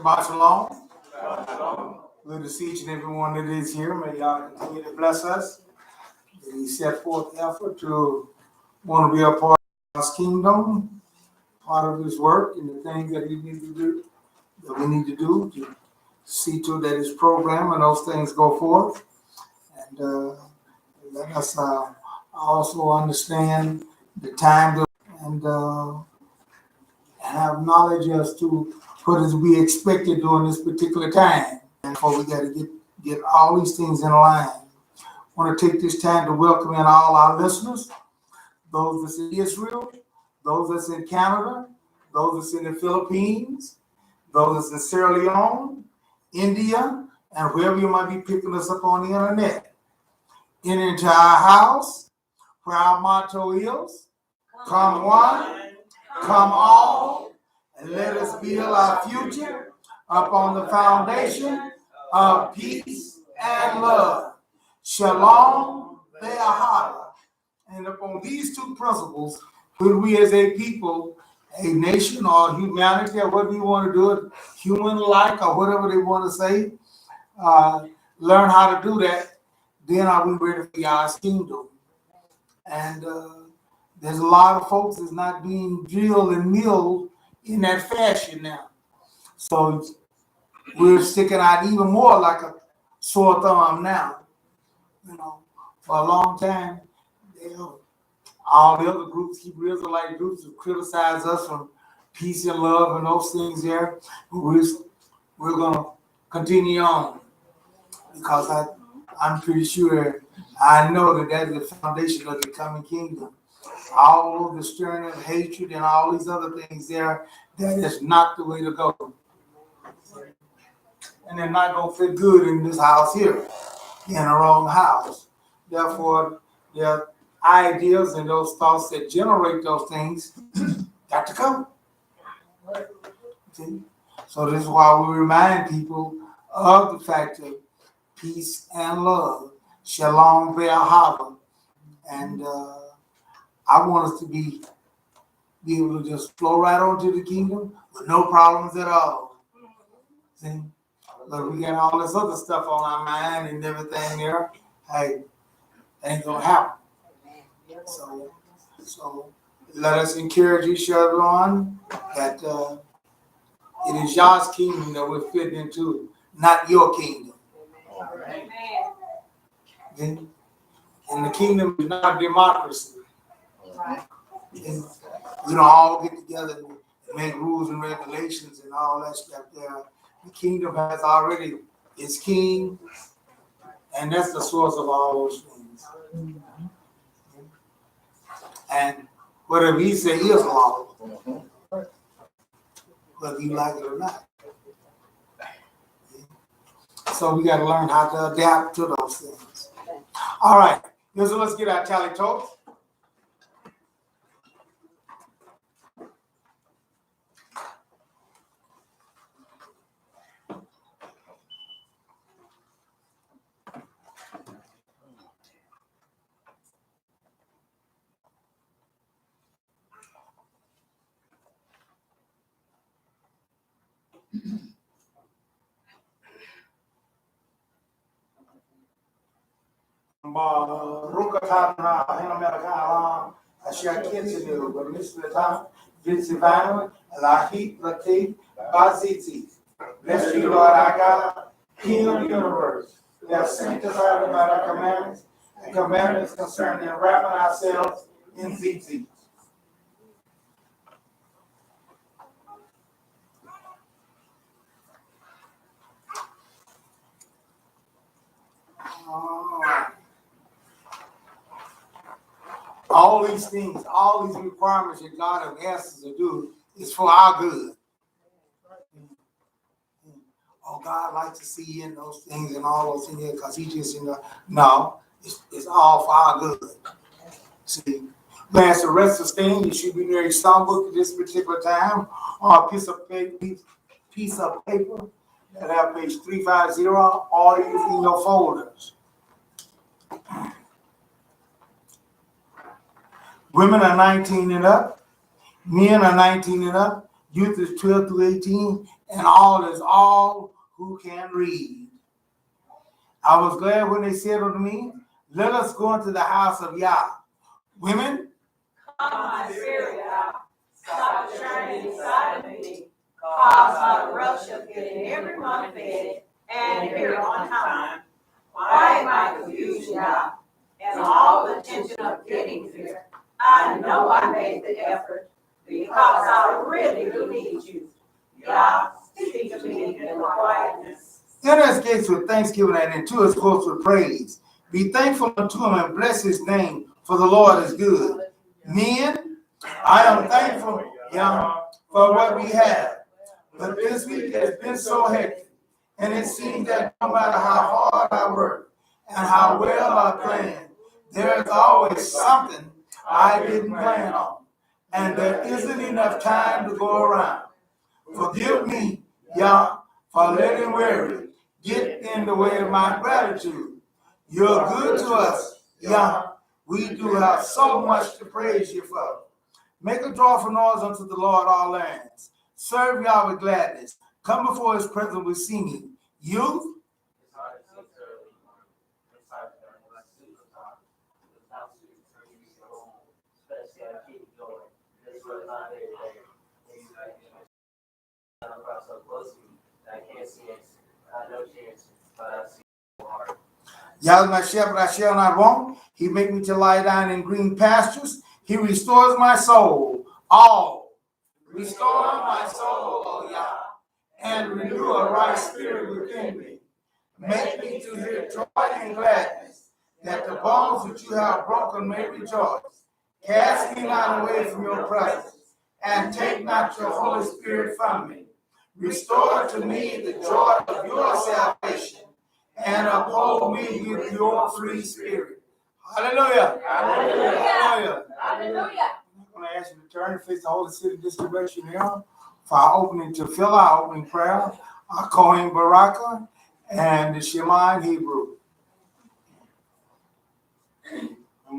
Shabbat Shalom. Good to see each and every one that is here. May y'all continue to bless us. We set forth effort to want to be a part of God's kingdom, part of His work, and the things that we need to do to see to that His program and those things go forth. And let us also understand the time and have knowledge as to what is to be expected during this particular time. And for we got to get all these things in line. I want to take this time to welcome in all our listeners, those that's in Israel, those that's in Canada, those that's in the Philippines, those that's in Sierra Leone, India, and wherever you might be picking us up on the internet. Enter into our house, where our motto is, come one, come all, and let us build our future upon the foundation of peace and love. Shalom, Haftorah. And upon these two principles, will we as a people, a nation or humanity, or whatever you want to do it, human-like or whatever they want to say, learn how to do that, then are we ready for God's kingdom. And there's a lot of folks that's not being drilled and milled in that fashion now. So we're sticking out even more like a sore thumb now. You know, for a long time, all the other groups, Hebrew Israelite groups, have criticized us from peace and love and those things there. We're going to continue on because I'm pretty sure, I know that is the foundation of the coming kingdom. All of the stirring of hatred and all these other things there, that is not the way to go. And they're not going to fit good in this house here, in the wrong house. Therefore, their ideas and those thoughts that generate those things got to come. See? So this is why we remind people of the fact that peace and love, shalom ve'ahava, and I want us to be able to just flow right on to the kingdom with no problems at all. See? But we got all this other stuff on our mind and everything there. Hey, ain't gonna happen. So let us encourage each other on that it is Yah's kingdom that we're fitting into, not your kingdom. Amen. And the kingdom is not democracy. And we don't all get together and make rules and regulations and all that stuff there. The kingdom has already its king, and that's the source of all those things. And whatever he says is law, whether you like it or not. So we got to learn how to adapt to those things. All right, so let's get our tally talk. Bless you, Lord our God, King of the universe. We have sanctified about our commandments and commandments concerning wrapping ourselves in tzitzit. All these things, all these requirements that God has asked us to do is for our good. Oh, God likes to see you in those things and all those things because he just, no, it's all for our good. See, as the rest of the thing, you should be near a songbook at this particular time, or a piece of paper that have page 350, or in your folders. Women are 19 and up, men are 19 and up, youth is 12 to 18, and all is all who can read. I was glad when they said unto me, let us go into the house of Yah. Women, come, my spirit, Yah. Stop the churning inside of me. Cause my rush of getting every month fed and here on time. Quiet my confusion, Yah, and all the tension of getting here. I know I made the effort because I really do need you. Yah, speak to me in the quietness. enter his gates with thanksgiving and into his courts with praise. Be thankful unto him and bless his name, for the Lord is good. Men, I am thankful, Yah, for what we have. But this week has been so hectic, and it seems that no matter how hard I work and how well I plan, there is always something I didn't plan on, and there isn't enough time to go around. Forgive me, Yah, for letting worry get in the way of my gratitude. You're good to us, Yah. We do have so much to praise you for. Make a joyful noise unto the Lord, all lands. Serve Yah with gladness. Come before his presence with singing. Youth, Yah is my shepherd, I shall not want. He make me to lie down in green pastures. He restores my soul. All. Restore my soul, O Yah, and renew a right spirit within me. Make me to hear joy and gladness, that the bones which you have broken may rejoice. Cast me not away from your presence, and take not your Holy Spirit from me. Restore to me the joy of your salvation, and uphold me with your free spirit. Hallelujah. Hallelujah. Hallelujah. Hallelujah. I'm going to ask you to turn and face the Holy City this direction here for our opening tefillah, our opening prayer, our Kohen Baraka, and the Shema in Hebrew.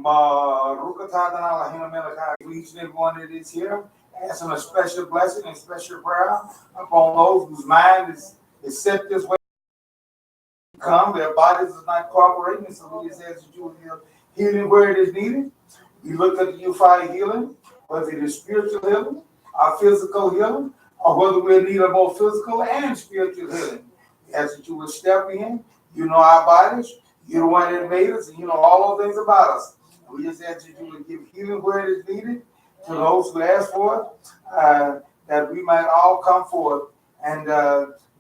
Baruch atah Adonai Eloheinu melech haolam. For each and every one that is here, asking a special blessing and special prayer upon those whose mind is set this way. Come, their bodies is not cooperating, so we just ask that you will give healing where it is needed. We look at you for healing, whether it is spiritual healing, or physical healing, or whether we need a both physical and spiritual healing. We ask that you will step in. You know our bodies. You're the one that made us, and you know all those things about us. We just ask that you will give healing where it is needed to those who ask for it, that we might all come forth and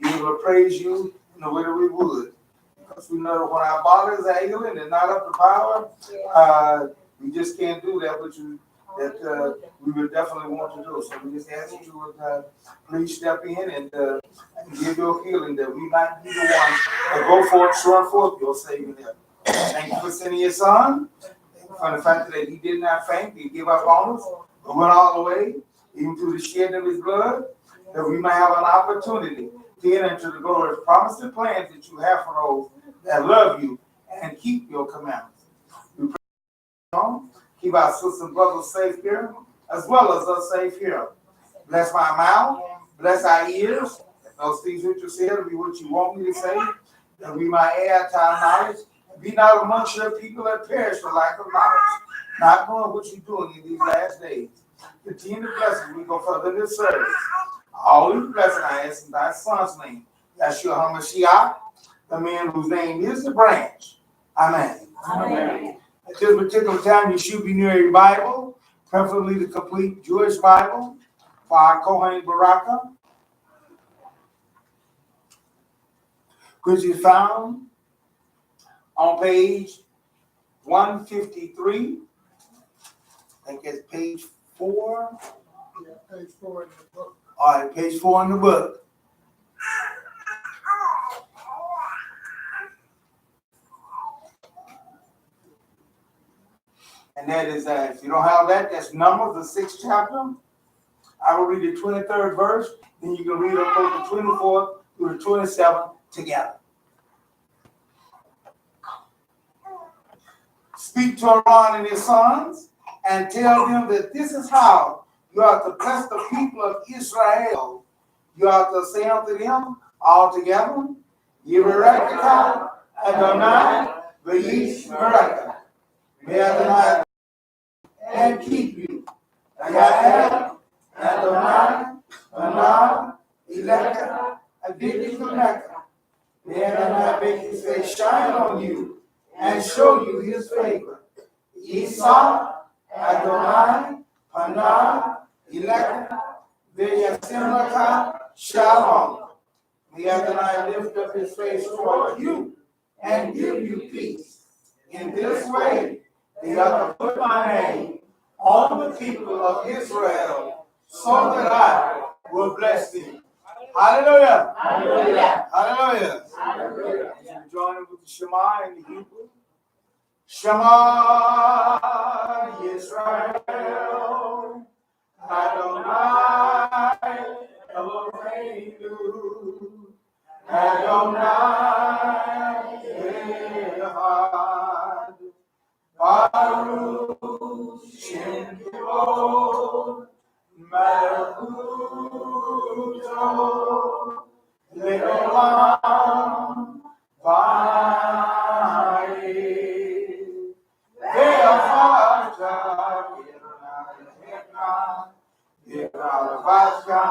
be able to praise you in the way that we would. Because we know that when our bodies are ailing and not up to power, we just can't do that, which we would definitely want to do. So we just ask that you would please step in and give your healing, that we might be the ones that go forth, showing forth your saving help. Thank you for sending your son. For the fact that he did not faint, he gave up on us, but went all the way, even through the shedding of his blood, that we might have an opportunity to enter into the glorious promises and plans that you have for those that love you and keep your commandments. We pray, keep our sisters and brothers safe here, as well as us safe here. Bless my mouth, bless our ears, those things which you said will be what you want me to say, that we might add to our knowledge. Be not amongst your people that perish for lack of knowledge, not knowing what you're doing in these last days. Continue to bless us. We go further in this service. All these blessings I ask in thy son's name, Yeshua HaMashiach, the man whose name is the branch. Amen. Amen. At this particular time, you should be near a Bible, preferably the complete Jewish Bible, for our Kohen Baraka, which is found on page 153. I think it's page 4. Yeah, page 4 in the book. All right, page 4 in the book. And that is, if you don't have that, that's Numbers, the 6th chapter. I will read the 23rd verse, then you can read up both the 24th through the 27th together. Speak to Aaron and his sons, and tell them that this is how you are to bless the people of Israel. You are to say unto them all together, Yivarekah Adonai v'yish Barakah. May Adonai and keep you. Yael Adonai Anah Eleka Adikimeka. May Adonai make his face shine on you and show you his favor. Esau Adonai Anah Eleka V'yasimleka Shalom. May Adonai lift up his face toward you and give you peace. In this way, they are to put my name on the people of Israel so that I will bless them. Hallelujah. Hallelujah. Hallelujah. Hallelujah. You join with the Shema in the Hebrew. Shema Yisrael Adonai Eloheinu Adonai Echad Baruch Shem Kivod Malachuto Leolam Vayeh Ve'afata Yeravashka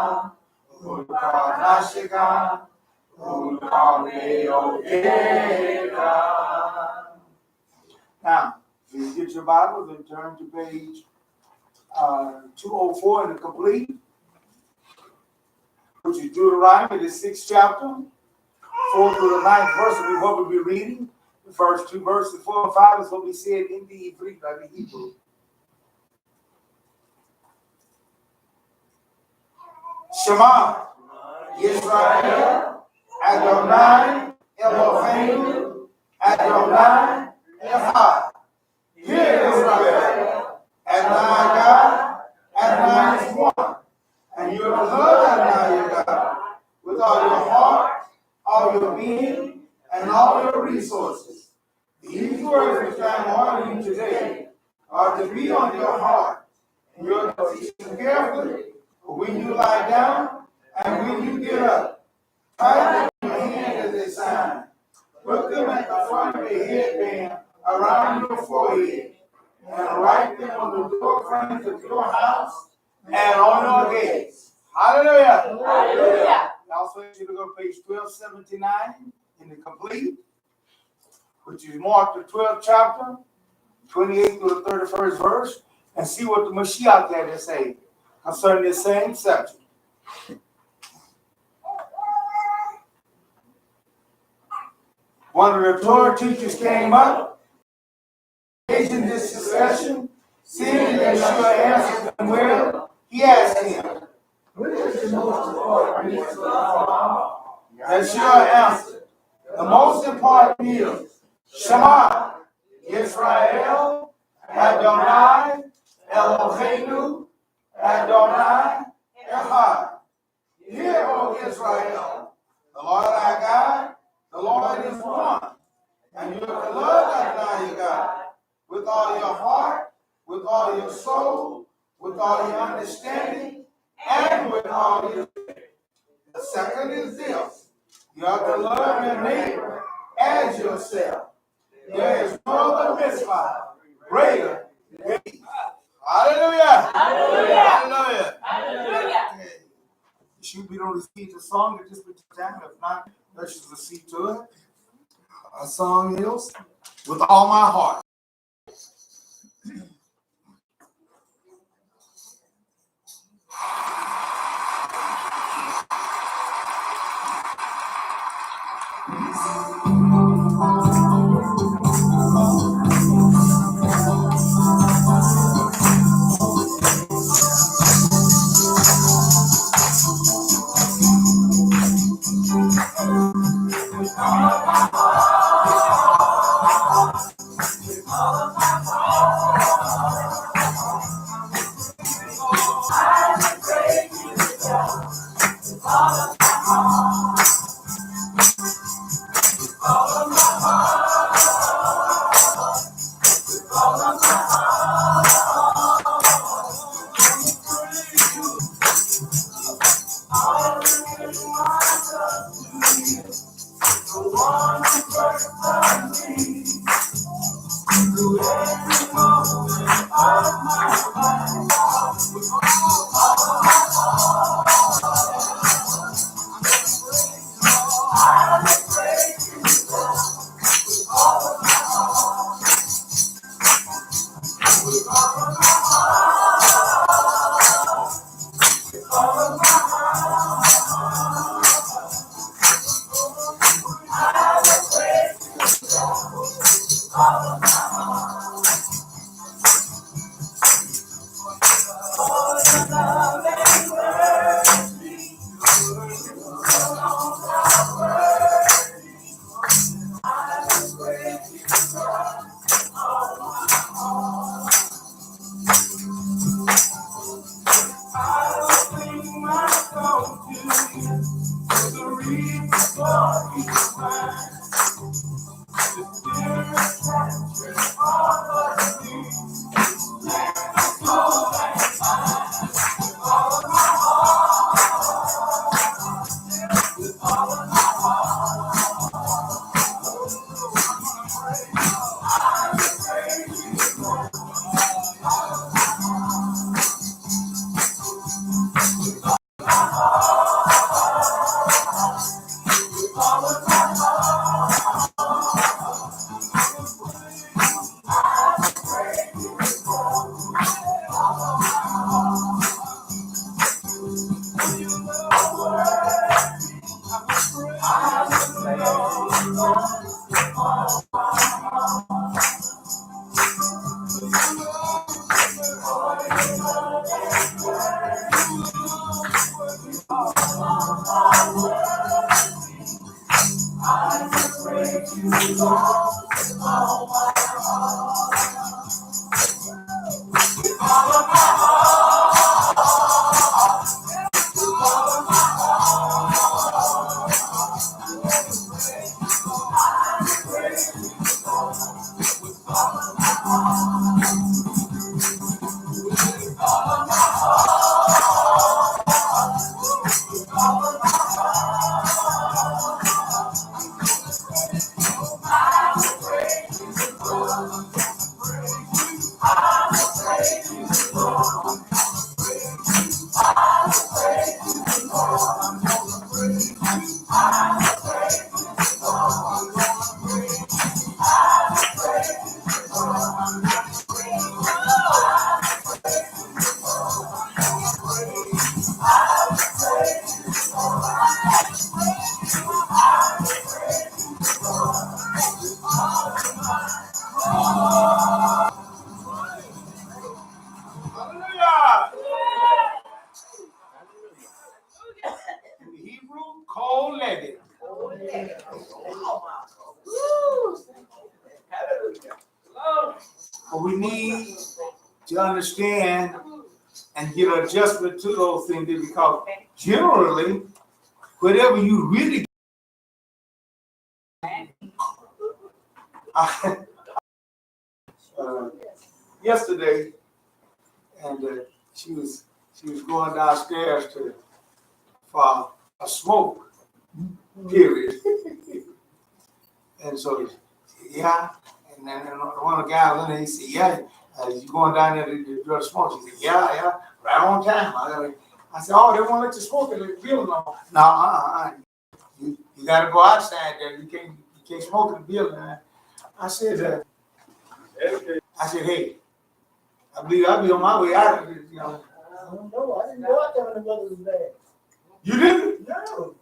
Ulkanashika Ulkaneokeka. Now, please get your Bibles and turn to page 204 in the complete, which is Deuteronomy, the 6th chapter, 4 through the 9th verse will be what we'll be reading. The first two verses, 4 and 5, is what we said in the Hebrew, by the Hebrew. Shema Yisrael Adonai Eloheinu Adonai Echad. Hear Israel, Adonai God, Adonai is one. And you are to love Adonai your God with all your heart, all your being, and all your resources. These words which I am ordering you today are to be on your heart, and you are to teach them carefully, for when you lie down and when you get up. Tie them in your hand as a sign. Put them at the front of a headband around your forehead, and write them on the door frames of your house and on your gates. Hallelujah. Hallelujah. I also want you to go to page 1279 in the complete, which is Mark the 12th chapter, 28 through the 31st verse, and see what the Mashiach had to say concerning this same subject. One of the Torah teachers came up, in this discussion, seeing that Yeshua answered them well, he asked him, Which is the most important mitzvah of all? Yeshua answered, the most important is Shema Yisrael Adonai Eloheinu Adonai Echad. Hear, O Israel, the Lord our God, the Lord is one. And you are to love Adonai your God with all your heart, with all your soul, with all your understanding, and with all your spirit. The second is this: you are to love your neighbor as yourself. There is no other mitzvah greater than these. Hallelujah! Hallelujah. Hallelujah! Hallelujah. Should we don't receive the song at this particular time? If not, let's just receive to it. Our song is With All My Heart. Hallelujah. In the Hebrew, cold-legged. But we need to understand and get adjustment to those things because generally, whatever you really yesterday, and she was going downstairs for a smoke period, and so yeah, and then one of the guys in there, he said, "Yeah, you going down there to do the smoke?" She said, "Yeah, right on time." I said, "Oh, they won't let you smoke in the building." No, you got to go outside there. You can't smoke in the building. I said, hey, I believe I'll be on my way out of it, I don't know. I didn't go out there when the weather was bad. You didn't? No.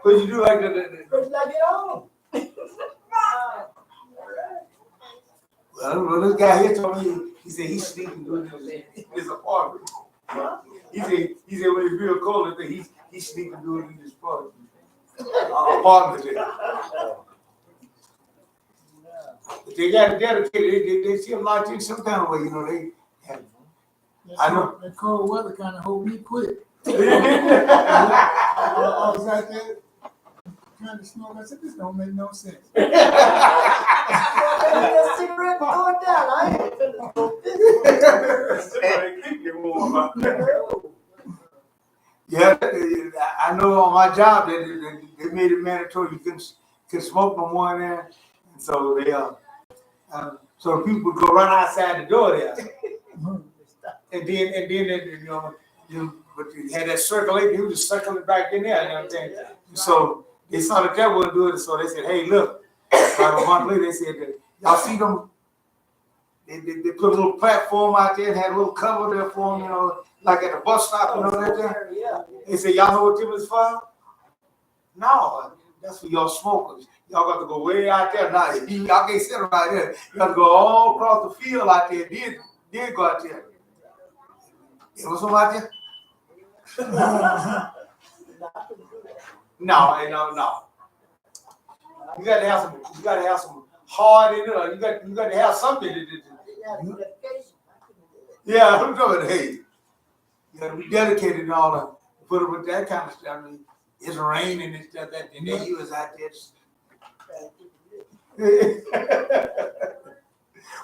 What you do like that? First I get home. Well, this guy here told me, he said he's sneaking to his apartment. He said when it's real cold, he's sneaking to it in his apartment. There. But they got to dedicate. They see a lot in some kind of way, they have. I know. That cold weather kind of hold me quick. I was out there trying to smoke. I said, this don't make no sense. That cigarette going down. I ain't finna smoke this. Yeah, I know on my job that they made it mandatory. You couldn't could smoke no more in there. And so so people would go run outside the door there. And then but you had that circulating, you just circling back in there, you know what I'm saying? So they saw that wouldn't do it, so they said, hey, look, about a month later, they said, y'all see them? They put a little platform out there and had a little cover there for them, like at the bus stop, right there. They said, y'all know what them is for? No, that's for y'all smokers. Y'all got to go way out there. Now, y'all can't sit right there. You got to go all across the field out there. Then go out there. You know something out there? No. You got to have some hard in it. Or you got to have something. Yeah, I'm talking. Hey, you got to be dedicated and all that. Put up with that kind of stuff. I mean, it's raining and stuff. And then you was out there.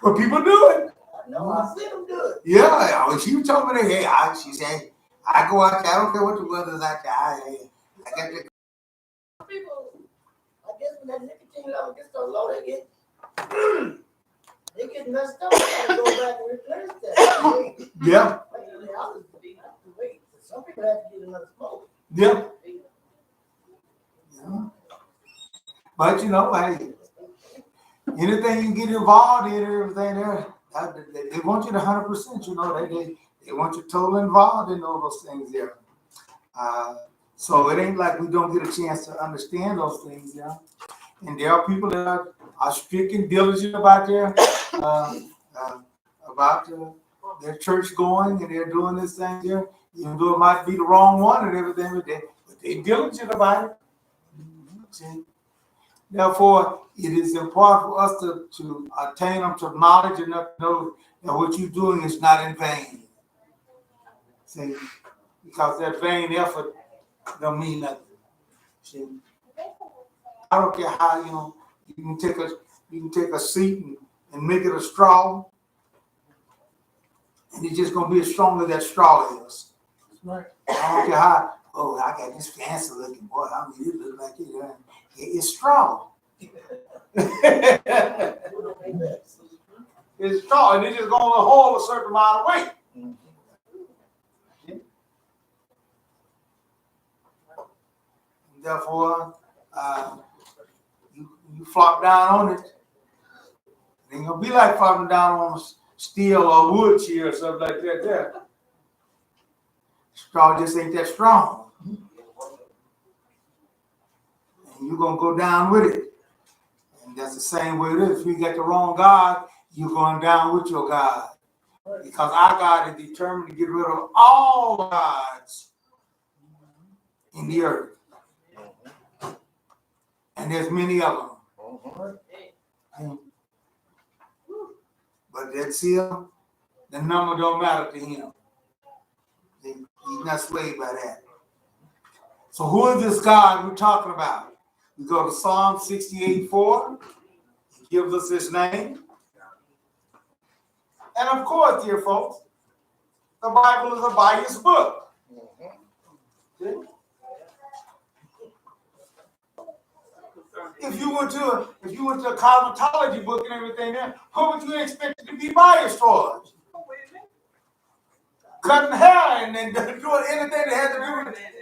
Well, people do it. No, I see them do it. Yeah, she told me that. She said, I go out there. I don't care what the weather's out there. I got the People, I guess when that nicotine level gets so low, they get messed up. They gotta go back and replace that. Yeah. Some people have to get another smoke. Yeah. But hey, anything you get involved in, everything there, they want you to 100%. They want you totally involved in all those things there. So it ain't like we don't get a chance to understand those things, And there are people that are strict and diligent about their their church going, and they're doing this thing here, even though it might be the wrong one and everything, but they're diligent about it. See? Therefore, it is important for us to attain them to knowledge enough to know that what you're doing is not in vain. See? Because that vain effort don't mean nothing. See? I don't care how you can take a seat and make it a straw, and it's just gonna be as strong as that straw is. Right. I don't care how. Oh, I got this fancy looking boy. I mean, it looks like it. It's straw. It's straw, and it's just gonna hold a certain amount of weight. And therefore, you flop down on it. It ain't gonna be like flopping down on steel or wood here or something like that. There, straw just ain't that strong. And you're gonna go down with it. And that's the same way it is. If you get the wrong God, you're going down with your God. Because our God is determined to get rid of all gods in the earth. And there's many of them. But that seal, the number don't matter to him. He's not swayed by that. So who is this God we're talking about? We go to Psalm 68:4. He gives us his name. And of course, dear folks, the Bible is a biased book. If you went to a cosmetology book and everything there, who would you expect it to be biased towards? Cutting hair and then doing anything that had to do with it.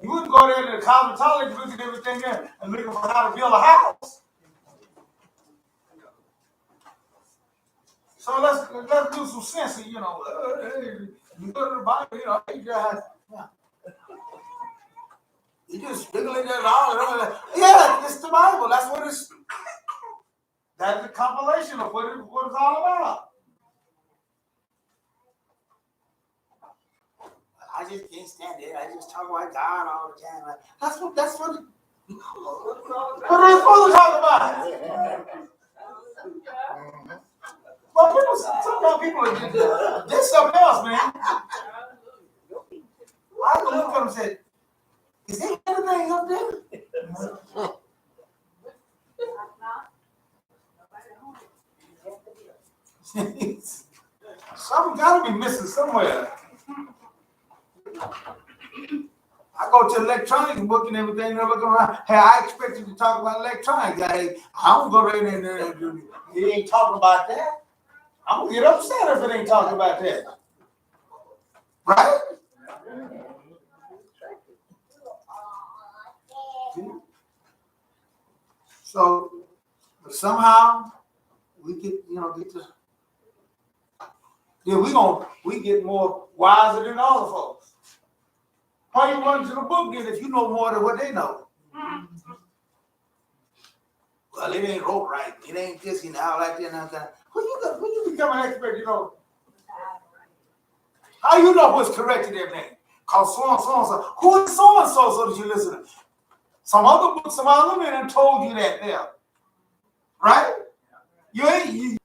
You wouldn't go there to the cosmetology book and everything there and looking for how to build a house. So let's do some sense. You go to the Bible, you just wiggling it all. Yeah, it's the Bible. That's what it's. That's the compilation of what it's all about. I just can't stand it. I just talk about God all the time. That's what what are they supposed to talk about? Well, sometimes people are just something else, man. I look at them and said, is there anything up there? Something gotta be missing somewhere. I I go to electronics book and everything, they're looking around. Hey, I expect you to talk about electronics. I don't go right in there and do it. He ain't talking about that. I'm gonna get upset if it ain't talking about that. Right? So, but somehow we get, get to, we get more wiser than all the folks. Why you run to the book then if you know more than what they know? Well, it ain't wrote right. It ain't this, how like that, and that. When you become an expert, how you know what's correct in everything? Cause so and so. Who is so and so that you listen to? Some other books, some other men told you that there. Right? They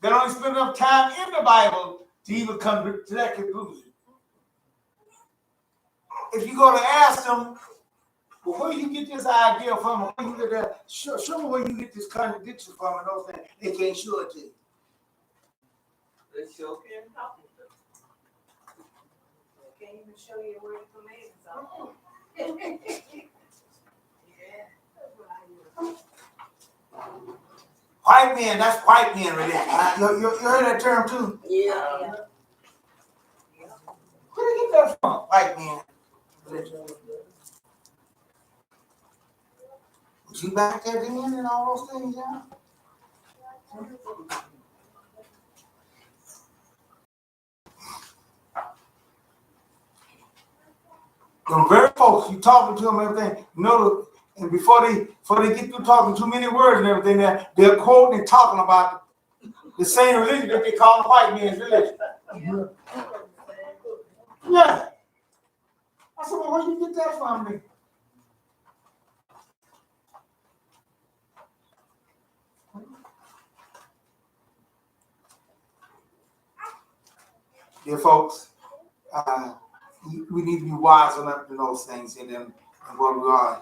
don't spend enough time in the Bible to even come to that conclusion. If you go to ask them, well, where do you get this idea from? Where you get that? Show me where you get this contradiction from and those things. They can't show it to you. They sure can't help you. They can't even show you where the commandments are. White man, that's white man religion. You heard that term too? Yeah. Where did you get that from? White man religion. Was you back there then and all those things, yeah? The very folks you talking to them and everything, and before they get through talking too many words and everything, they're quoting and talking about the same religion that they call the white man's religion. Yeah. I said, well, where you get that from me? Dear folks, we need to be wise enough to know those things in them and what we are.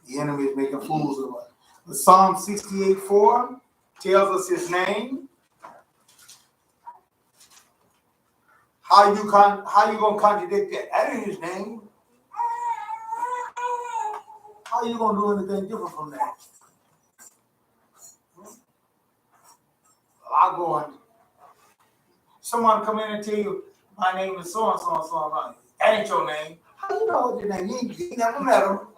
The enemy is making fools of us. But Psalm 68:4 tells us his name. How you gonna contradict that? That ain't his name. How you gonna do anything different from that? Well, I'll go on. Someone come in and tell you, my name is so and so and so and so. That ain't your name. How you know what your name? You never met him.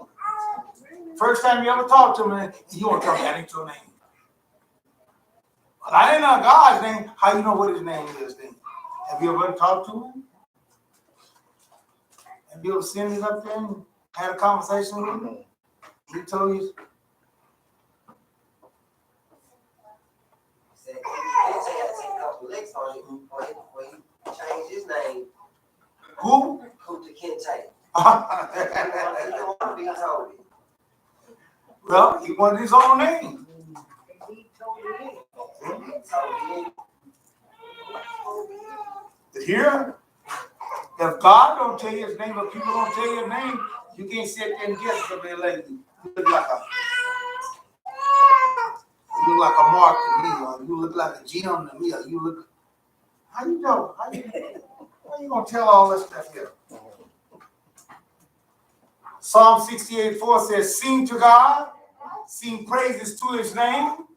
First time you ever talked to him, and you want to tell me that ain't your name. Well, I ain't know God's name. How you know what his name is then? Have you ever talked to him? Have you ever seen him up there and had a conversation with him? He told you. He said, you take a couple licks on you when you change his name. Who? Who to Kente. He don't want to be told. Well, he wanted his own name. Here, if God don't tell you his name, or people don't tell you his name, you can't sit there and guess something like you look like a Mark to me, or you look like a Jim to me, or you look. How you know? How you gonna tell all this stuff here? Psalm 68:4 says, "Sing to God, sing praises to his name,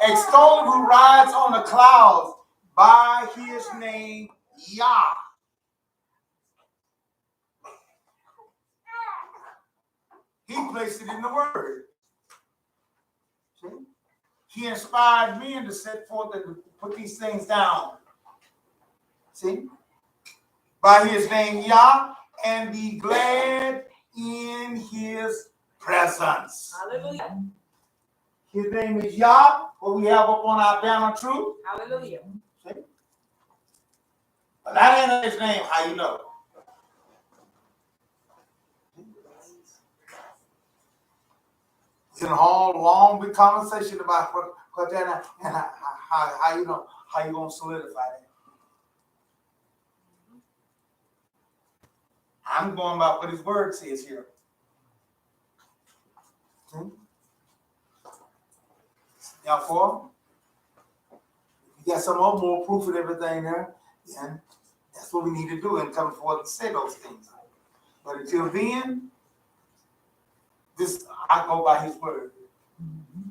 extol him who rides on the clouds by his name, Yah." He placed it in the word. See? He inspired men to set forth and to put these things down. See? By his name, Yah, and be glad in his presence. Hallelujah. His name is Yah, what we have up on our banner truth. Hallelujah. See? But that ain't his name, how you know? It's a whole long big conversation about what that and how you know how you gonna solidify that. I'm going by what his word says here. See? Therefore, you got some more proof and everything there, then That's what we need to do and come forth and say those things. But until then, I go by his word.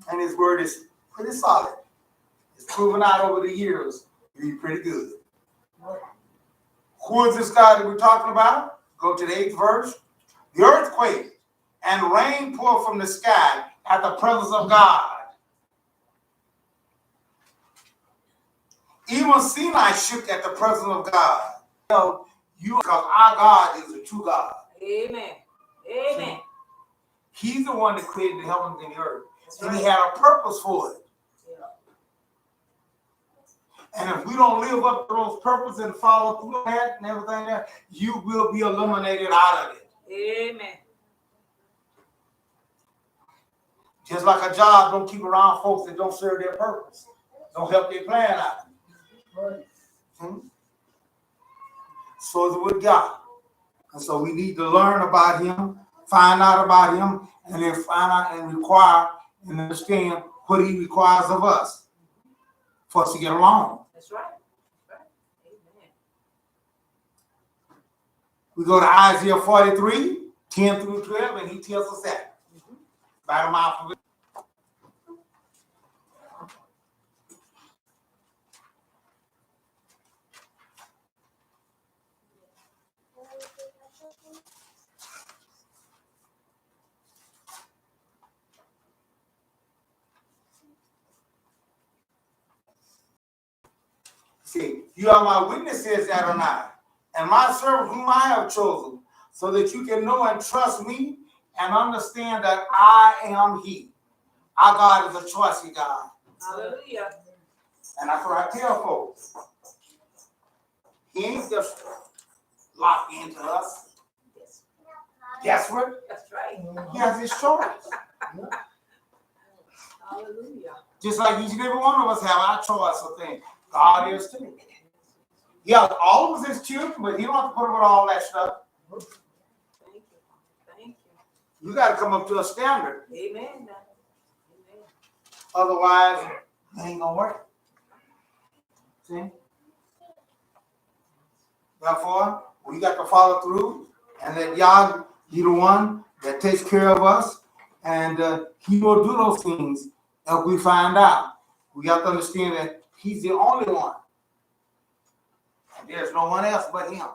And his word is pretty solid. It's proven out over the years to be pretty good. Who is this God that we're talking about? Go to the 8th verse. The earthquake and rain pour from the sky at the presence of God. Even Sinai shook at the presence of God. Because our God is a true God. Amen. Amen. He's the one that created the heavens and the earth. That's And he right. had a purpose for it. Yeah. And if we don't live up to those purposes and follow through that and everything there, you will be eliminated out of it. Amen. Just like a job, don't keep around folks that don't serve their purpose. Don't help their plan out. So is it with God. And so we need to learn about him, find out about him, and then find out and require and understand what he requires of us for us to get along. That's right. That's right. Amen. We go to Isaiah 43, 10 through 12, and he tells us that. By the mouth of it. See, you are my witnesses, Adonai, and my servant whom I have chosen, so that you can know and trust me and understand that I am he. Our God is a trusty God. Hallelujah. And that's what I tell folks. He ain't just locked into us. Desperate. That's right. He has his choice. Hallelujah. Just like each and every one of us have our choice of things. God is too. Yeah, all of us is children, but he don't have to put up with all that stuff. Thank you. Thank you. You got to come up to a standard. Amen. Amen. Otherwise, it ain't going to work. See? Therefore, we got to follow through and let Yah be the one that takes care of us. And he will do those things if we find out. We have to understand that he's the only one. And there's no one else but him.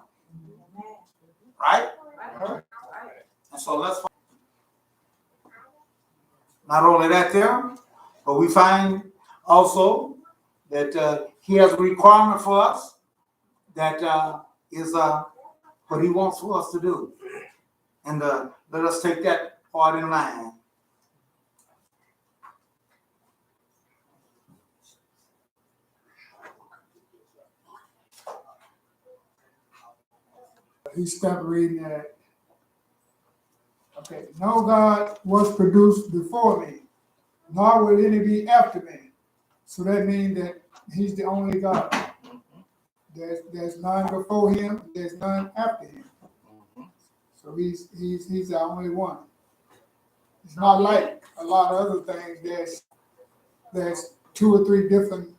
Right? Right. And so let's not only that there, but we find also that he has a requirement for us that is what he wants for us to do. And let us take that part in line. He stopped reading that. Okay. No God was produced before me, nor will any be after me. So that means that he's the only God. There's none before him, there's none after him. So he's the only one. It's not like a lot of other things. There's two or three different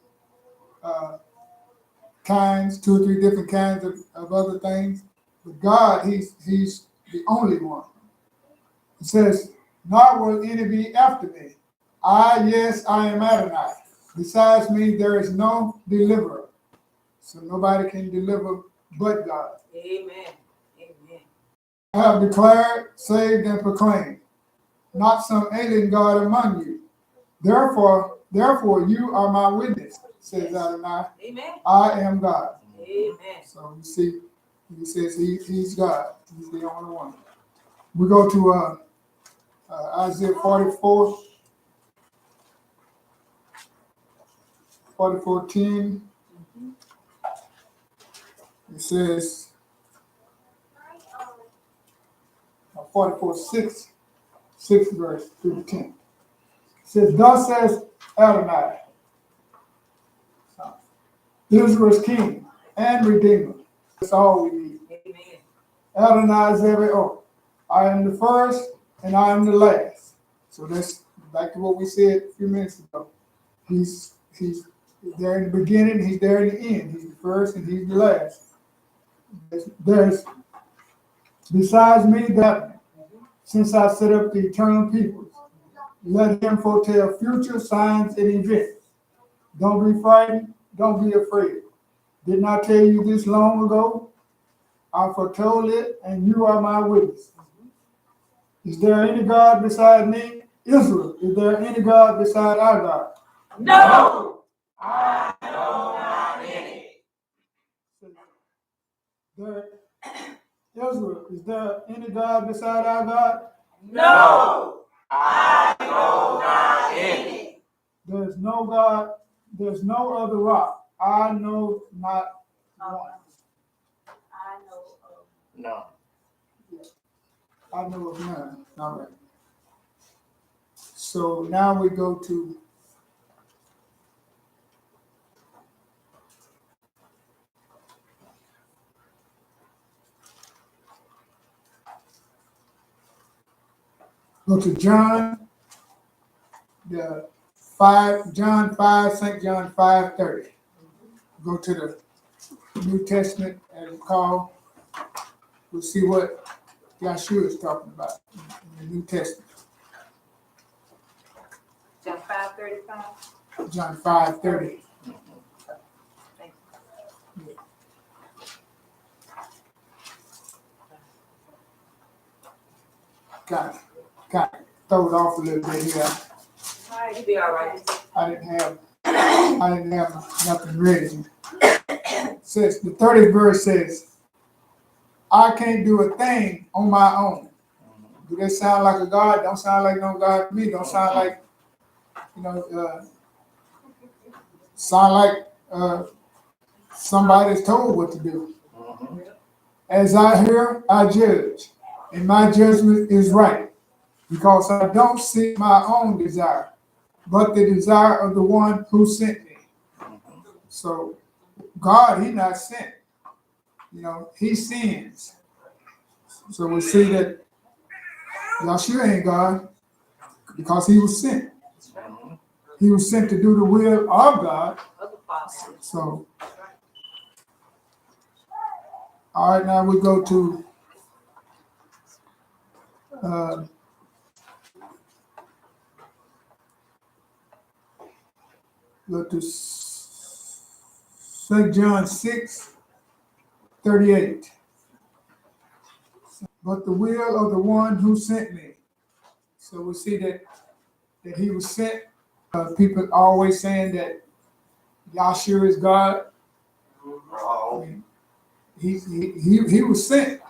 kinds, two or three different kinds of other things. But God, he's the only one. It says, nor will any be after me. I am Adonai. Besides me, there is no deliverer. So nobody can deliver but God. Amen. Amen. I have declared, saved, and proclaimed, not some alien God among you. Therefore, you are my witness, says Adonai. Amen. I am God. Amen. So you see, he says he's God. He's the only one. We go to Isaiah 44, 44:10. It says, 44:6, 6th verse through 10. It says, thus says Adonai, Israel's king and redeemer. That's all we need. Amen. Adonai Zebaoth. I am the first and I am the last. So that's back to what we said a few minutes ago. He's there in the beginning, he's there in the end. He's the first and he's the last. There's besides me that since I set up the eternal peoples, let him foretell future signs and events. Don't be frightened, don't be afraid. Didn't I tell you this long ago? I foretold it, and you are my witness. Is there any God beside me? Israel, is there any God beside our God? No, I know not any. Israel, is there any God beside our God? No, I know not any. There's no God, there's no other rock. I know not one. I know of No. I know of none. All right. So now we go to John, the 5, John 5, St. John 5:30. Go to the New Testament as it's called. We'll see what Yahshua is talking about in the New Testament. John 5:35. John 5:30. Got it. Throw it off a little bit here. All right, you be all right. I didn't have nothing ready. Says the 30th verse says, I can't do a thing on my own. Do that sound like a God? Don't sound like no God to me. Don't sound like, sound like somebody's told what to do. As I hear, I judge, and my judgment is right, because I don't seek my own desire, but the desire of the one who sent me. So God, he not sent. He sends. So we see that Yahshua ain't God because he was sent. He was sent to do the will of God. So, all right, now we go to St. John 6:38. But the will of the one who sent me. So we see that he was sent. People always saying that Yahshua is God. I mean, he was sent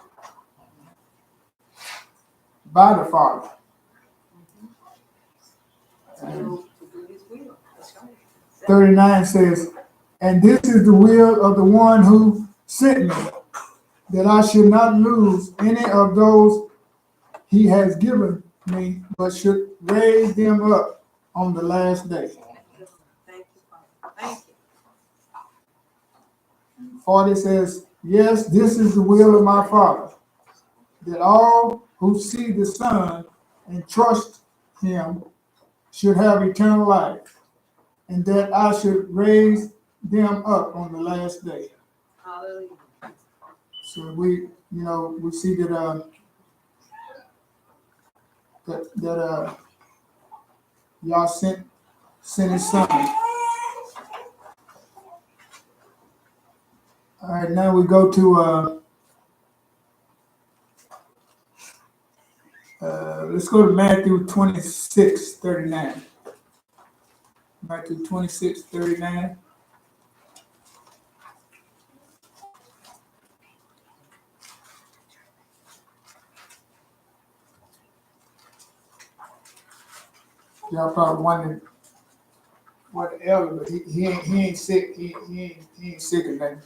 by the Father. And 39 says, and this is the will of the one who sent me, that I should not lose any of those he has given me, but should raise them up on the last day. Thank you, Father. Thank you. 40 says, yes, this is the will of my Father, that all who see the Son and trust him should have eternal life, and that I should raise them up on the last day. Hallelujah. So we see that y'all sent his Son. All right, now we go to let's go to Matthew 26:39. Matthew 26:39. Y'all probably wondering what the elder, but he ain't sick. He ain't sick or nothing.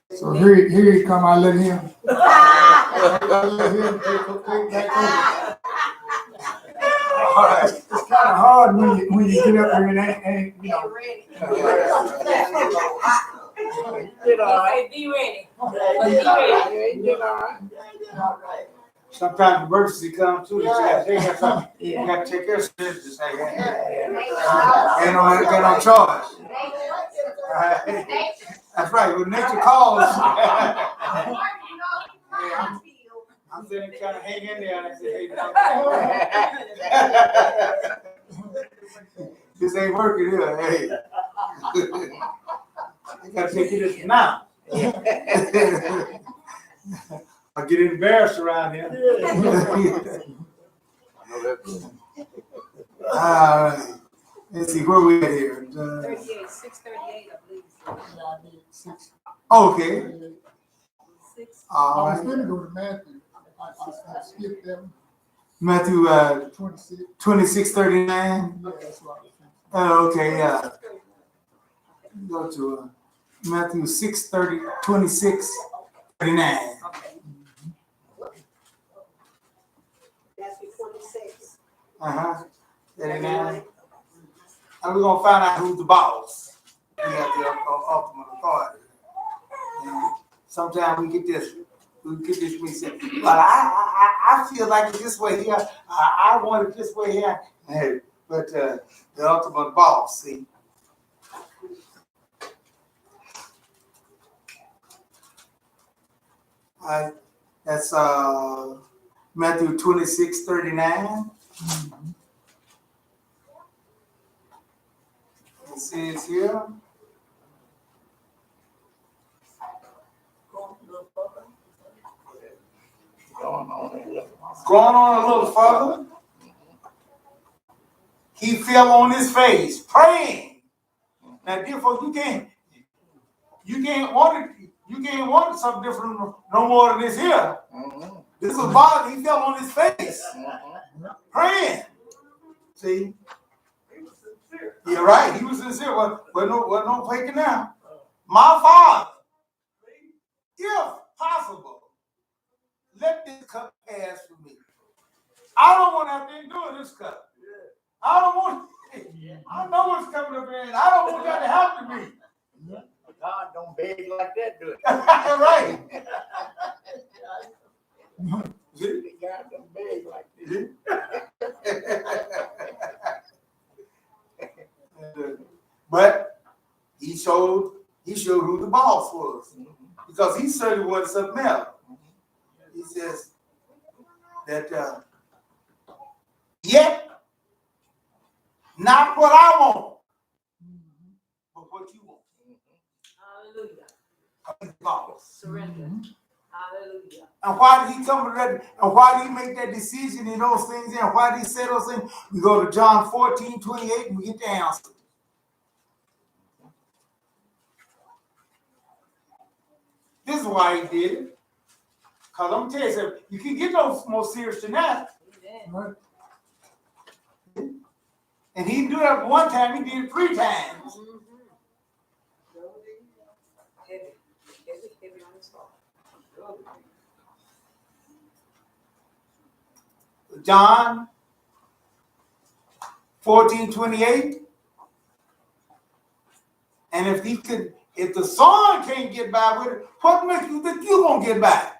So here he come. I let him. Take back over. All right. It's kind of hard when you get up there and ain't Ready. Did all right. Be ready. You did all right. Sometimes emergency comes too. They got something. You got to take care of business. Ain't no choice. That's right. When nature calls, I'm sitting trying to hang in there, and I say, hey, this ain't working here. Hey, I got to take you this now. I get embarrassed around here. Let's see, where we at here? 38, 638, I believe. Okay. 6. I All was right. gonna go to Matthew. I skipped them. Matthew 26. 26:39. Yeah, that's what I was thinking. Okay, yeah. Go to Matthew 6:30, 26:39. Okay. Matthew 26. 39. And we're gonna find out who's the boss. We got the ultimate authority. And sometimes we get this. We say, well, I feel like it's this way here. I want it this way here. Hey, but the ultimate boss, see. That's Matthew 26:39. It says here. Going on a little further. He fell on his face, praying. Now, therefore, you can't want something different no more than this here. This was bothering. He fell on his face, praying. See, you're right. He was sincere. But no faking now. My Father, if possible, let this cup pass from me. I don't want to have to endure this cup. I don't want. I know what's coming up here. I don't want that to happen to me. God don't beg like that, do it. Right. God don't beg like this. But he showed who the boss was, because he certainly wanted something else. He says that yet not what I want, but what you want. Hallelujah. Boss. Surrender. Hallelujah. And why did he come to that? And why did he make that decision in those things? And why did he say those things? We go to John 14:28 and we get the answer. This is why he did it. Because I'm telling you something, you can get no more serious than that. Amen. And he didn't do that one time, he did it 3 times. Heavy on his heart. John 14:28. And if the son can't get by with it, what makes you think you're gonna get by?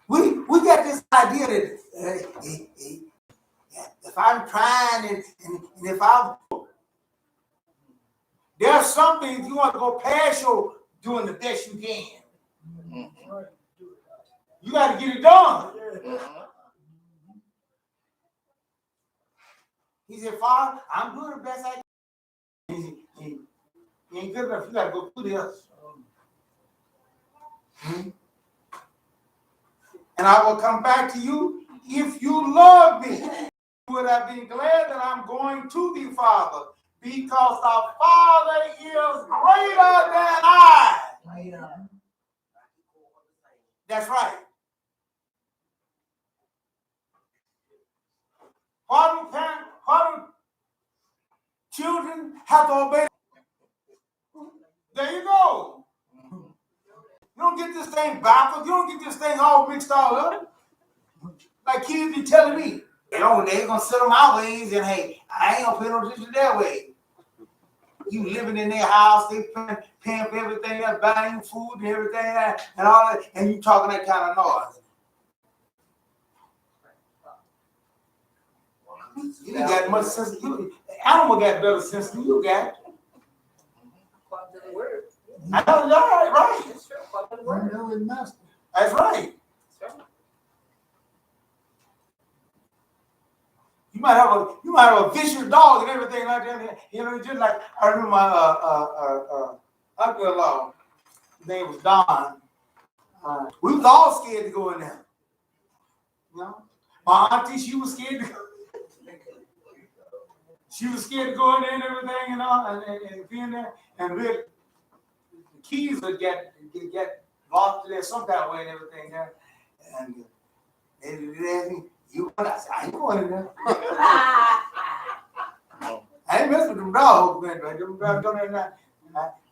We got this idea that if I'm trying and if I'm, there are some things you want to go past your doing the best you can. You got to get it done. He said, Father, I'm doing the best I can. He ain't good enough. You got to go through this. And I will come back to you if you love me. Would I be glad that I'm going to the Father, because the Father is greater than I. That's right. Why do children have to obey? There you go. You don't get this thing backwards. You don't get this thing all mixed all up. Like kids be telling me, they ain't gonna sit on my ways, and hey, I ain't gonna pay no attention to their way. You living in their house, they paying for everything else, buying food and everything else, and all that, and you talking that kind of noise. You ain't got much sense. Animal got better sense than you got. According to the word. I know, all right, right. That's true. According to the word. know his master. That's right. That's right. You might have a vicious dog and everything like that. You know, just like I remember my uncle-in-law. His name was Don. We was all scared to go in there. You know, my auntie, she was scared to go. She was scared to go in there and everything, you know, and be in there. And the keys would get locked there some kind of way and everything there. And they asked me, you want? I said, I ain't going in there. I ain't messing with them dogs, man. Right? Them dogs don't even know.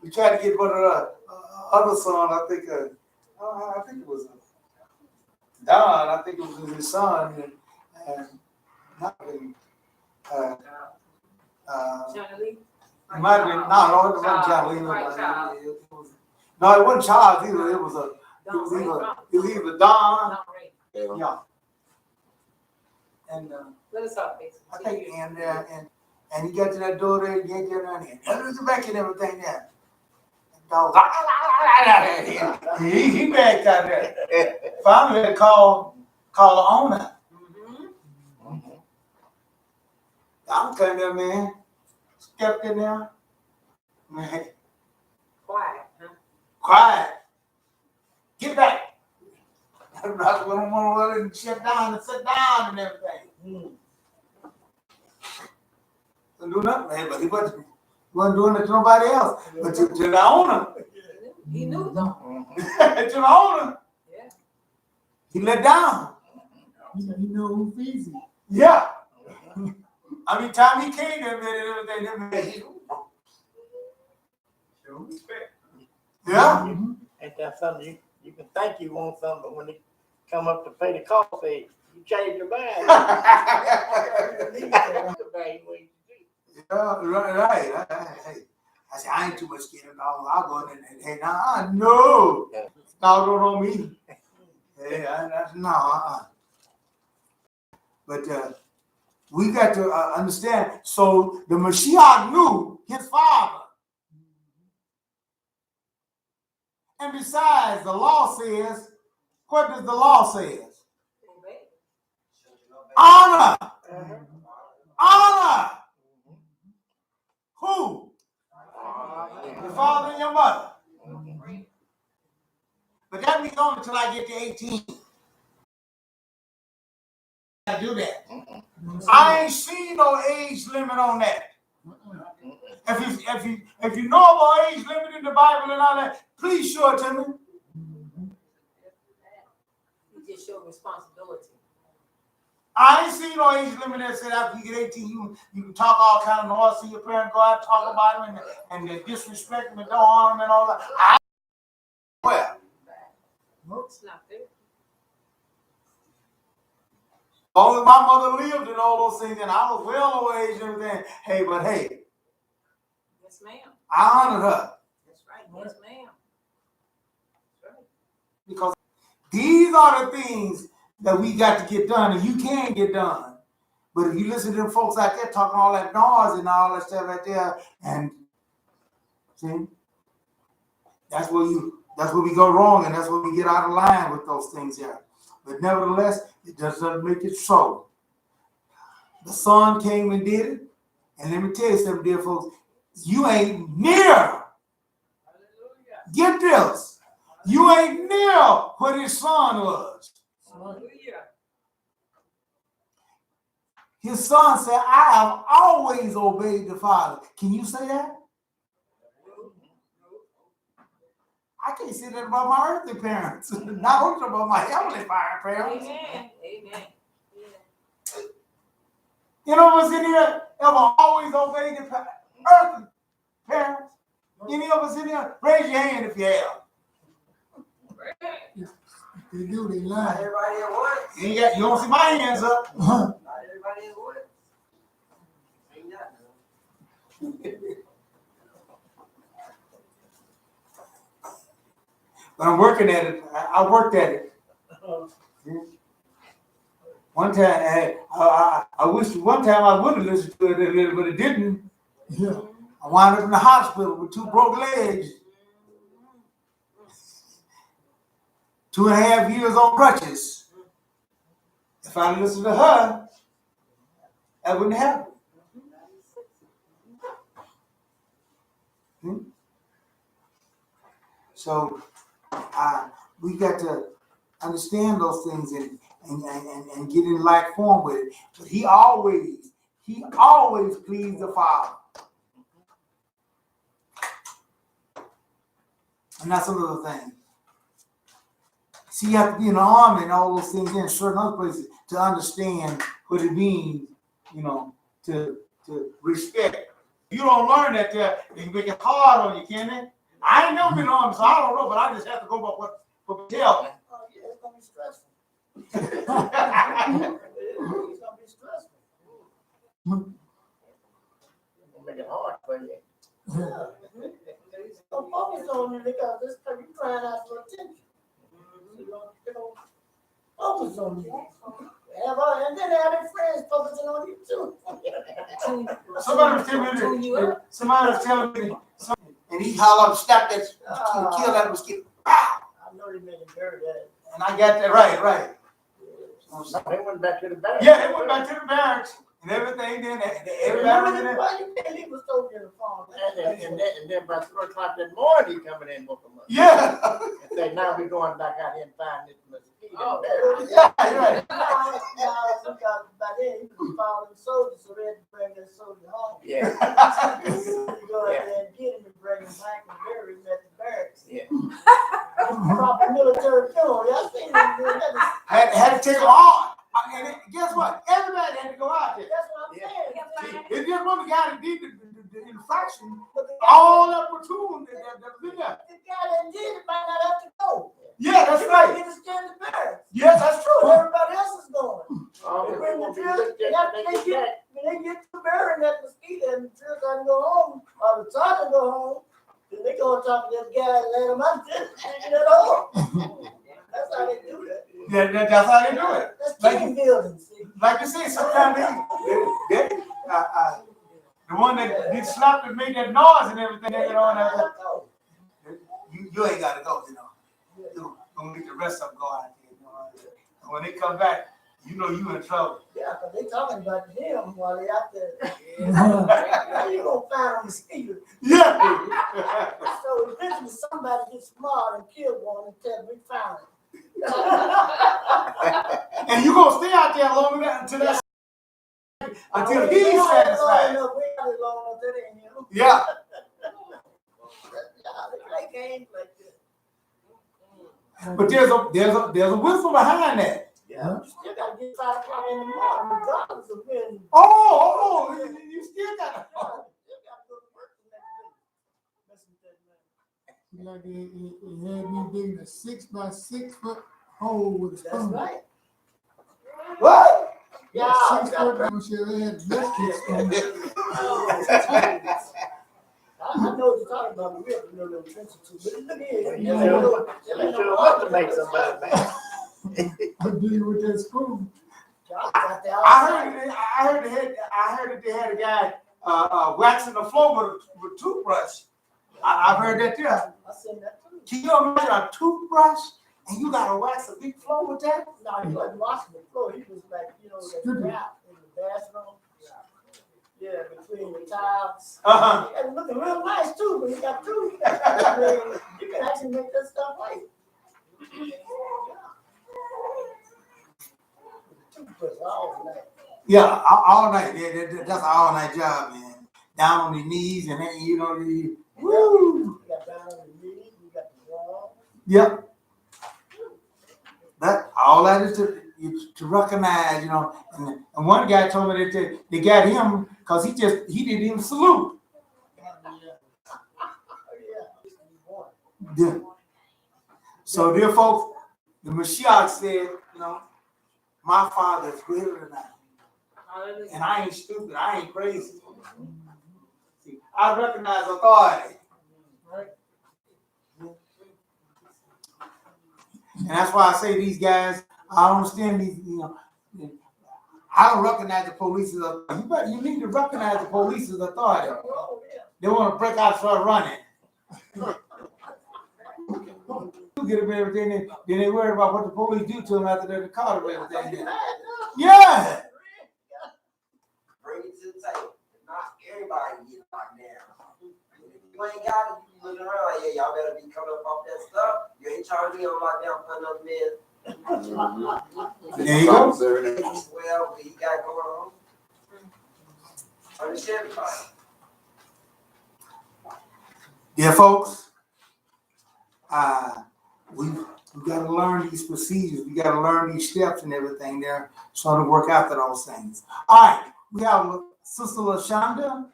We tried to get one of the other son, I think it was Don, I think it was his son, and not really, Johnny Lee? it might have been, no, it wasn't John Lee. No, it wasn't Charles either. It was either Don, yeah. And Let us talk, Mason. I think, and he got to that door there, and he get down there, and there's back and everything there. Dog, he backed out there. Finally, had to call the owner. I'm coming there, man. Stepped in there. Man. Quiet, huh? Quiet. Get back. I went on and shut down and sit down and everything. Couldn't do nothing, man, but he wasn't doing it to nobody else. But to the owner. He knew though. To the owner. Yeah. He let down. You know who feeds him. Yeah. I mean, time he came there and everything. Yeah. Ain't that something you can think you want something, but when they come up to pay the cost, say, you change your mind. Yeah, right. I said, I ain't too much scared of dogs. I'll go in there and hey, nah, no. Dog don't know me. Hey, no. But we got to understand. So the Mashiach knew his father. And besides, the law says, what does the law say? Honor. Honor. Who? Your father and your mother. But that means only until I get to 18. I do that. I ain't seen no age limit on that. If you know about age limit in the Bible and all that, please show it to me. You just show responsibility. I ain't seen no age limit that said after you get 18, you can talk all kind of noise, see your parents go out and talk about them and disrespect them and don't honor them and all that. Well, It's not fair. only my mother lived in all those things, and I was well over age and everything. Hey, Yes, ma'am. I honored her. That's right. Yes, ma'am. That's right. Because these are the things that we got to get done, and you can get done. But if you listen to them folks out there talking all that noise and all that stuff out there, and see, that's where we go wrong, and that's where we get out of line with those things here. But nevertheless, it doesn't make it so. The Son came and did it, and let me tell you something, dear folks, you ain't near. Get this. You ain't near what his son was. Hallelujah. His son said, I have always obeyed the Father. Can you say that? I can't say that about my earthly parents. Not only about my heavenly parents. Amen. Amen. Yeah. You know what's in here? Ever always obeyed the earthly parents? Any of us in here? Raise your hand if you have. They do, they Not lie. everybody at work. You don't see my hands up. Not everybody at work. Ain't nothing. But I'm working at it. I worked at it. One time, I wish one time I would have listened to it, but it didn't. Yeah. I wound up in the hospital with 2 broke legs, 2.5 years on crutches. If I listened to her, that wouldn't happen. So we got to understand those things and get in like form with it. But he always pleased the Father. And that's another thing. See, you have to be in the army and all those things in certain other places to understand what it means, to respect. You don't learn that there, they can make it hard on you, can they? I ain't never been on, so I don't know, but I just have to go by what they tell me. Oh, yeah, it's gonna be stressful. It's gonna be stressful. It's gonna make it hard for you. Yeah. Don't focus on it because this you're crying out for attention. You don't focus on you. And then have their friends focusing on you too. Somebody was telling me, and he hollered, snap that, kill that mosquito. I know they made him bury that. And I got that right. They went back to the barracks. Yeah, they went back to the barracks and everything. Then everybody was in there. Why you can't leave a soldier in the farm? And then by 3 o'clock that morning, he coming in with them. Yeah. And say, now we're going back out here and find this mosquito. Oh, yeah, right. Now, because by then he was following soldiers, so they had to bring that soldier home. Yeah. You go out there and get him and bring him back and bury him at the barracks. Yeah. Proper military funeral. Y'all seen him doing that? Had to take them on. And guess what? Everybody had to go out there. That's what I'm saying. It's just one guy that did the infraction. All that platoon that was in there. The guy that did it might not have to go. Yeah, that's right. He just stand the barracks. Yes, that's true. Everybody else is going. They bring the drills. When they get to burying that mosquito and the drills can go home, or the sergeant go home, then they go on top of that guy and let him out there and it all. That's how they do that. Yeah, that's how they do it. That's team building, see. Like you said, sometimes the one that did slap and made that noise and everything, you ain't got to go, You're going to get the rest of them go out there, And when they come back, you in trouble. Yeah, because they talking about him while they out there. How you going to find a mosquito? Yeah. So eventually somebody gets smart and kill one and tell we found it. And you gonna stay out there long enough until he's satisfied. Yeah. They games like that. But there's a wisdom behind that. Yeah. You still gotta get 5 o'clock in the morning, regardless of when. Oh, you still gotta. Like he had me digging a 6 by 6 foot hole with a spoon. That's right. What? Yeah, 6 foot. I'm sure they had biscuits. I know what you're talking about, but we have to know the attention to. But look here, You should want to make somebody mad. I do with that spoon. I heard that they had a guy waxing the floor with a toothbrush. I've heard that too. I seen that too. Can you imagine a toothbrush and you gotta wax a big floor with that? No, he wasn't washing the floor. He was like, the gap in the bathroom. Yeah, between the tiles. And looking real nice too, but he got two. You can actually make that stuff right. Toothbrush all night. Yeah, all night. That's an all night job, man. Down on the knees and then woo. You got down on the knees, you got the wall. Yep. All that is to recognize, And one guy told me that they got him because he didn't even salute. Yeah. So dear folks, the Mashiach said, my Father is greater than I. And I ain't stupid. I ain't crazy. See, I recognize authority. Right? And that's why I say these guys, I don't understand these, I don't recognize the police as authority. You need to recognize the police as authority. They want to break out and start running. You get them everything, then they worry about what the police do to them after they're caught or everything. Yeah. Bring it to the table. Not everybody get locked down. If you ain't got it, you be looking around like, yeah, y'all better be coming up off that stuff. You ain't charging me on lockdown for another man. There you go. Well, what you got going on? Understand everybody. Yeah, folks. We got to learn these procedures. We got to learn these steps and everything there so to work after those things. All right, we have Sister LaShonda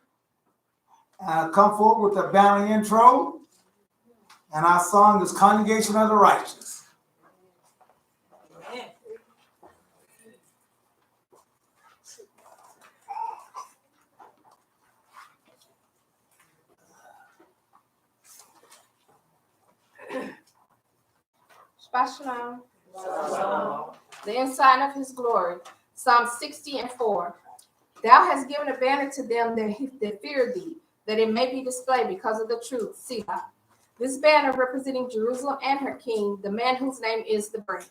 come forward with a banner intro, and our song is "Congregation of the Righteous." Shalom. The ensign of his glory. Psalm 60:4. Thou hast given a banner to them that fear thee, that it may be displayed because of the truth. Selah. This banner representing Jerusalem and her king, the man whose name is the branch.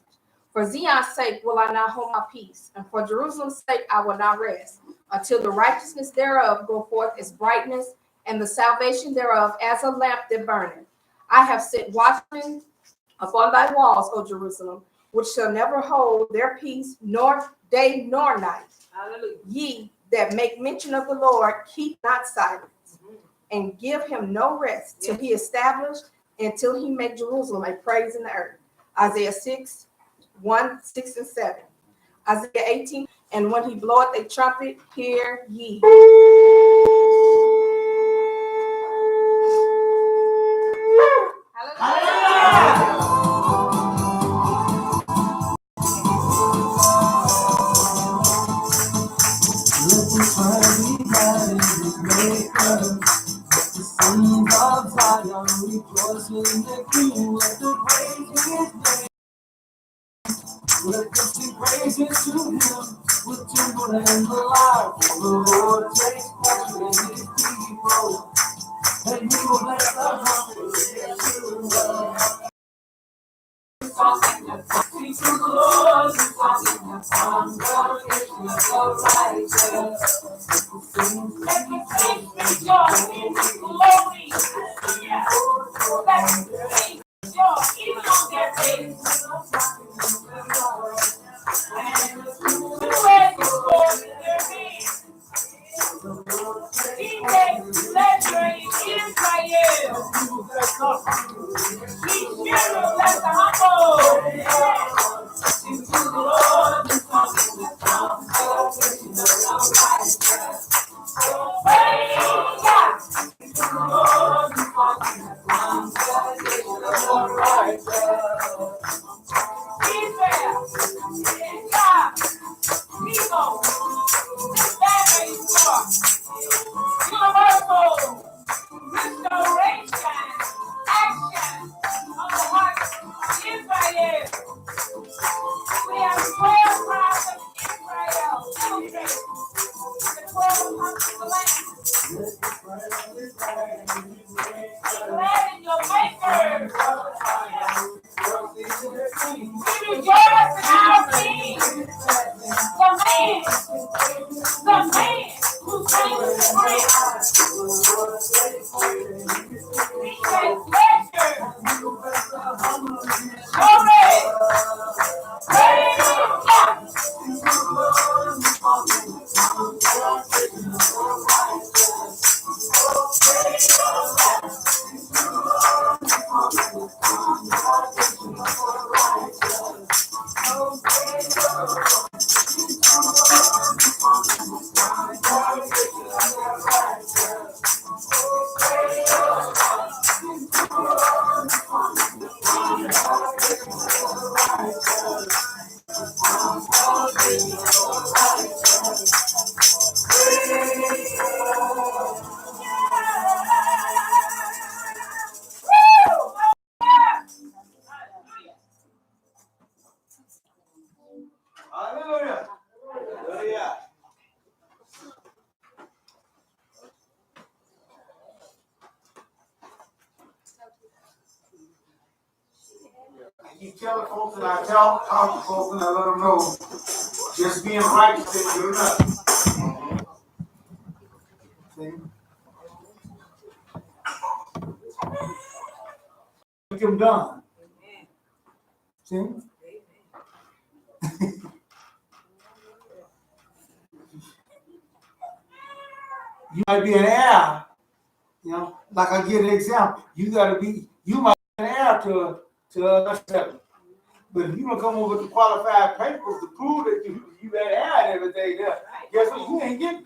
For Zion's sake will I not hold my peace, and for Jerusalem's sake I will not rest, until the righteousness thereof go forth as brightness, and the salvation thereof as a lamp that burneth. I have set watchmen upon thy walls, O Jerusalem, which shall never hold their peace, nor day nor night. Hallelujah. Ye that make mention of the Lord, keep not silence, and give him no rest till he establish, until he make Jerusalem a praise in the earth. Isaiah 6:1, 6, and 7. Isaiah 18, and when he bloweth a trumpet, hear ye. Hallelujah. Sons of Zion, rejoice in the King. Let the praise his name. Let the sing praises to him with timbrel and the lyre. For the Lord takes pleasure in his people, and he will bless the humble. Sing to the Lord, sing the songs of the righteous. Let the saints rejoice in his glory. Yeah. Let the saints rejoice even on their days. And the sweat is pouring in their hands. He takes pleasure in Israel. He shivers at the humble. Sing to the Lord, the songs of the righteous. Praise God. Sing to the Lord, the songs of the righteous. Israel, God, people, this banner is for universal restoration, action on the heart of Israel. We have 12 tribes of Israel, children, the 12 amongst the land. Glad in your maker. keep telling folks and I talk to folks and I let them know just being righteous ain't good enough. See? Get them done. See? You might be an heir, you know, like I give an example. You might be an heir to seven. But if you don't come over with the qualified papers to prove that you had heir and everything there, guess what? You ain't getting.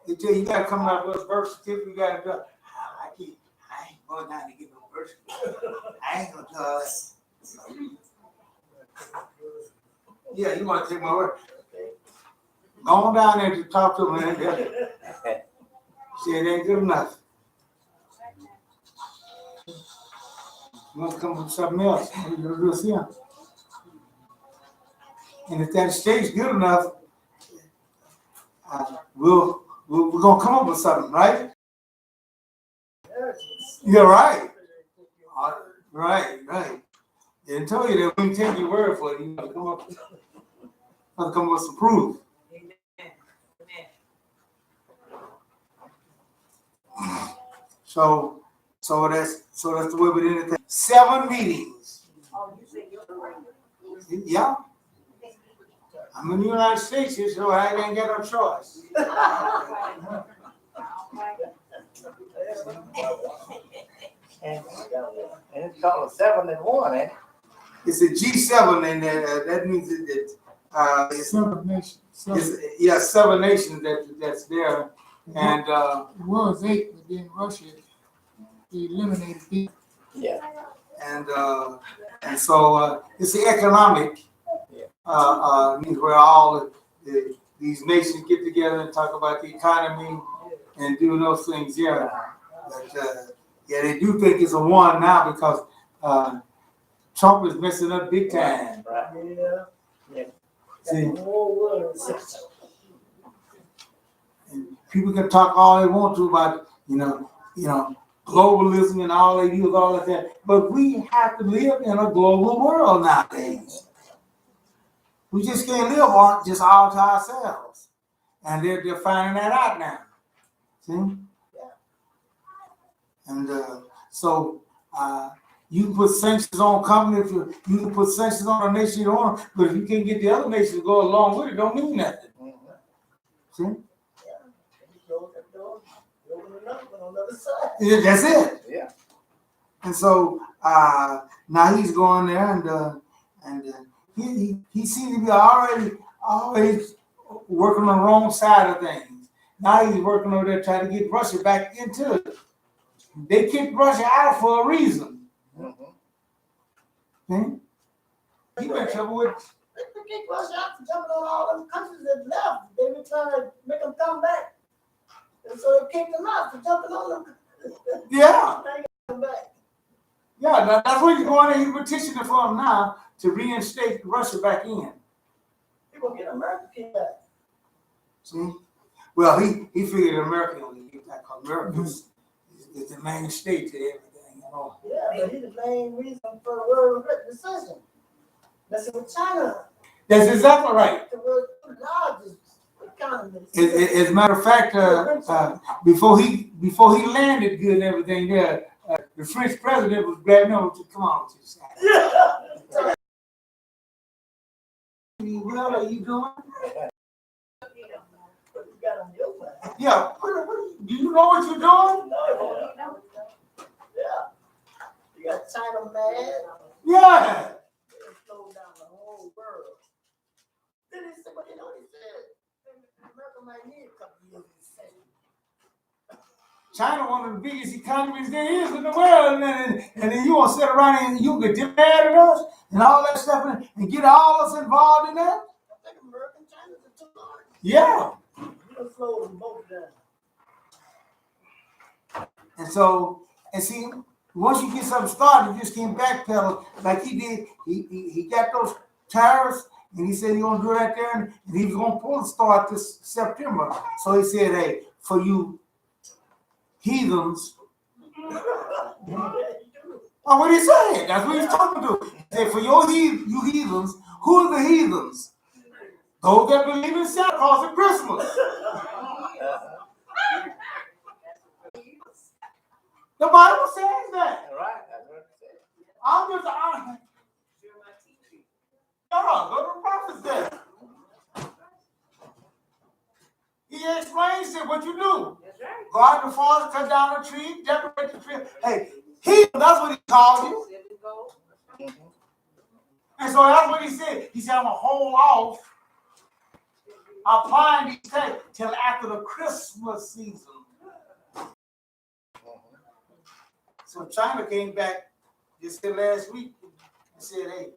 They tell you gotta come out with a birth certificate, you gotta do. I ain't going down to get no birth certificate. I ain't gonna do all that. Yeah, you wanna take my word. Go on down there to talk to them and say it ain't good enough. You must come with something else. You're gonna do it here. And if that stays good enough, we're gonna come up with something, right? You're right. Right. They didn't tell you that we didn't take your word for it. You gotta come up with some proof. So that's the way we did it. 7 meetings. Yeah. I'm in the United States, so I ain't got no choice. And it's called a 7-in-1, eh? It's a G7, and that means that it's 7 nations. 7 nations that's there, and It was 8, but then Russia eliminated people. Yeah. and so it's the economic means where all these nations get together and talk about the economy and do those things. Yeah, but they do think it's a 1 now because Trump is messing up big time. Right. Yeah. See, The whole world. and people can talk all they want to about globalism and all they do is all of that, but we have to live in a global world nowadays. We just can't live on just all to ourselves, and they're finding that out now. See, and so you can put sanctions on companies. You can put sanctions on a nation you don't want, but if you can't get the other nation to go along with it, don't mean nothing. See. Yeah, that's it. Yeah. And so now he's going there, and he seems to be always working on the wrong side of things. Now he's working over there trying to get Russia back into it. They kicked Russia out for a reason. He been in trouble with. They kicked Russia out for jumping on all them countries that left. They were trying to make them come back. And so they kicked them out for jumping on them. Yeah. They come back. Yeah, that's what he's going there. He's petitioning for him now to reinstate Russia back in. They're going to get America kicked back. See? Well, he figured America only get that because America is the main state to everything, Yeah, but he's the main reason for the world recession. Messing with China. That's exactly right. The world's largest economy. As a matter of fact, before he landed good and everything there, the French president was grabbing him to come on to the side. Yeah. Well, are you doing? Yeah. Yeah. Do you know what you're doing? Yeah. You got China mad. Yeah. They slowed down the whole world. Then he said, he said, America might need a couple years of recession. China, one of the biggest economies there is in the world, and then you want to sit around and you get mad at us and all that stuff and get all us involved in that? I think America and China are too large. Yeah. You'll slow them both down. And so, see, once you get something started, you just can't backpedal like he did. He got those tariffs, and he said he's going to do that there, and he was going to pull the start this September. So he said, hey, for you heathens, Oh, what he said? That's what he's talking to. He said, for you heathens, who are the heathens? Those that believe in Santa Claus at Christmas. The Bible says that. I'm just, go to the prophets there. He explains it, what you do. Go out in the forest, cut down a tree, decorate the tree. Hey, that's what he called you. And so that's what he said. He said, I'm going to hold off applying these things till after the Christmas season. So China came back just last week and said, hey,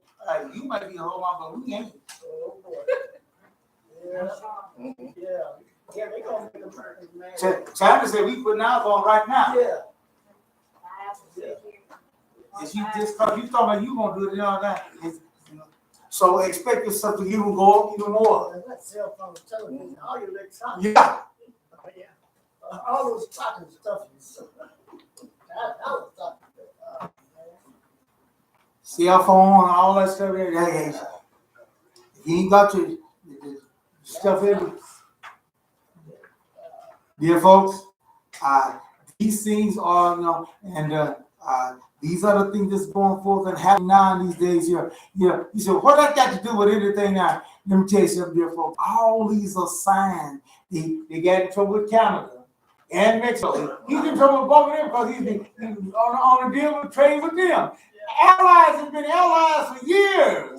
you might be a whole lot, but we ain't. Oh, boy. Yeah, they gonna make a perfect man. China said, we putting ours on right now. Yeah. If you just you talking about you gonna do it and all that. So expect yourself to even go up even more. That cell phone, television, all your electronics. Yeah. All those talking stuff. I was talking about. Cell phone and all that stuff there. Hey, if you ain't got your stuff in. Dear folks, these things are, these are the things that's going forth and happening now in these days here. Yeah, you said, what that got to do with anything now? Let me tell you something, dear folks. All these are signs. They got in trouble with Canada and Mexico. He's in trouble with both of them because he's on a deal with trade with them. Allies have been allies for years.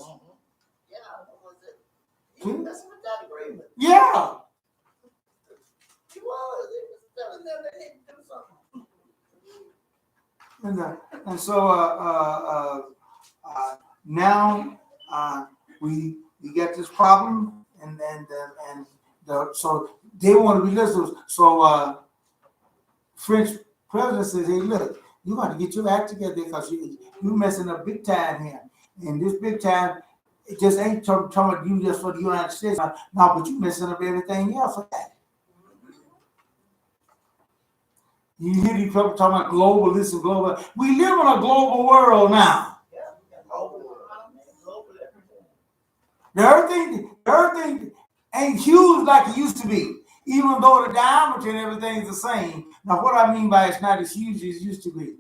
Yeah, what was it? He was messing with that agreement. Yeah. He was telling them they need to do something. And so now we got this problem, so they want to be listeners. So French president says, "Hey, look, you got to get your act together because you messing up big time here, and this big time it just ain't talking about you just for the United States. No, but you messing up everything else for that." You hear these people talking about global, this and global. We live in a global world now. The earth ain't huge like it used to be, even though the diameter and everything is the same. Now, what I mean by it's not as huge as it used to be.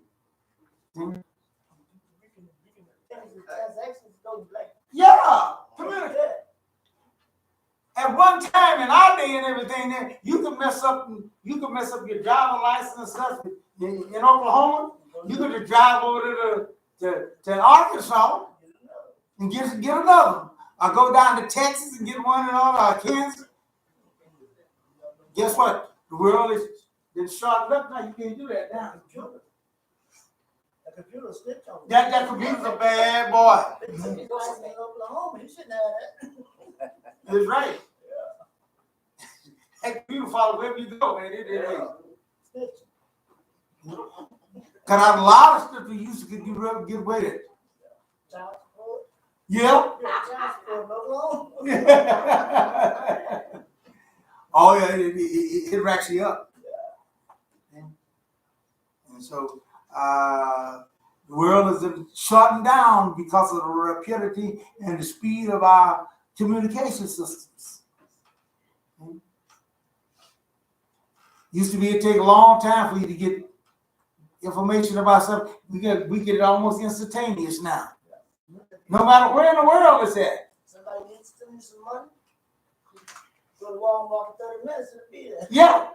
Yeah. At one time in our day and everything, there you could mess up your driver's license and stuff in Oklahoma. You could just drive over to Arkansas and get another one. Or go down to Texas and get one and all, Kansas. Guess what? The world is been shortened up now. You can't do that now. The computer snitched on me. That computer's a bad boy. He's in Oklahoma. He shouldn't have that. That's right. That computer follow wherever you go, man. Cut out a lot of stuff we used to get away with. Yeah. Oh yeah, it racks you up. And so the world is shutting down because of the rapidity and the speed of our communication systems. Used to be it take a long time for you to get information about something. We get it almost instantaneous now. No matter where in the world it's at. Somebody needs to send you some money. Go to Walmart for 30 minutes and be there. Yeah.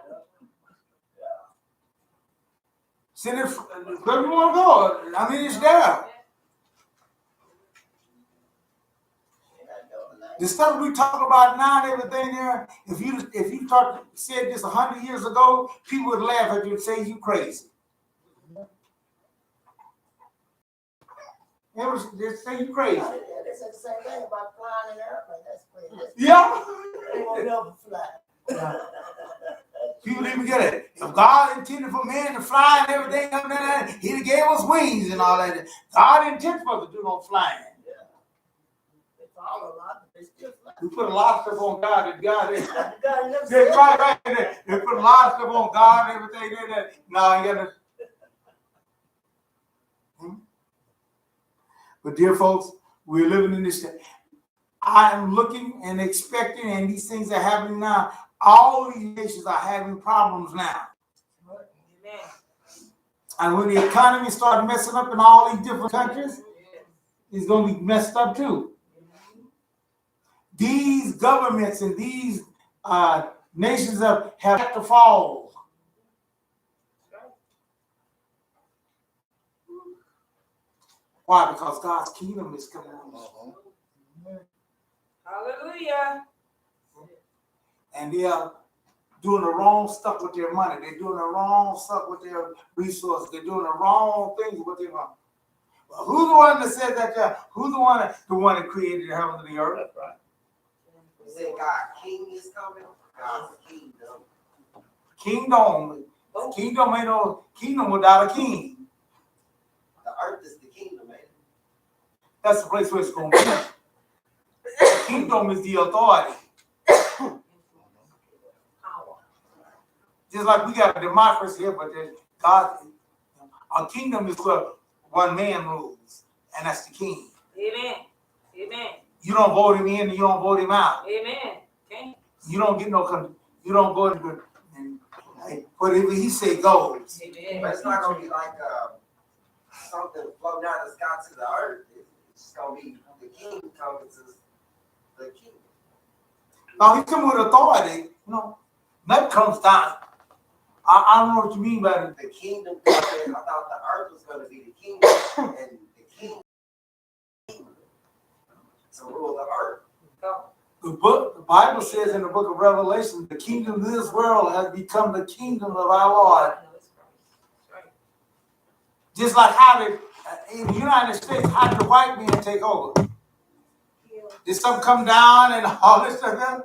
Send it wherever you want to go. I mean, it's there. The stuff we talk about now and everything there, if you said this 100 years ago, people would laugh at you and say you crazy. They say you crazy. Yeah, they said the same thing about flying in an airplane. That's crazy. Yeah. They won't never fly. People didn't get it. If God intended for man to fly and everything, He gave us wings and all that. God intended for us to do no flying. Yeah. They follow a lot, but they still fly. We put a lot of stuff on God that God is. God never said Right. They put a lot of stuff on God and everything. No, you got to. But dear folks, we're living in this day. I am looking and expecting, and these things are happening now. All these nations are having problems now. Amen. And when the economy starts messing up in all these different countries, it's going to be messed up too. These governments and these nations have to fall. Why? Because God's kingdom is coming on. Hallelujah. And they are doing the wrong stuff with their money. They're doing the wrong stuff with their resources. They're doing the wrong things with their money. Well, who's the one that said that? Who's the one that created the heavens and the earth? That's right. You said God's king is coming. God's kingdom. Kingdom ain't no kingdom without a king. The earth is the kingdom, man. That's the place where it's going to be. The kingdom is the authority. Just like we got a democracy here, but God, a kingdom is where one man rules, and that's the king. Amen. Amen. You don't vote him in, and you don't vote him out. Amen. Okay. You don't get you don't go into whatever he say goes. Amen. But it's not going to be like something floating down the sky to the earth. It's going to be the king coming to the king. Now he come with authority, that comes down. I don't know what you mean by it. The kingdom comes in. I thought the earth was going to be the kingdom, and the king to rule the earth. The Bible says in the book of Revelation, the kingdom of this world has become the kingdom of our Lord. Just like how in the United States, how did the white men take over? Did something come down and all this stuff?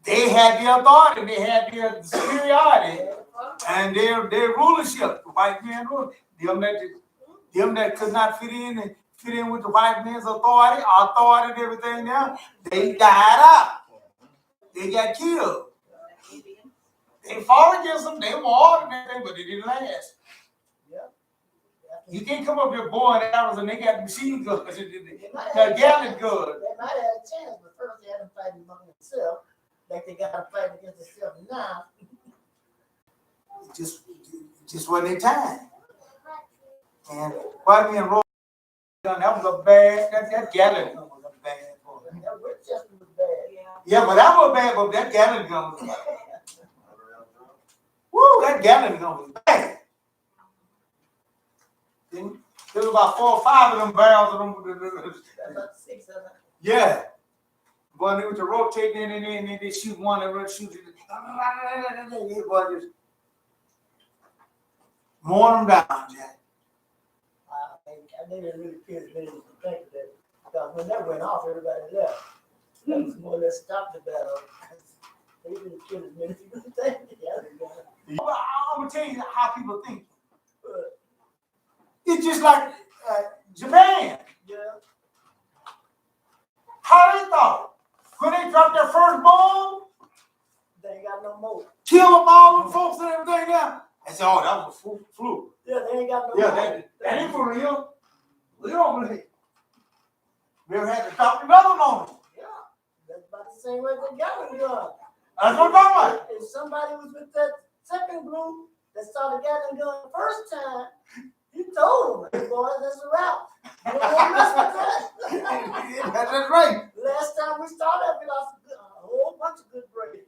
They had the authority, they had their superiority, and their rulership. The white men ruled. Them that could not fit in with the white man's authority and everything there, they died out. They got killed. They fought against them, they warred and everything, but it didn't last. You can't come up here boring arrows and they got machine guns. They're gallon guns. They might have had a chance, but first they had to fight among themselves, like they got to fight against themselves now. It just wasn't their time. And white men rolled gun, that was a bad, that gallon gun was a bad boy. That Winchester was bad. Yeah, but that was bad, but that gallon gun was bad. Woo, that gallon gun was bad. Then there was about 4 or 5 of them barrels of them. That's about 6 of them. Yeah. Boy, they were to rotate in and they shoot one and shoot it. Boy, just mourn them down, Jack. I didn't really feel as many as the think of that. Because when that went off, everybody left. That was more or less stopped the battle. They didn't kill as many people as the think. I'm going to tell you how people think. It's just like Japan. Yeah. How they thought. When they dropped their first bomb, They ain't got no more. kill them all them folks and everything else. I said, oh, that was a fluke. Yeah, they ain't got no more. Yeah, that ain't for real. We don't believe. We ever had to drop another on them. Yeah. That's about the same way they got it done. That's what I'm talking about. If somebody was with that second group that saw the Gatling gun the first time, you told them, hey boys, that's a wrap. You don't want to mess with that. That's right. Last time we started, we lost a whole bunch of good braves.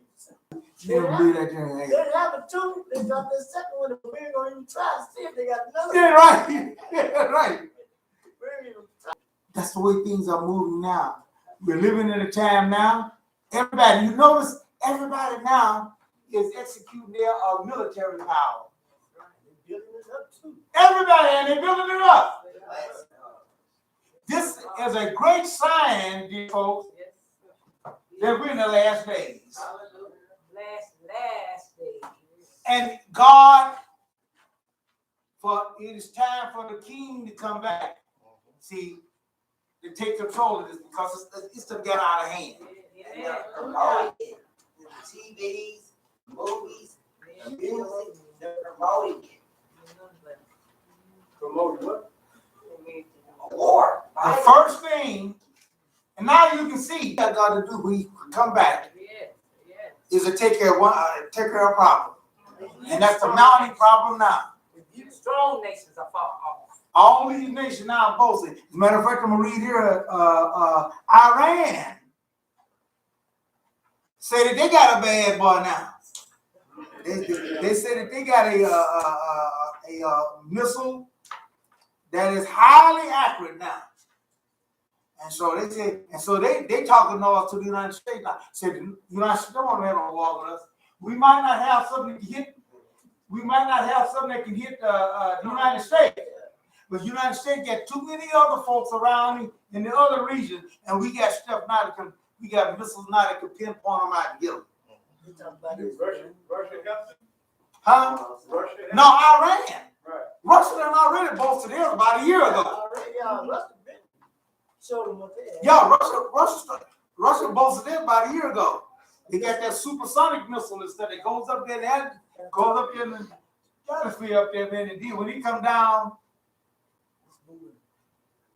You never believe that, They Jimmy. didn't have a two, they got their second one, and we ain't gonna even try to see if they got another. Yeah, right. Yeah, right. We ain't even try. That's the way things are moving now. We're living in a time now. Everybody, you notice, everybody now is executing their military power. They're building it up too. Everybody, and they're building it up. This is a great sign, dear folks, that we're in the last days. Last day. And God, it is time for the king to come back. See, to take control of this because it's to get out of hand. And they're promoting it. The TVs, movies, the music, they're promoting it. The first thing, and now you can see what God to do when we come back is to take care of a problem. And that's the mounting problem now. Strong nations are far off. All these nations now are boasting. As a matter of fact, I'm gonna read here Iran say that they got a bad boy now. They say that they got a missile that is highly accurate now. And so they say, they talking north to the United States now. Said the United States don't want to have a war with us. We might not have something to hit. We might not have something that can hit the United States, but the United States got too many other folks around in the other regions, and we got stuff now that can. We got missiles now that can pinpoint them out and get them. Russia got them? Huh? Russia? No, Iran. Right. Russia done already boasted theirs about a year ago. Show them what they had. Yeah, Russia boasted theirs about a year ago. They got that supersonic missile and stuff that goes up there and goes up there in the stratosphere up there, man. And when he come down,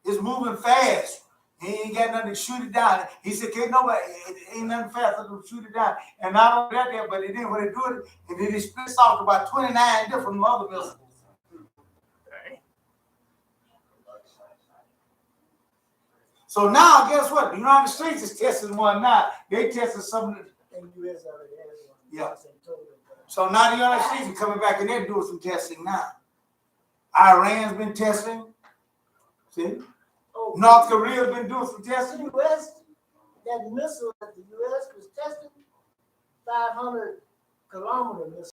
it's moving fast. He ain't got nothing to shoot it down. He said, "Can't nobody, it ain't nothing fast to shoot it down." And not only that, but then when they do it, and then it splits off to about 29 different other missiles. So now, guess what? The United States is testing one now. They tested something. And US already has one. Yeah. So now the United States is coming back and they're doing some testing now. Iran's been testing. See? Oh, North Korea's been doing some testing. The US, that missile that the US was testing, 500 kilometer missile.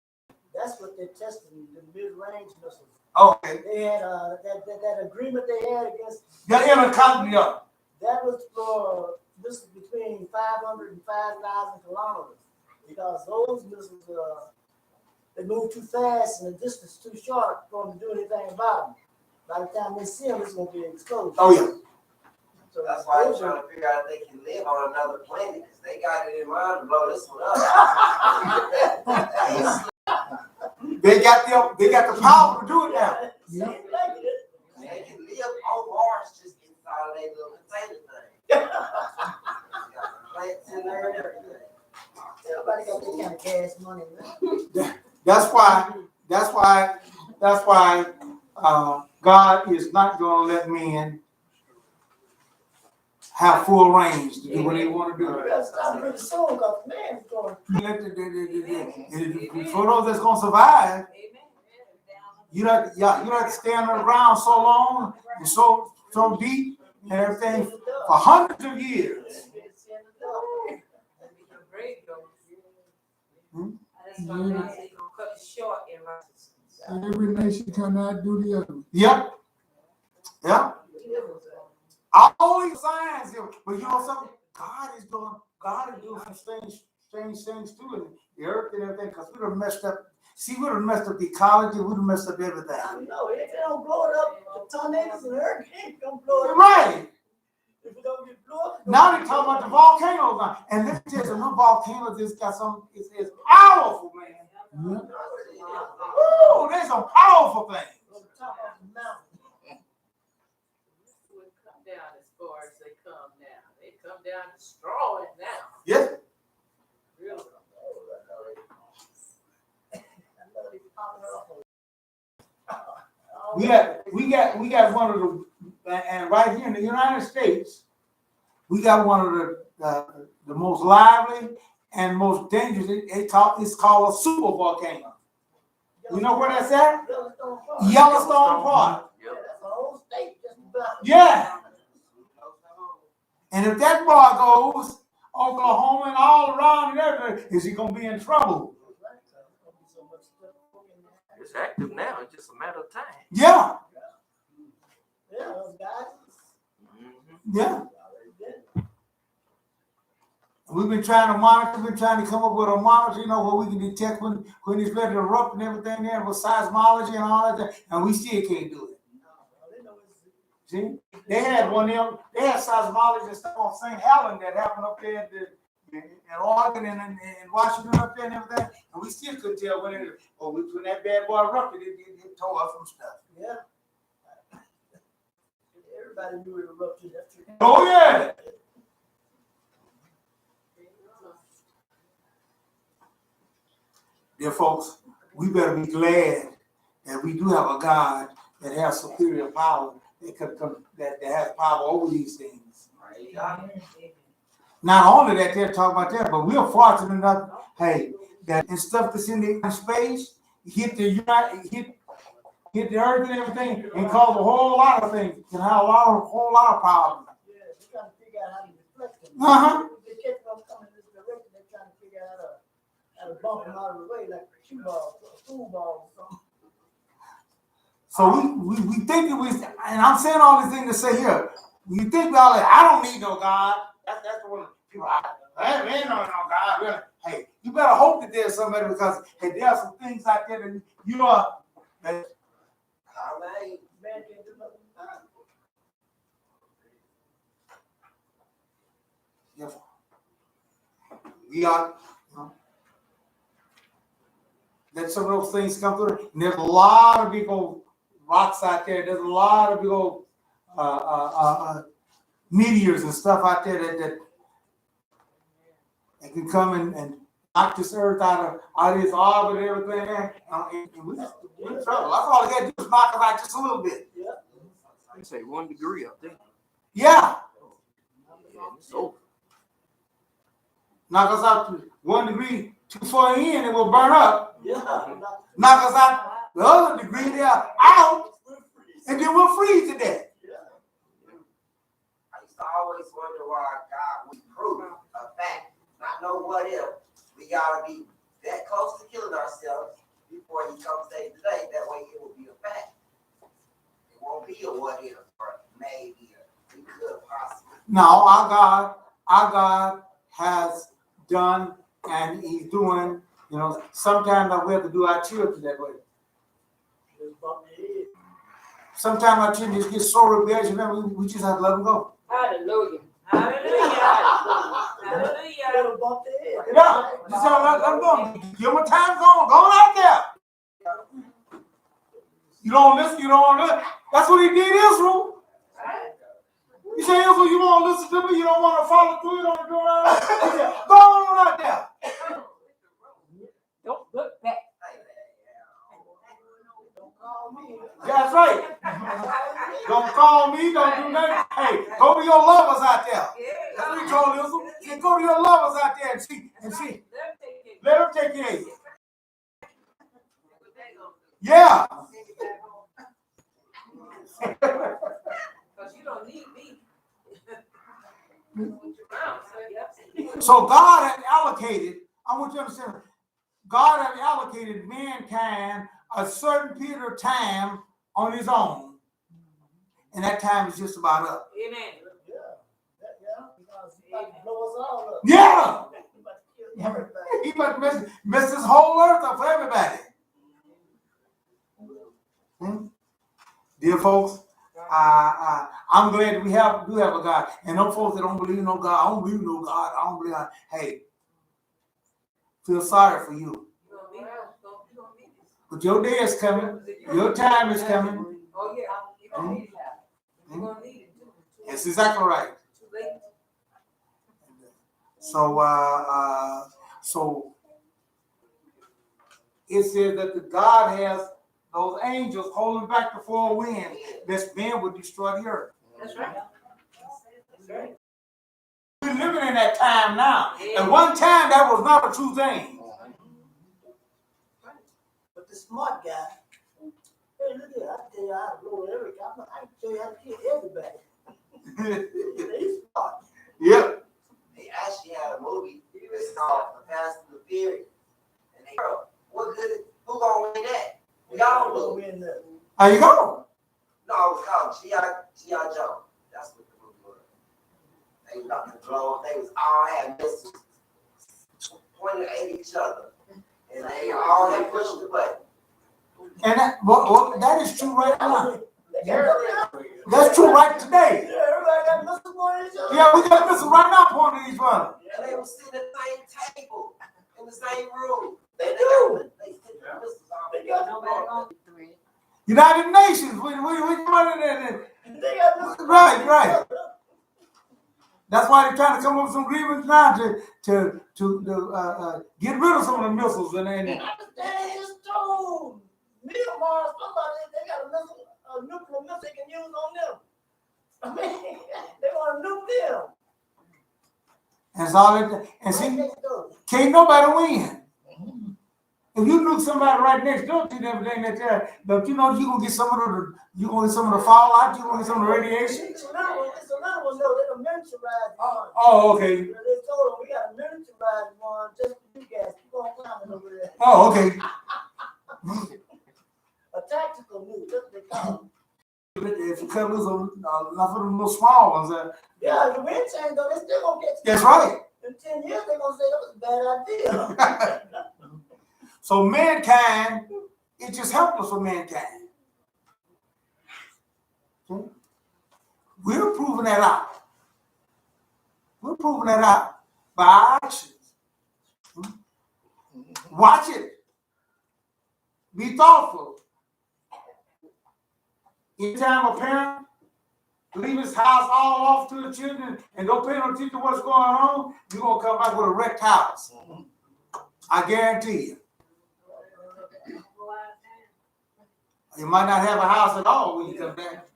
That's what they're testing, the mid-range missiles. Okay. They had that agreement they had against. The intercontinental. That was for missiles between 500 and 5,000 kilometers, because those missiles they move too fast and the distance too short for them to do anything about them. By the time they see them, it's going to be exposed. Oh yeah. So that's why they're trying to figure out if they can live on another planet, because they got it in mind to blow this one up. They got the power to do it now. Yeah. They can live on Mars just inside of their little container thing. Got plants in there and everything. Everybody got that kind of cash money, man. That's why God is not going to let men have full range to do what they want to do. That's not pretty soon, because man's going. For those that's going to survive, you have to stand on the ground so long and so deep and everything for hundreds of years. Every nation cannot do the other. Yep. All these signs here, but you know something? God is doing some strange things too in the earth and everything, because we done messed up. See, we done messed up the ecology, we done messed up everything. I know, if they don't blow it up, the tornadoes and hurricanes gonna blow it up. Right. If it don't get blown up. Now they talking about the volcanoes now. And let me tell you, some volcanoes just got some, it's powerful, man. Woo, there's some powerful things. On the top of the mountain. Wouldn't come down as far as they come now. They come down destroying now. Yes. Really. We got one of the, and right here in the United States, we got one of the most lively and most dangerous. It's called a super volcano. You know where that's at? Yellowstone Park. Yeah, that's the whole state just about. Yeah. And if that boy goes, Oklahoma and all around and everything, is he gonna be in trouble? It's active now. It's just a matter of time. Yeah. Yeah, those guys. Yeah. We've been trying to monitor, we've been trying to come up with a monitor, you know, where we can detect when it's ready to erupt and everything there with seismology and all that, and we still can't do it. See? They had seismology and stuff on St. Helens that happened up there in Oregon and Washington up there and everything, and we still couldn't tell when that bad boy erupted, it tore up some stuff. Yeah. Everybody knew it erupted. That's true. Oh, yeah. Dear folks, we better be glad that we do have a God that has superior power, that has power over these things. Not only that, they're talking about that, but we're fortunate enough, hey, that and stuff that's in the space hit the earth and everything, and cause a whole lot of things, can have a whole lot of problems. Yeah, they're trying to figure out how to deflect them. Uh-huh. They catch them coming in this direction, they're trying to figure out how to bump them out of the way, like a cue ball, a school ball or something. So we think that and I'm saying all these things to say here, you think we all like, I don't need no God. That's the one people are, hey, man, no God. Really. Hey, you better hope that there's somebody, because hey, there are some things out there that you are that Man can't do nothing. we are, that some of those things come through. And there's a lot of big old rocks out there. There's a lot of big old meteors and stuff out there that can come and knock this earth out of its orbit and everything. And we're in trouble. That's all they got to do is knock it out just a little bit. They say 1 degree up there. Yeah. Yeah, it's over. Knock us out to 1 degree too far in, it will burn up. Yeah. Knock us out the other degree, they are out, and then we'll freeze to death. I used to always wonder why God would prove a fact, not know what if. We gotta be that close to killing ourselves before He comes save the day. That way, it will be a fact. It won't be a what if or maybe we could possibly. Now, our God has done and He's doing. Sometimes we have to do our children that way. Sometimes our children just get so rebellious, we just have to let them go. Hallelujah. Better bump their head. Yeah, just let them go. Give them a time zone. Go out there. You don't listen. You don't listen. That's what He did Israel. You say, Israel, you won't listen to me. You don't want to follow through. You don't want to do it. He said, go on out there. Don't look back. Don't call me. That's right. Don't call me. Don't do nothing. Hey, go to your lovers out there. That's what He told Israel. He said, go to your lovers out there and see. Let them take care of you. Yeah. Because you don't need me. So God had allocated, I want you to understand, God had allocated mankind a certain period of time on His own. And that time is just about up. Amen. Yeah. Because He's about to blow us all up. Yeah. He's about to kill everybody. He must mess this whole earth up for everybody. Dear folks, I'm glad we do have a God. And those folks that don't believe in no God, I don't believe in no God, I don't believe in, hey, feel sorry for you. But your day is coming. Your time is coming. Oh, yeah. You're going to need it. You're going to need it, too. That's exactly right. Too late. So it says that the God has those angels holding back the four winds, lest man would destroy the earth. That's right. That's right. We're living in that time now. At one time, that was not a true thing. But the smart guy, hey, look here, I can tell you how to blow every guy. I can tell you how to kill everybody. He's smart. Yep. They actually had a movie. It's called The Fast and the Furious. And they, what good? Who gonna win that? Y'all Don't do. win that. How you go? No, it was called G.I. Joe. That's what the movie was. They was about to blow. They was all had missiles pointed at each other, and they all had pushed the button. And that is true right now. That's true right today. Yeah, everybody got missiles on each other. Yeah, we got this right now pointing at each other. And they were sitting at the same table in the same room. They do. They sent the missiles all They got together. United Nations. We running in They got this. Right. That's why they're trying to come up with some agreements now to get rid of some of the missiles and They just told Myanmar somebody they got a nuclear missile they can use on them. I mean, they want to nuke them. and it's all that. And see, can't nobody win. If you nuke somebody right next door to them, but you know you're gonna get some of the fallout, you're gonna get some of the radiation. It's a little one though, they're the militarized one. Oh, okay. They told them we got a militarized one just for you guys. Keep on climbing over there. Oh, okay. A tactical nuke, that's what they call it. If you cut loose enough of them little small ones, Yeah, the wind change though, they still gonna get. that's right. In 10 years, they're gonna say that was a bad idea. So mankind, it's just helpless for mankind. Okay? We're proving that out. We're proving that out by our actions. Watch it. Be thoughtful. Anytime a parent leave his house all off to the children and don't pay no attention to what's going on, you're going to come back with a wrecked house. I guarantee you. You might not have a house at all when you come back.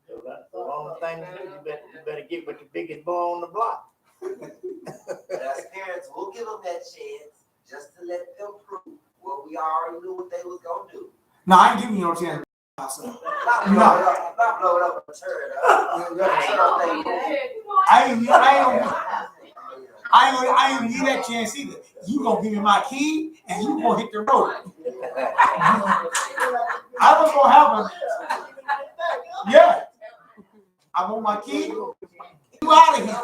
That's the only thing you better get with the biggest boy on the block. As parents, we'll give them that chance just to let them prove what we already knew what they was gonna do. No, I ain't giving you no chance. Not blow it up and turn it up. I ain't give that chance either. You gonna give me my key and you gonna hit the road. I was gonna have a yeah. I want my key. You out of here.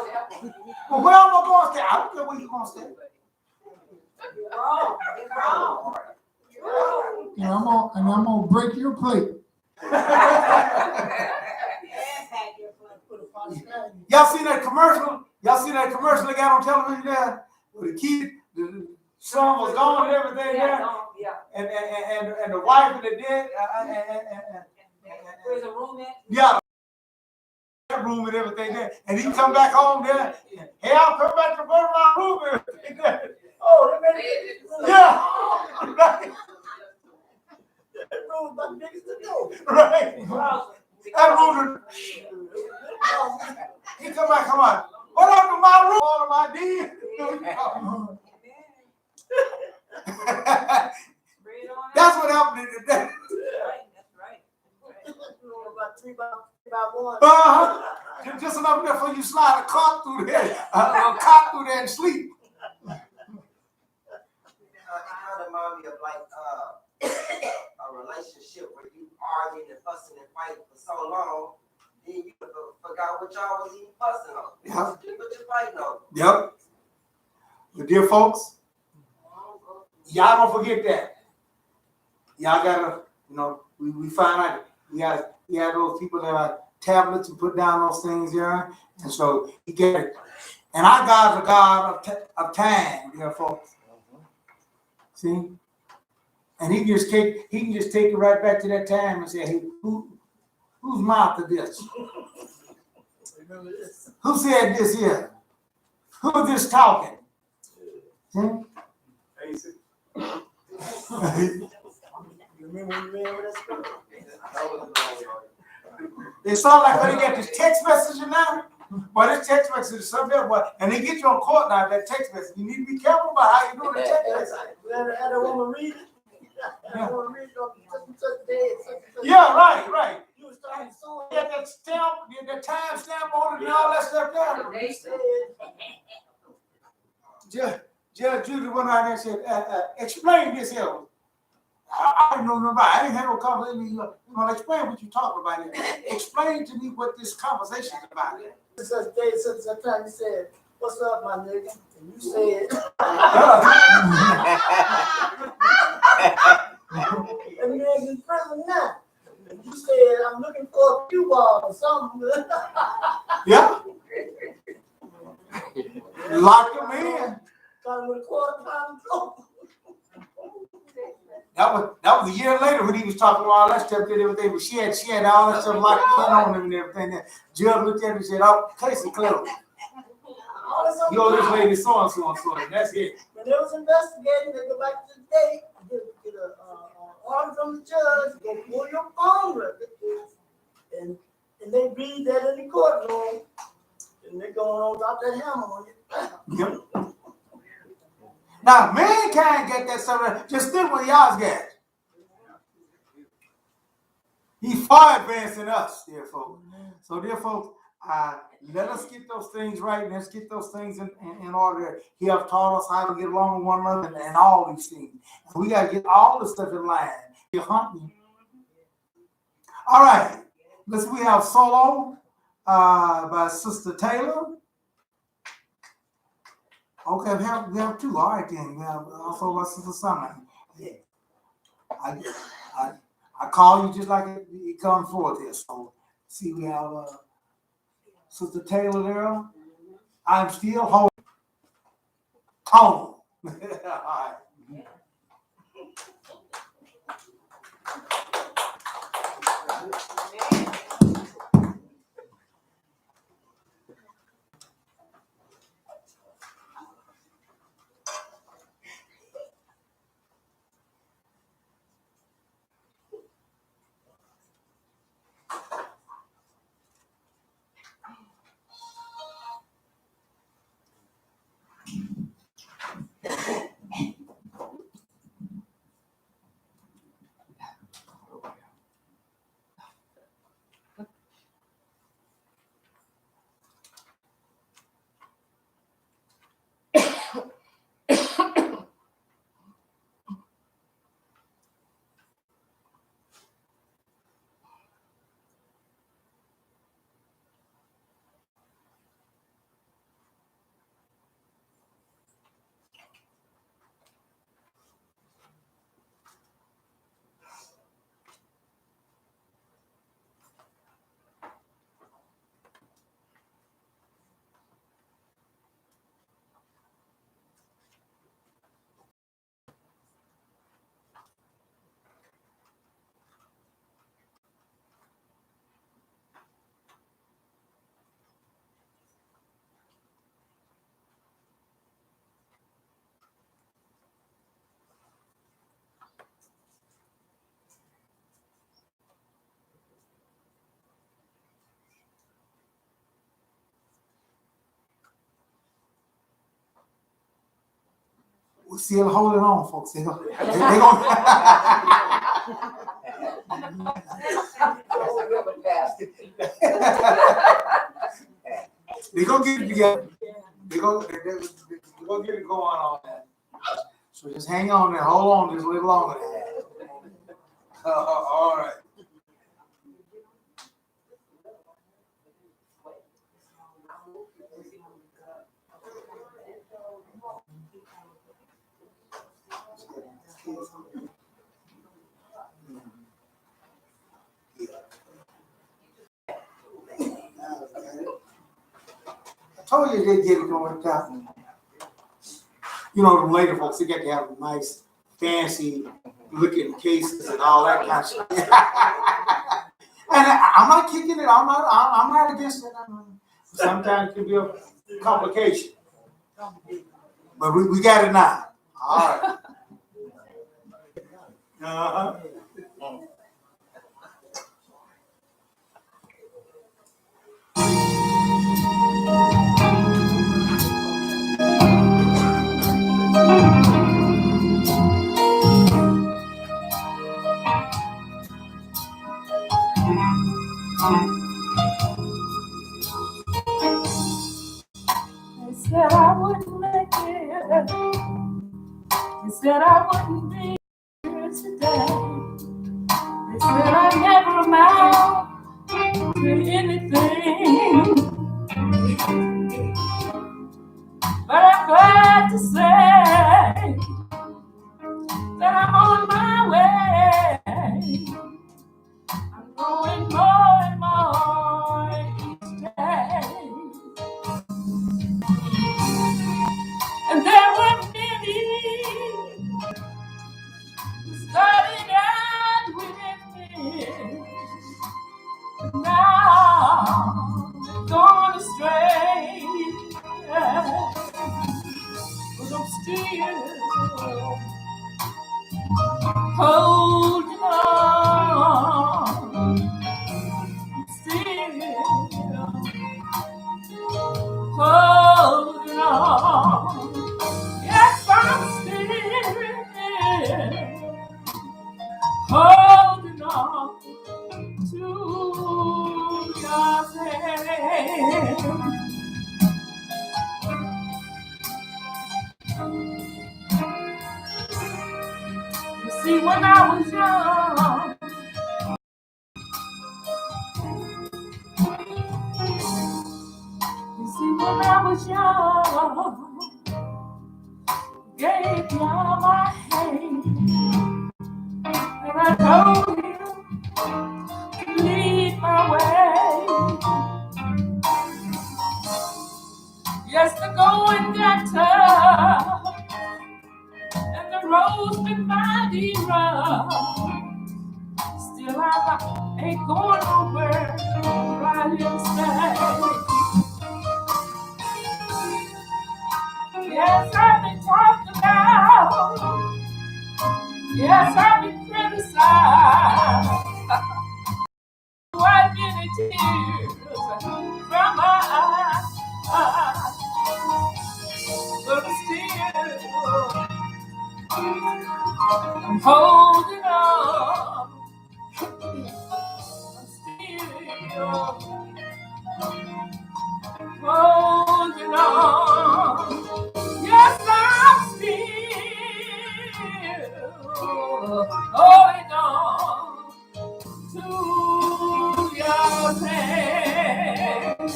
But where am I going to stay? I don't care where you gonna stay. And I'm gonna break your plate. Y'all seen that commercial? Y'all seen that commercial they got on television there? Where the kid, the son was gone and everything there? And the wife and the dad, Where's the room at? yeah, that room and everything there. And he come back home there. Hey, I'll come back to burn my room and everything there. Oh, they made it. Yeah. Right. That room about big as the door. Right. That room. He come back, come on. What happened to my room? All of my deeds. That's what happened to that. About 3 by 1. Just enough there for you slide a cart through there, a cot through there and sleep. It kind of reminds me of like a relationship where you arguing and fussing and fighting for so long, then you forgot what y'all was even fussing on. Yeah. What you fighting on? Yep. But dear folks, y'all don't forget that. Y'all gotta, we find out we have those people that are tablets and put down those things there, and so you get it. And our God's a God of time, dear folks. See, and he can just take it right back to that time and say, hey, whose mouth is this? Who said this here? Who is this talking? See? They sound like when they get this text message now. Well, this text message is something else, and they get you on court now, that text message. You need to be careful about how you doing the text message. Had a woman read it. Had a woman read it on such and such day. Yeah, right. You was starting sewing. Get that stamp, get that time stamp on it and all that stuff there. They said, Judge Judy went out there and said, explain this here. I didn't know nobody. I didn't have no conversation. Explain what you're talking about here. Explain to me what this conversation is about here. such day, such time, you said, what's up, my nigga? And you said, and you're in prison now. And you said, I'm looking for a cue ball or something. Yeah. Lock them in. Talking with a quarter pound of dope. That was a year later when he was talking about all that stuff and everything. But she had all that stuff locked in on him and everything. The judge looked at him and said, "Oh, case is closed. You owe this lady so and so and so, and that's it." When they was investigating, they go back to the date, get a order from the judge, go pull your phone record, and they read that in the courtroom, and they going on top that hammer on you. Yep. Now, mankind get that stuff. Just think what y'all's got. He's far advanced than us, dear folks. So, dear folks, let us get those things right. Let's get those things in order. He have taught us how to get along with one another and all these things. And we got to get all this stuff in line. You're hunting. All right. We have solo by Sister Taylor. Okay, we have two. All right, then. We have also by Sister Summer. Yeah. I call you just like it comes forth here. So, see, we have Sister Taylor there. I'm still holding. All right. We're still holding on, folks. They're gonna get it together. They're gonna get it going on that. So just hang on there. Hold on just a little longer. All right. I told you they get it going down. You know, the later folks, they get to have nice, fancy looking cases and all that kind of stuff. And I'm not kicking it. I'm not against it. Sometimes it can be a complication. But we got it now. All right. Uh-huh. They said I wouldn't make it. They said I wouldn't be here today. They said I never amount to anything. But I'm glad to say that I'm on my way. I'm growing more and more each day. And there were many who started You see, when I was young, you see, when I was young, gave y'all my hand, and I told him to lead my way. Yes, the going got tough, and the road's been mighty rough. Still, I ain't going nowhere, right here to stay. Yes, I've been talked about. Yes, I've been criticized. Why many tears from my eyes? But still, I'm holding on. I'm still holding on. Yes, I'm still holding on to your hand.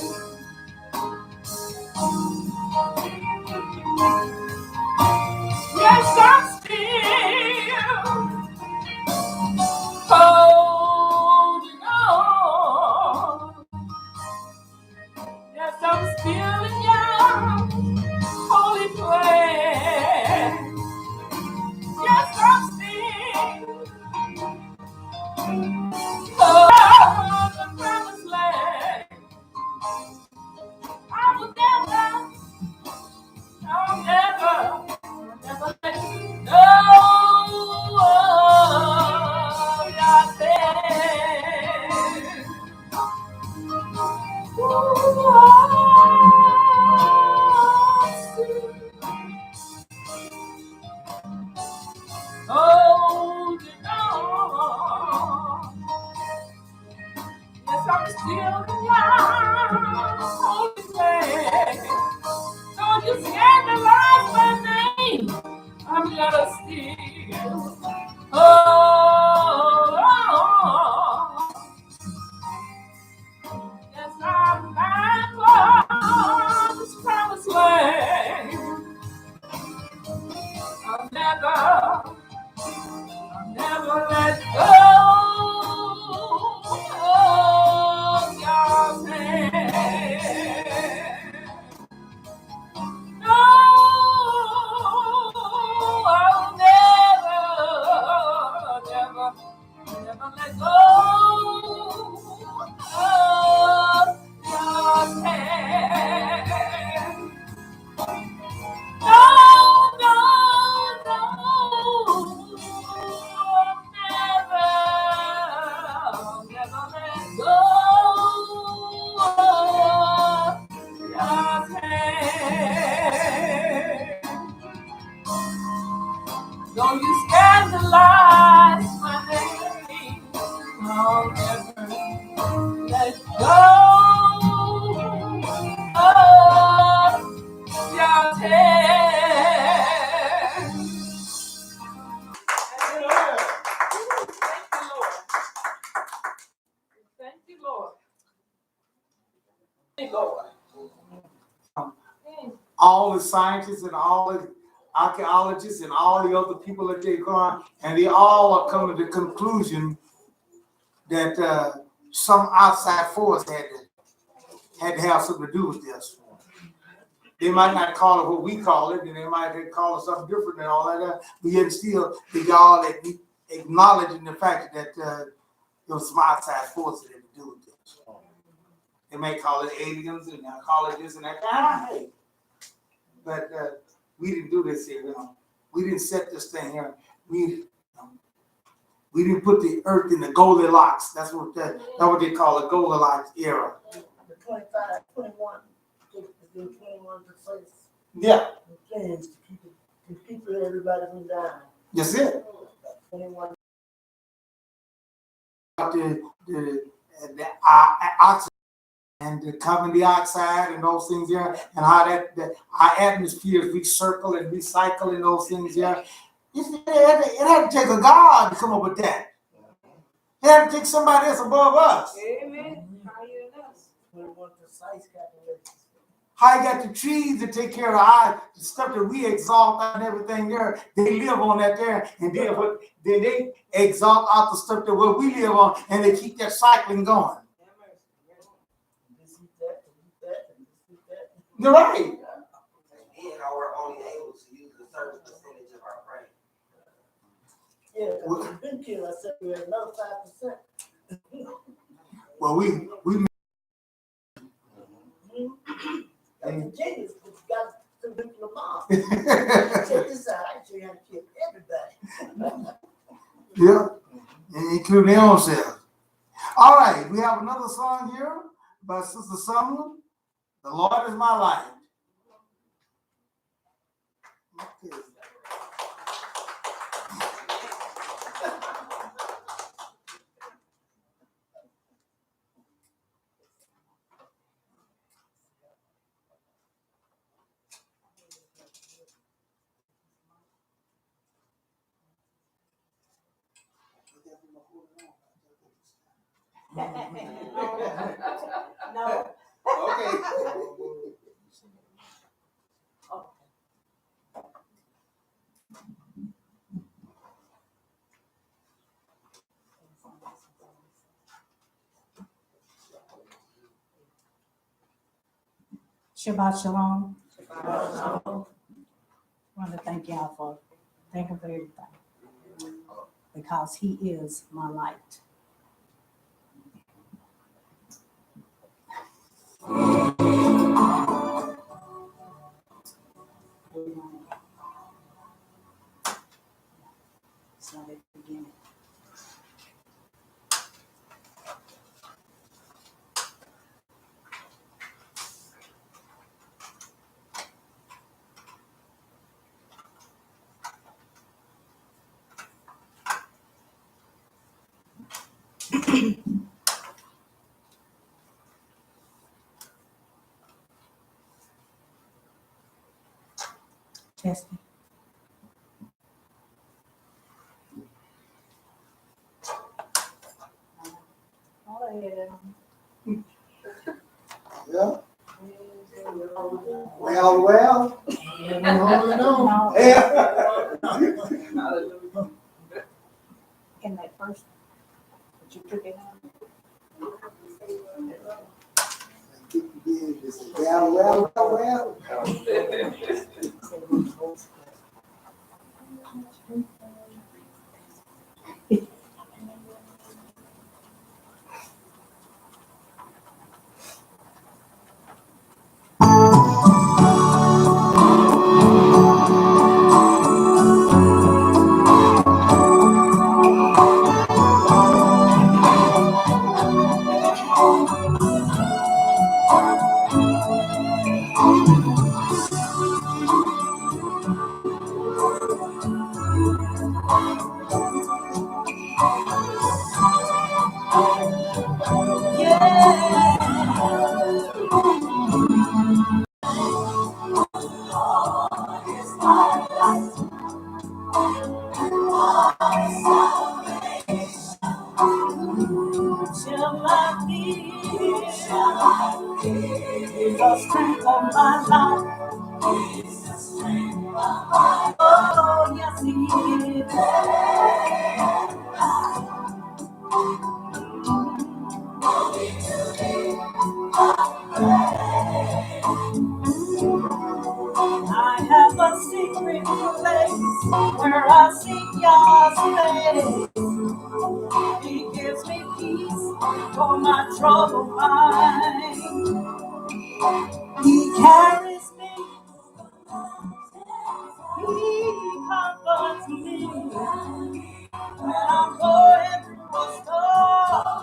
Yes, I'm still holding on. Yes, I'm still in your holy place. Yes, I'm still on the promised land. I will never, I'll never let you go. I said, holding on. Yes, I'm still in your holy place. Don't you scandalize my name. I'm gonna still. Oh, yes, I'm back on this promised land. I'll never let go of your hand. No, I'll never let go of your hand. No, no, no, never let go of your hand. Don't you scandalize my name. I'll never let go of your hand. Thank you, Lord. Thank you, Lord. All the scientists and all the archaeologists and all the other people that they're going, and they all are coming to the conclusion that some outside force had to have something to do with this. They might not call it what we call it, and they might call it something different and all that, but yet still they all acknowledging the fact that there was some outside force that had to do with this. They may call it aliens and they call it this and that. Hey, but we didn't do this here, We didn't set this thing here. We didn't put the earth in the Goldilocks. That's what they call the Goldilocks era. The 25, 21, the 21 precise. Yeah. Plans to keep everybody from dying. That's it. 21. The oxygen and the carbon dioxide and those things there, and how that our atmosphere recircle and recycle and those things there. It had to take a God to come up with that. It had to take somebody else above us. Amen. How you got the trees to take care of the stuff that we exalt and everything there. They live on that there, and then they exalt out the stuff that what we live on, and they keep that cycling going. You're right. And we're only able to use a certain percentage of our brain. Yeah, because we've been killed. I said we had another 5%. Well, we That's the genius, but you got to do the mom. Check this out. I show you how to kill everybody. yeah, including their own selves. All right, we have another song here by Sister Summer. The Lord is my light. Okay. No. Okay. Shabbat shalom. I want to thank y'all for everything, because he is my light. So at the beginning. Testing. Yeah. Well. No. Yeah. In that first, but you took it out. Well. Shall I be the strength of my life? Oh, yes, he is. I have a secret place where I seek God's face. He gives me peace for my troubled mind. He carries me. He comforts me when I'm going through a storm.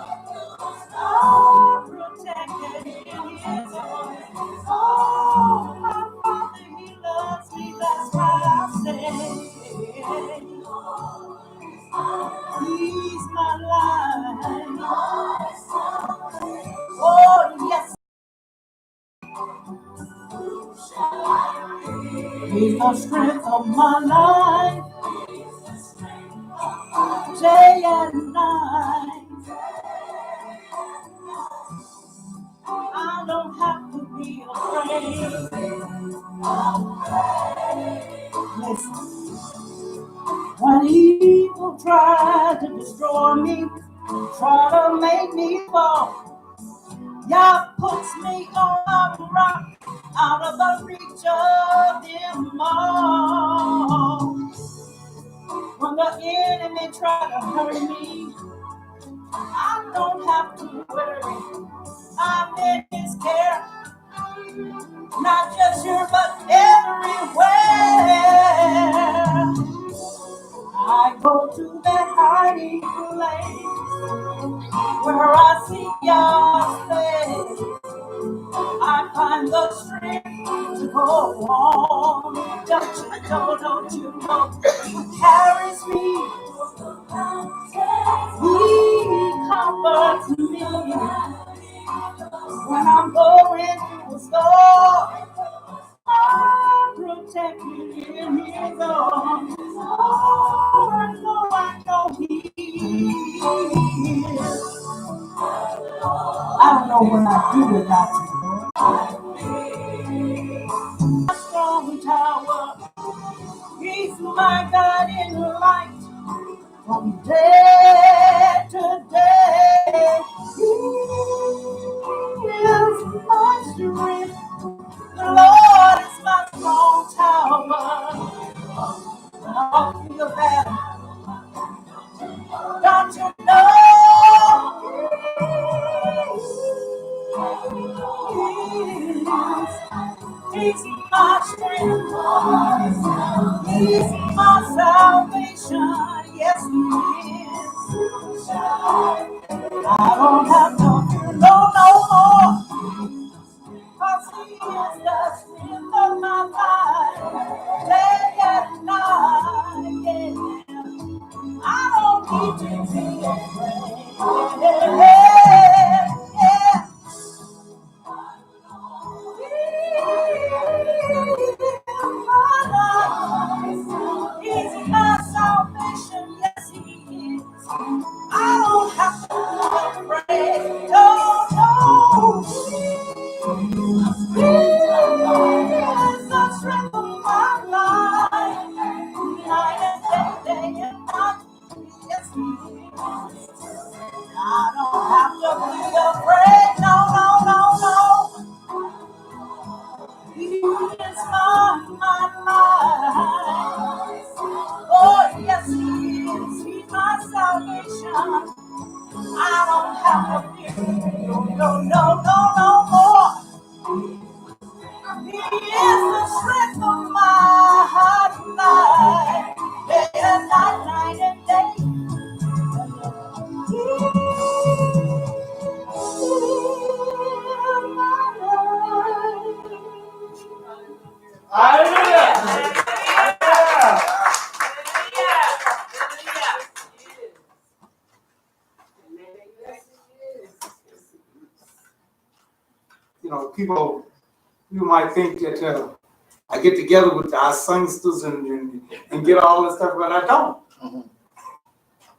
Oh, protected in His arms. Oh, my Father, He loves me. That's why I say He's my life. Oh, yes. the strength of my life, day and night. I don't have to be afraid. Listen, when evil tries to destroy me, try to make me fall, God puts me on a rock, out of the reach of them all. When the enemy tries to hurt me, I don't have to worry. I'm in his care, not just here but everywhere. I go to that hiding place where I see God's face. I find the strength to go on. Don't you know he carries me, he comforts me when I'm going through a storm. Protect me in his arms. Oh, I know he is. I don't know what I'd do without you. A strong tower, he's my guiding light from day to day. He is my strength. The Lord is my strong tower. When I feel bad, don't you know? He's my strength. He's my salvation. Yes, he is. I don't have to fear no more. 'Cause he is the strength of my life. Day and night. Yeah. I don't need to be afraid. Yeah. He's my salvation, yes he is. I don't have to be afraid. No, no. He is the strength of my life. Night and day and night. Yes he is. I don't have to be afraid. No, no, no, no. He is my life. Oh, yes, he is. He's my salvation. I don't have to fear. No, no, no, no, no more. He is the strength of my life. Day and night, night and day. He is my life. Hallelujah. You know, people might think that I get together with our songsters and get all this stuff, but I don't.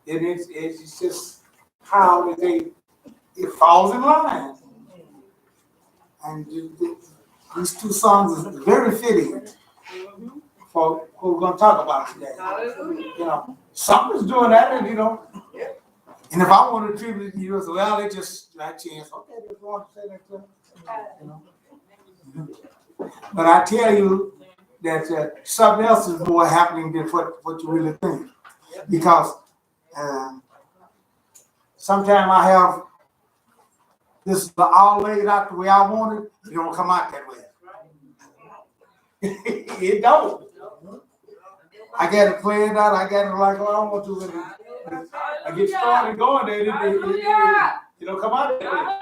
It's just how it falls in line. And these two songs is very fitting for what we're going to talk about today. You know, something's doing that, and and if I want to attribute it, well, it just that chance. Okay, just want to say that to them. But I tell you that something else is more happening than what you really think, because sometimes I have this all laid out the way I want it. It don't come out that way. It don't. I got to play it out. I got to like, I want to. I get started going there. It don't come out that way.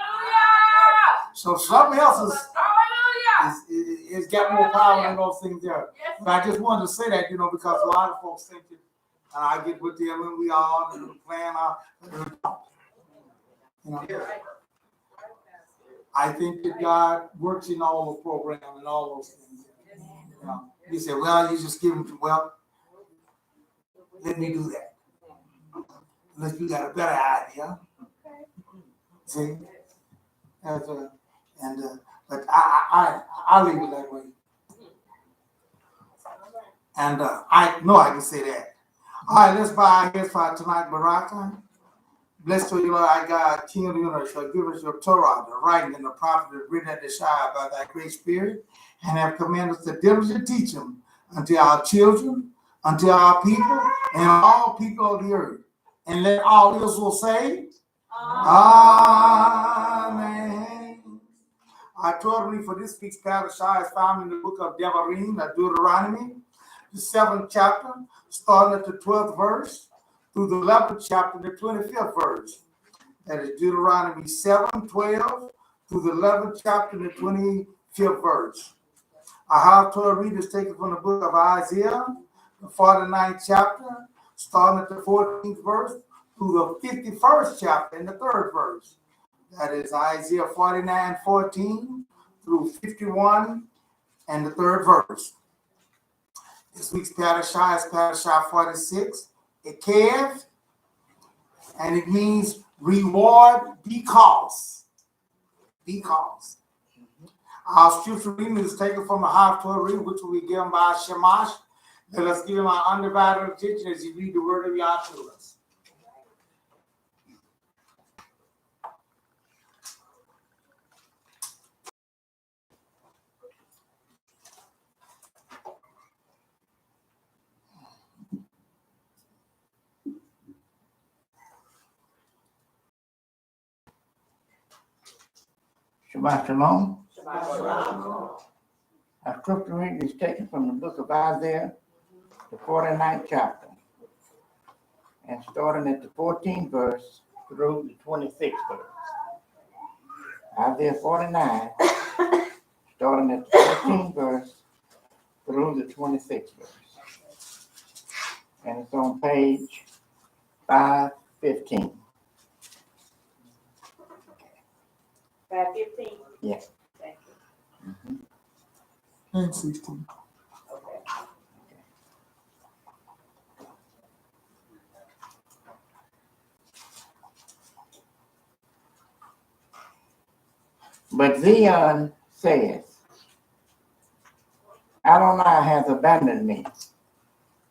So something else is got more power than those things there. But I just wanted to say that, because a lot of folks think that I get with them and we all plan out. I think that God works in all the program and all those things. You say, well, you just give them, well, let me do that. Unless you got a better idea. See? That's, but I leave it that way. And I know I can say that. All right, let's bow our heads for tonight, Baraka. Blessed are you, Lord, our God, King of the universe, shall give us your Torah, the writing and the prophet written at the Shire by thy great spirit, and have commanded us to diligently teach them unto our children, unto our people, and all people of the earth. And let all Israel say, Amen. Our Torah reading for this week's Parashah is found in the book of Deuteronomy, the 7th chapter, starting at the 12th verse, through the 11th chapter, the 25th verse. That is Deuteronomy 7:12 through the 11th chapter, the 25th verse. Our Haftorah reading is taken from the book of Isaiah, the 49th chapter, starting at the 14th verse, through the 51st chapter and the 3rd verse. That is Isaiah 49:14 through 51 and the 3rd verse. This week's Parashah is Parashah 46, Ekev, and it means reward because. Because. Our scripture reading is taken from the Haftorah reading, which will be given by Shamash. Let us give him our undivided attention as he read the word of Yah to us. Shabbat Shalom. Our scripture reading is taken from the book of Isaiah, the 49th chapter, and starting at the 14th verse through the 26th verse. Isaiah 49, starting at the 14th verse through the 26th verse. And it's on page 515. 5:15. Yes. Thank you. And 16. Okay. But Zion says, Adonai has abandoned me.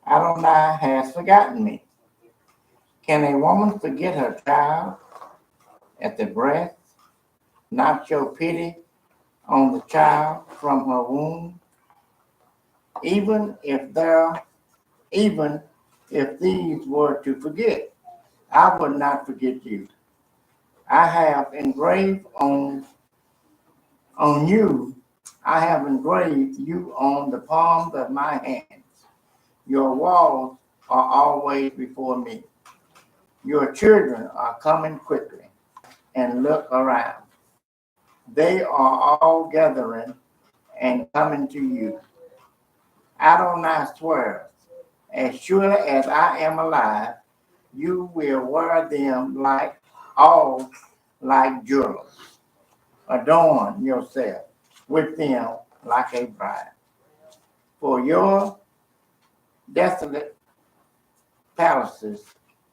Adonai has forgotten me. Can a woman forget her child at the breast, not show pity on the child from her womb? Even if these were to forget, I would not forget you. I have engraved on you, I have engraved you on the palms of my hands. Your walls are always before me. Your children are coming quickly, and look around. They are all gathering and coming to you. Adonai swears, as surely as I am alive, you will wear them like jewels. Adorn yourself with them like a bride. For your desolate palaces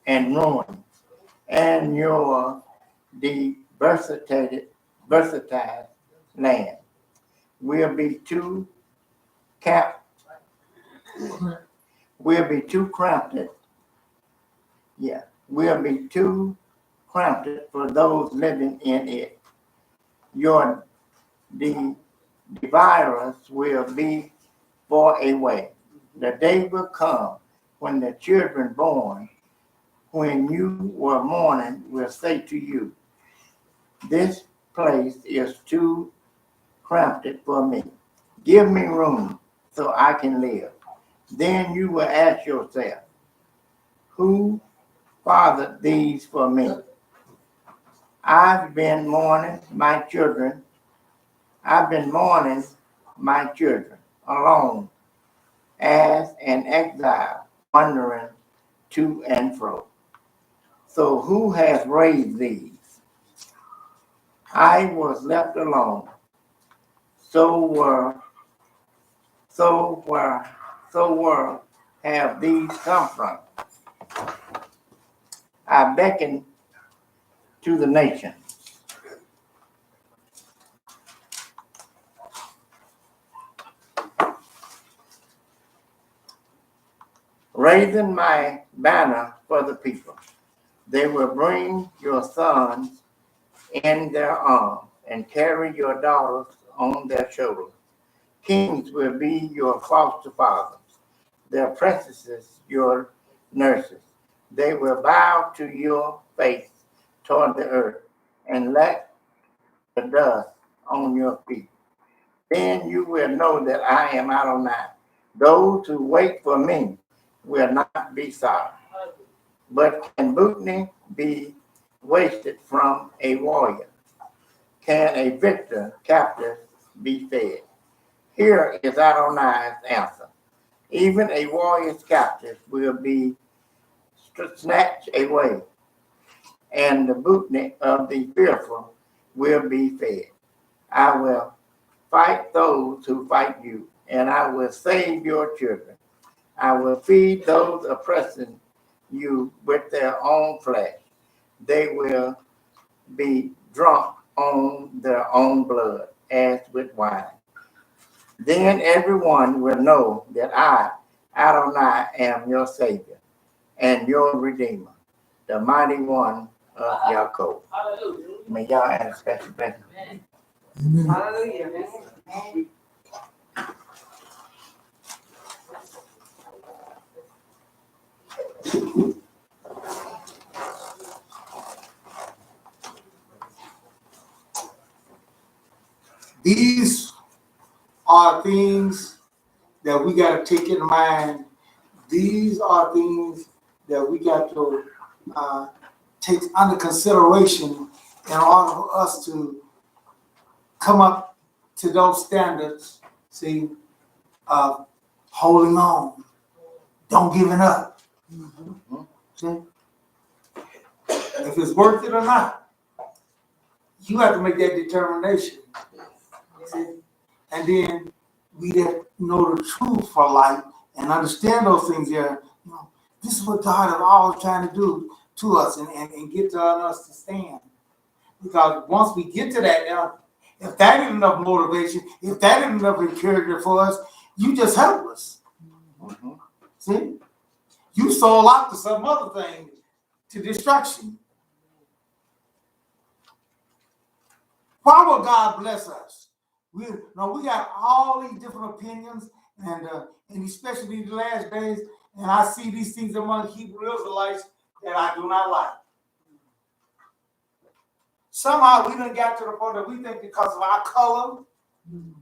and ruins, and your versatile land will be too cramped. Yeah, will be too cramped for those living in it. Your devourers will be far away. The day will come when the children born, when you were mourning, will say to you, this place is too cramped for me. Give me room so I can live. Then you will ask yourself, who fathered these for me? I've been mourning my children alone as an exile, wandering to and fro. So who has raised these? I was left alone. So were So where have these come from? I beckon to the nation. Raising my banner for the people. They will bring your sons in their arms and carry your daughters on their shoulders. Kings will be your foster fathers, their princesses your nurses. They will bow to your face toward the earth and let the dust on your feet. Then you will know that I am Adonai. Those who wait for me will not be sorry. But can booty be wasted from a warrior? Can a victor captive be fed? Here is Adonai's answer. Even a warrior's captive will be snatched away, and the booty of the fearful will be fed. I will fight those who fight you, and I will save your children. I will feed those oppressing you with their own flesh. They will be drunk on their own blood as with wine. Then everyone will know that I, Adonai, am your Savior and your Redeemer, the mighty one of Yaakov. May y'all add a special blessing. Amen. Hallelujah. These are things that we got to take in mind. These are things that we got to take under consideration in order for us to come up to those standards, see, of holding on, don't giving up. See? If it's worth it or not, you have to make that determination. See? And then we that know the truth for life and understand those things there. You know, this is what God is always trying to do to us and get to us to stand. Because once we get to that, now, if that ain't enough motivation, if that ain't enough encouragement for us, you just help us. See? You sold out to some other thing, to destruction. Why would God bless us? We got all these different opinions, and especially in the last days, and I see these things among Hebrew Israelites that I do not like. Somehow we done got to the point that we think because of our color and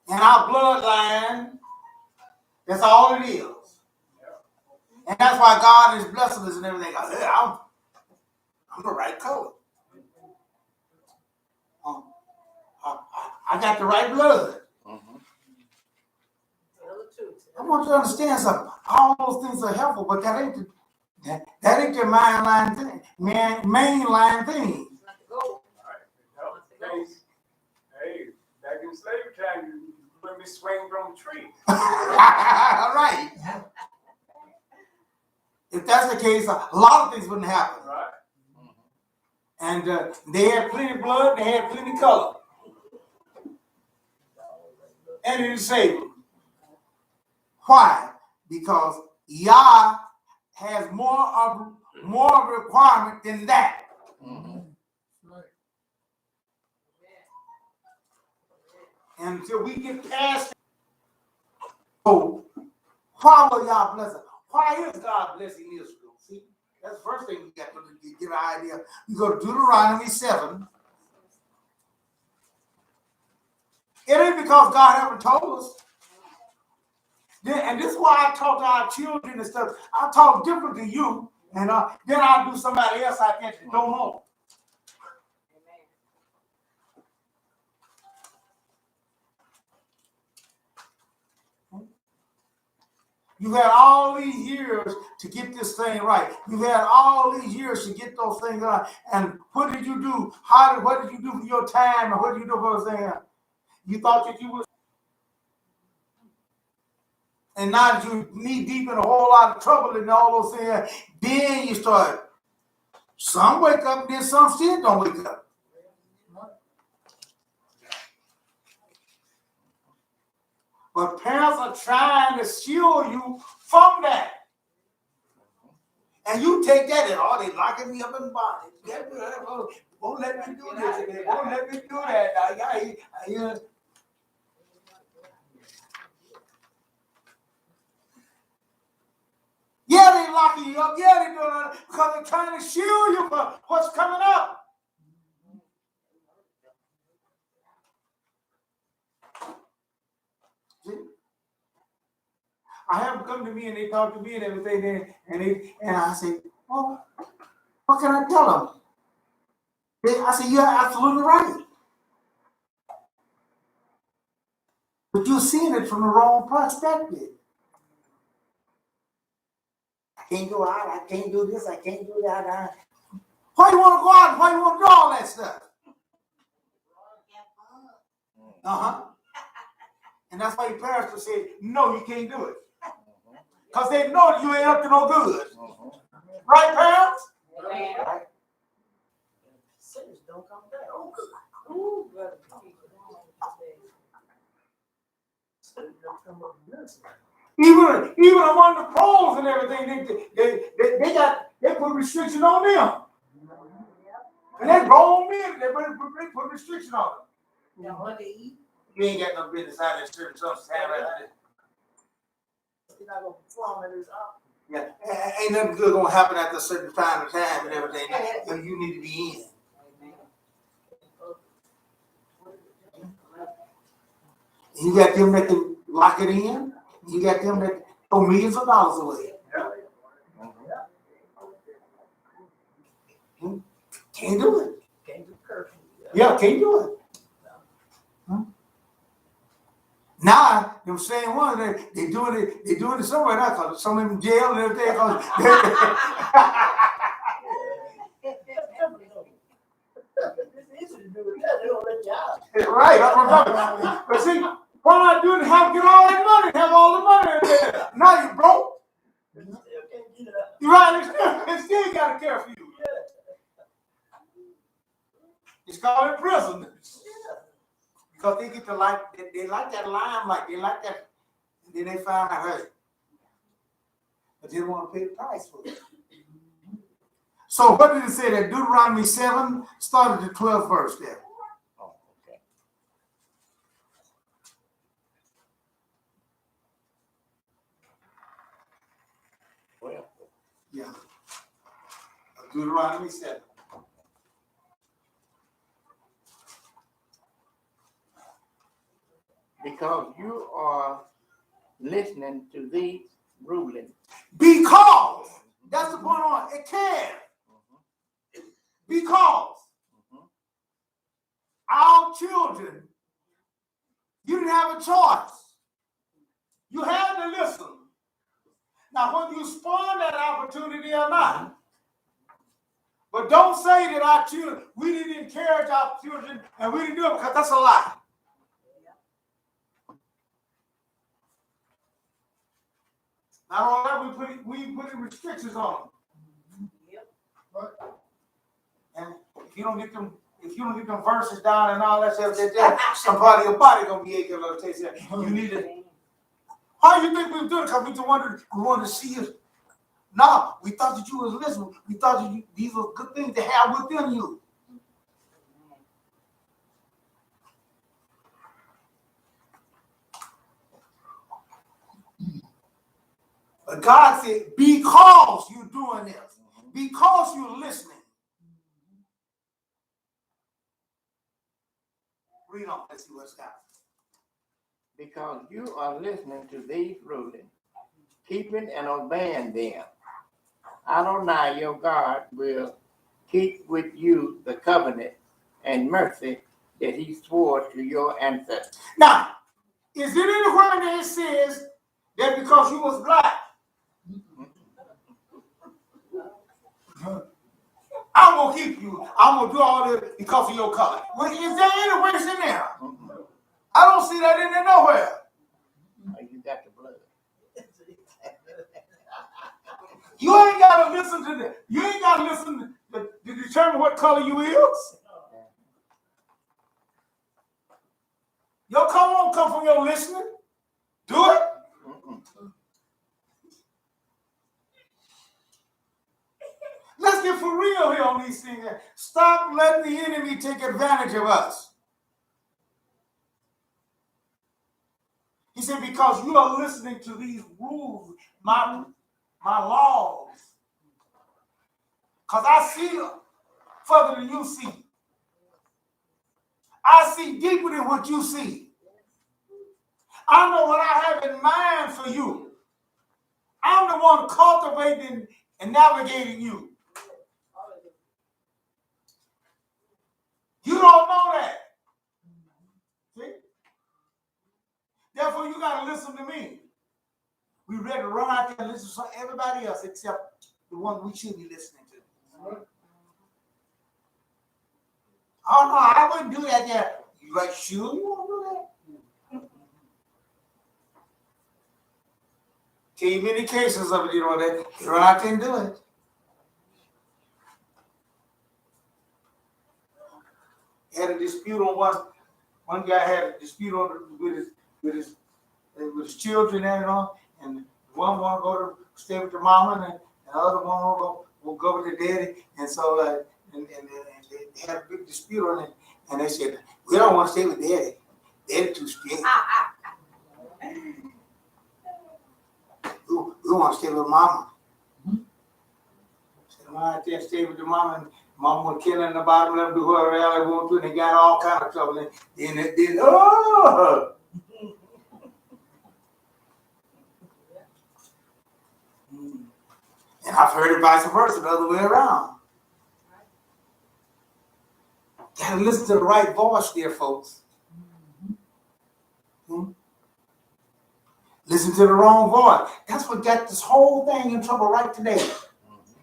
our bloodline, that's all it is. And that's why God is blessing us and everything. I'm the right color. I got the right blood. I want you to understand something. All those things are helpful, but that ain't the mainline thing. Mainline thing. Hey, back in slavery time, you let me swing from a tree. Right. If that's the case, a lot of things wouldn't happen. Right. And they had plenty of blood, they had plenty of color. And it didn't save them. Why? Because Yah has more of a requirement than that. And until we get past it, so why will Yah bless us? Why is God blessing Israel? See, that's the first thing we got to get an idea. You go to Deuteronomy 7. It ain't because God haven't told us. And this is why I talk to our children and stuff. I talk different to you, and then I'll do somebody else I can't don't know. You had all these years to get this thing right. You had all these years to get those things right. And what did you do? What did you do for your time? And what did you do for those things? You thought that you was. And now that you're knee deep in a whole lot of trouble and all those things, then you start. Some wake up, then some still don't wake up. But parents are trying to shield you from that. And you take that and oh, they locking me up in bondage. Won't let me do this again. Won't let me do that. Yeah, they locking you up. Yeah, they doing it because they're trying to shield you from what's coming up. See? I have them come to me and they talk to me and everything, and I say, oh, what can I tell them? I say, you're absolutely right. But you're seeing it from the wrong perspective. I can't go out, I can't do this, I can't do that. Why you want to go out? Why you want to do all that stuff? And that's why your parents will say, no, you can't do it. Because they know that you ain't up to no good. Right, parents? Right. Sinners don't come back. Oh, good. Ooh, brother. Sinners don't come up with nothing. Even among the pros and everything, they put restrictions on them. And they grown men, they put restrictions on them. Now, what they eat, You ain't got no business out there serving something right there. they're not going to perform in this office. Yeah, ain't nothing good gonna happen at a certain time and everything. And you need to be in. You got them that can lock it in. You got them that throw millions of dollars away. Can't do it. Can't do curfew. Yeah, can't do it. Now, them same ones, they doing it somewhere else, because some of them in jail and everything. It's easy to do it. They don't let you out. Right, that's what I'm talking about. But see, why not do it? Get all that money, have all the money in there. Now you broke. You still can't get it out. You're right, they still got to care for you. It's called imprisonment. Because they get to they like that limelight, they like that, and then they find out, hey, but they don't want to pay the price for it. So what did it say that Deuteronomy 7 started the 12th verse there? Oh, okay. Well, Yeah. Deuteronomy 7. because you are listening to these rulings. Because, that's the point on Ekev. Because our children, you didn't have a choice. You had to listen. Now, whether you spawn that opportunity or not, but don't say that our children, we didn't encourage our children and we didn't do it, because that's a lie. Not only that, we put restrictions on them. Yep. And if you don't get them verses down and all that stuff, some part of your body gonna be aching a little taste. You need to. How do you think we were doing it? Because we wanted to see you. No, we thought that you was listening. We thought that these were good things to have within you. But God said, because you're doing this, because you're listening. Read on, let's see what's got. Because you are listening to these rulings, keeping and obeying them. Adonai, your God, will keep with you the covenant and mercy that he swore to your ancestors. Now, is it anywhere that it says that because you was black, I'm going to keep you, I'm going to do all this because of your color? Well, is there anywhere it's in there? I don't see that in there nowhere. You got the blood. You ain't got to listen to that. You ain't got to listen to determine what color you is. Your color won't come from your listening. Do it. Let's get for real here on these things. Stop letting the enemy take advantage of us. He said, because you are listening to these rules, my laws. Because I see further than you see. I see deeper than what you see. I know what I have in mind for you. I'm the one cultivating and navigating you. You don't know that. See? Therefore, you got to listen to me. We ready to run out there and listen to everybody else except the one we should be listening to. Oh, no, I wouldn't do that there. You like, sure you won't do that? Tell you many cases of it, that they run out there and do it. Had a dispute on one guy had a dispute with his children and all, and one want to go to stay with the mama, and the other one will go with the daddy, and so and they had a big dispute on it, and they said, we don't want to stay with daddy. Daddy too strict. We want to stay with mama. So I went out there and stayed with the mama, and mama was killing the bottom, let them do whatever they want to, and they got all kind of trouble. And then oh! And I've heard it vice versa, the other way around. Gotta listen to the right voice there, folks. Listen to the wrong voice. That's what got this whole thing in trouble right today.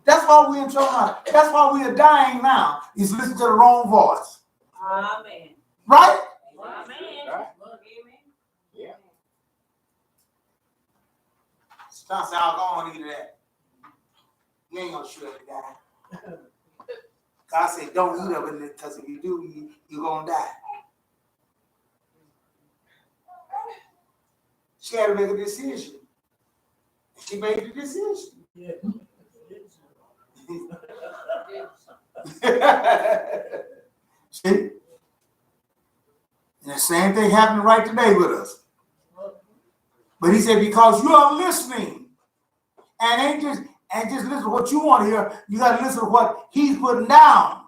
That's why we're in trouble now. That's why we are dying now. Is listen to the wrong voice. Amen. Right? Amen. Right. Amen. Yeah. Stop saying, I'll go on and eat that. You ain't gonna surely die. God said, don't eat of it, because if you do, you're gonna die. She had to make a decision. She made the decision. Yeah. See? And the same thing happened right today with us. But he said, because you are listening, and ain't just listen to what you want to hear, you got to listen to what he's putting down.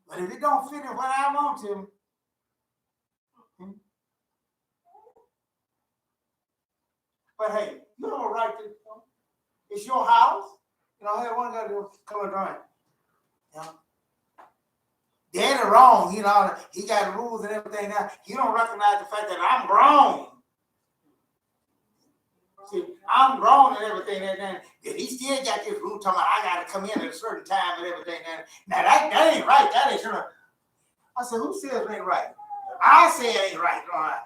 But if it don't fit in what I want to, but hey, you have a right to, it's your house. I had one guy do come and join. Daddy wrong, he got rules and everything now. He don't recognize the fact that I'm grown. See, I'm grown and everything, and he still got this rule talking about I got to come in at a certain time and everything. Now that ain't right. That ain't sure. I said, who says it ain't right? I say it ain't right. All right.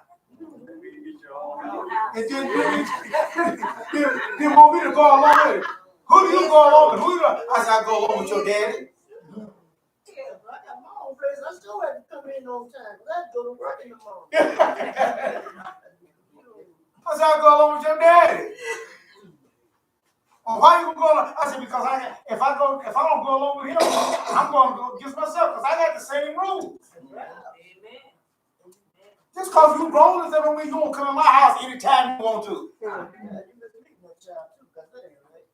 And then want me to go along with it. Who do you go along with? Who do I said, I go along with your daddy. Yeah, I got my own place. I still had to come in on time. I had to go to work in the morning. I said, I go along with your daddy. Well, why you gonna go along? I said, because if I don't go along with him, I'm going to go against myself because I got the same rules. Amen. Just because you grown doesn't mean you won't come in my house anytime you want to. Yeah, you better meet that child too, because that ain't right.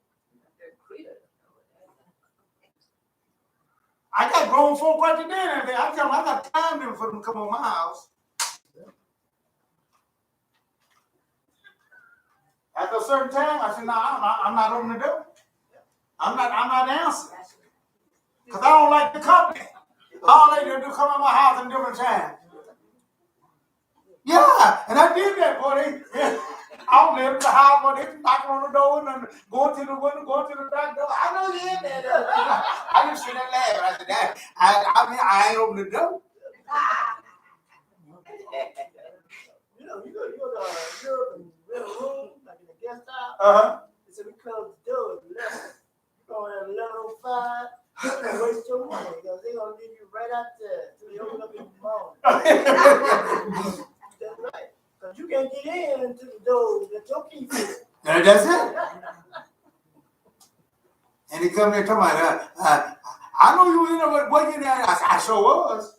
I got grown folk right today and everything. I tell them I got time for them to come on my house. After a certain time, I said, no, I'm not opening the door. I'm not answering. Because I don't like the company. All they do is come in my house at different times. Yeah, and I did that, boy. I was in the house, but they knocking on the door and going to the window, going to the back door. I know you in there. I just sit there laughing. I said, I ain't opening the door. You go to Europe and rent a room, like in a guest house. Uh-huh. So we close the door at 11. You're going at 11:05. You're gonna waste your money because they're gonna leave you right out there till they open up in the morning. That's right. Because you can't get into the door that your key fits. That's it. And he come there talking about, I know you in there working there. I sure was.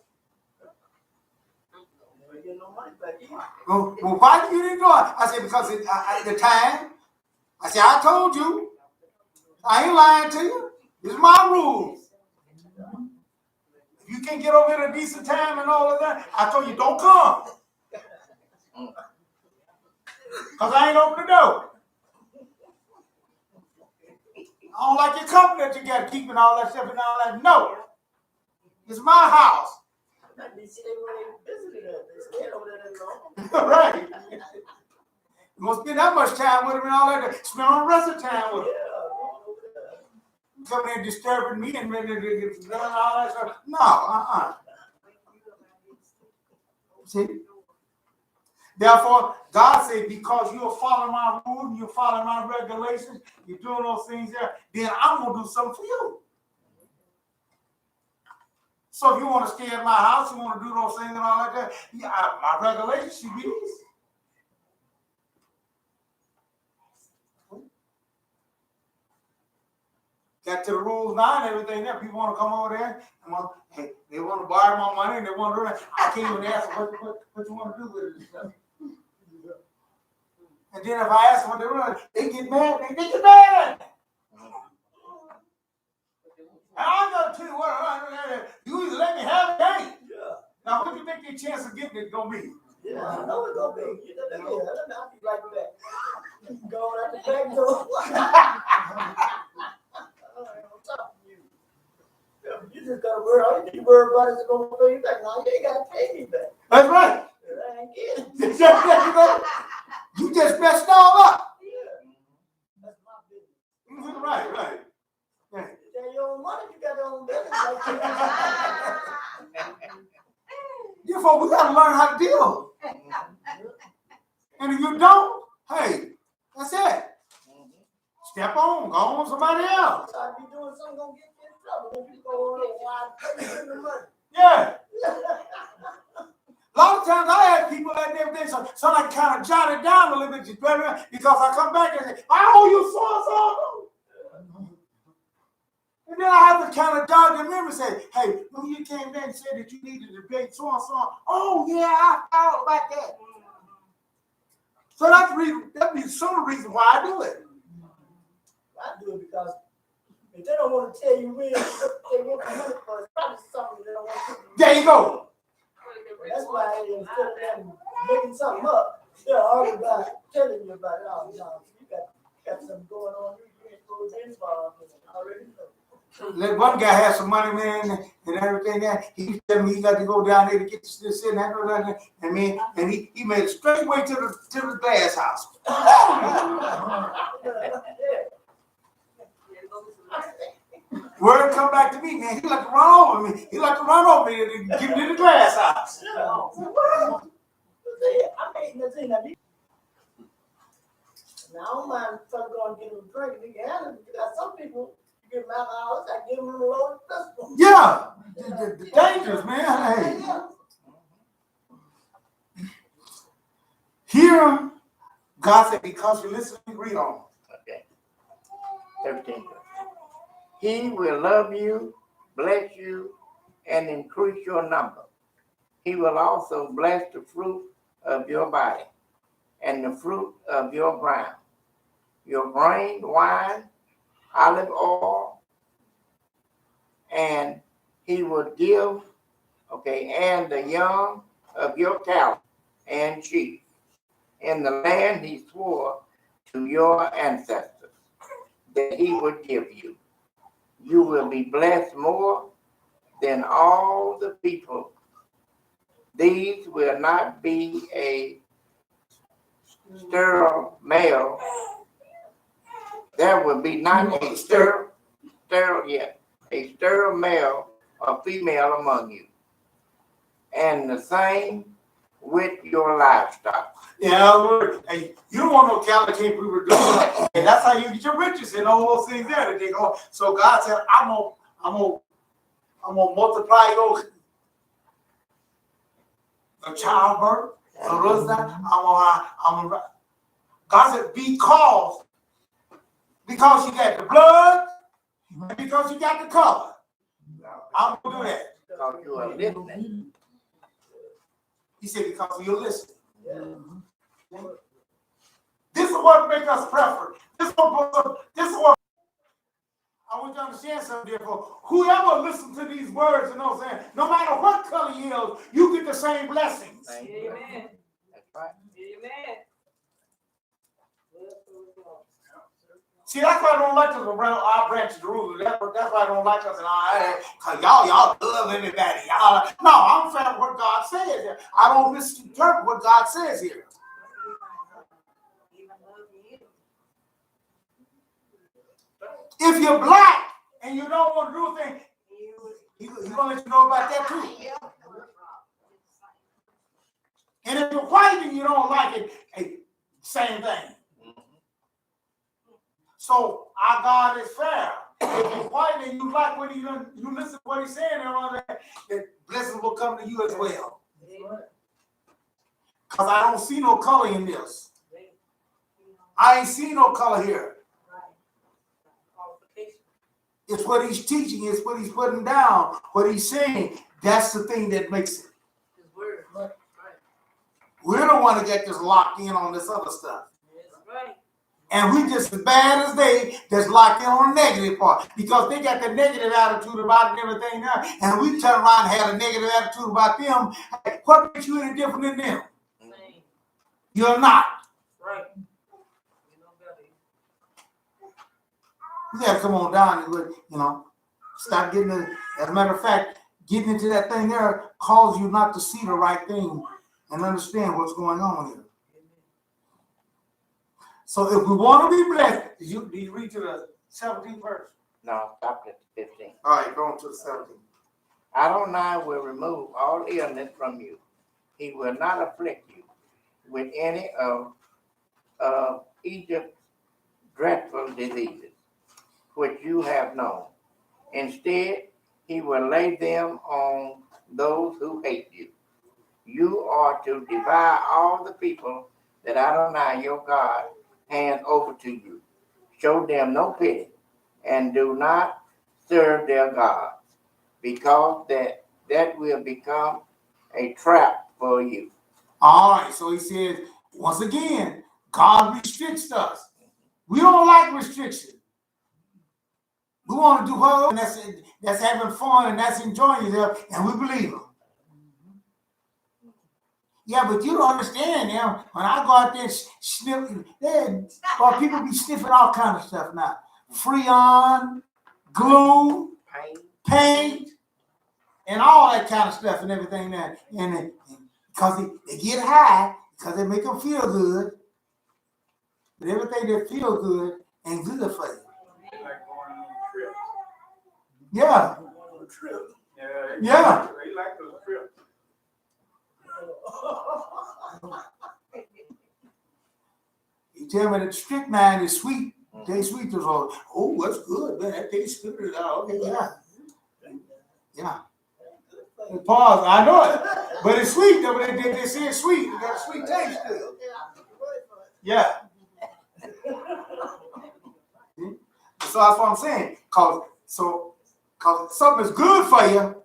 Never get no money back either. Well, why you didn't do it? I said, because at the time, I said, I told you. I ain't lying to you. This is my rules. If you can't get over here at a decent time and all of that, I told you, don't come. Because I ain't open the door. I don't like your company that you got keeping all that stuff and all that. No. It's my house. Like they see they when they visited us. They stayed over there that long. Right. You won't spend that much time with them and all that. Spend all the rest of the time with them. Coming in disturbing me and doing all that stuff. No, See? Therefore, God said, because you're following my rules, you're following my regulations, you're doing those things there, then I'm going to do something for you. So if you want to stay at my house, you want to do those things and all like that, yeah, my regulations should be easy. Got to the rules now and everything there. People want to come over there and they want to borrow my money and they want to do that. I can't even ask them what you want to do with it and stuff. And then if I ask them what they're doing, they get mad. They get mad. And I'm going to tell you what, you either let me have it, ain't. Now, what do you think your chance of getting it going to be? Yeah, I know it's going to be. I'll be right back. Going out the back door. You just gotta worry. All you need to worry about is going to pay you back. Now you ain't gotta pay me back. That's right. I ain't kidding. You just messed it all up. Yeah. That's my business. Right. You got your own money, you got your own business. Therefore, we got to learn how to deal. And if you don't, hey, that's it. Step on, go on with somebody else. I'd be doing something gonna get you in trouble. If you go on there, why pay you the money? Yeah. A lot of times I have people like everything, so I kind of jot it down a little bit because I come back and say, I owe you so. And then I have to kind of jog the memory and say, hey, when you came back and said that you needed to pay so. Oh, yeah, I thought about that. So that's the reason, some of the reason why I do it. I do it because if they don't want to tell you when they want the money for, it's probably something they don't want to tell you. There you go. That's why instead of them making something up, they're already about telling you about it. Oh, no, you got something going on. You ain't supposed to involve in it. I already know. Let one guy have some money, man, and everything. He told me he got to go down there to get this and that, and he made it straight way to the glass house. Word come back to me, man. He like to run over me. He like to run over me and give me to the glass house. Now, I don't mind some going to get him a drink. You got some people, you give them out of the house, I give them a loaded pistol. Yeah, the dangerous, man. Hey. Here, God said, because you listen and read on. Okay. 13. He will love you, bless you, and increase your number. He will also bless the fruit of your body and the fruit of your ground, your grain, wine, olive oil, and he will give, and the young of your cattle and sheep in the land he swore to your ancestors that he would give you. You will be blessed more than all the people. These will not be a sterile male. There will be not a sterile male or female among you. And the same with your livestock. Yeah, hey, you don't want no California people to do that. And that's how you get your riches and all those things there that they go. So God said, I'm gonna multiply your childbirth. So God said, because you got the blood and because you got the color, I'm gonna do that. Because you are listening. He said, because you're listening. This is what makes us prefer. This is what I want you to understand something, therefore. Whoever listens to these words, you know what I'm saying, no matter what color he is, you get the same blessings. Amen. That's right. Amen. See, that's why I don't like us around our branch of Jerusalem. That's why I don't like us in our, because y'all love everybody. No, I'm saying what God says here. I don't misinterpret what God says here. If you're black and you don't want to do a thing, he's going to let you know about that too. And if you're white and you don't like it, hey, same thing. So our God is fair. If you're white and you like what you listen to what he's saying and all that, then blessings will come to you as well. Because I don't see no color in this. I ain't see no color here. It's what he's teaching. It's what he's putting down. What he's saying. That's the thing that makes it. We're the one that get this locked in on this other stuff. And we just as bad as they that's locked in on the negative part. Because they got the negative attitude about everything now. And we turn around and have a negative attitude about them. Hey, what makes you any different than them? You're not. Right. You gotta come on down and start getting it. As a matter of fact, getting into that thing there causes you not to see the right thing and understand what's going on here. So if we want to be blessed, did you read to the 17th verse? No, stop at 15. All right, go on to the 17th. Adonai will remove all illness from you. He will not afflict you with any of Egypt's dreadful diseases, which you have known. Instead, he will lay them on those who hate you. You are to devour all the people that Adonai, your God, hand over to you. Show them no pity, and do not serve their gods, because that will become a trap for you. All right, so he says, once again, God restricts us. We don't like restriction. We want to do well, and that's having fun, and that's enjoying yourself, and we believe him. Yeah, but you don't understand now. When I go out there sniffing, people be sniffing all kinds of stuff now. Freon, glue, paint, and all that kind of stuff and everything there. And because they get high, because they make them feel good. But everything that feels good ain't good for you. Like going on a trip. Yeah. On a trip. Yeah. They like those trips. You tell me that strict mind is sweet. Tastes sweet. Oh, that's good, man. That tastes good. Okay, yeah. Yeah. Pause. I know it. But it's sweet, though. They say it's sweet. It got a sweet taste to it. Yeah. So that's what I'm saying. Cause something's good for you.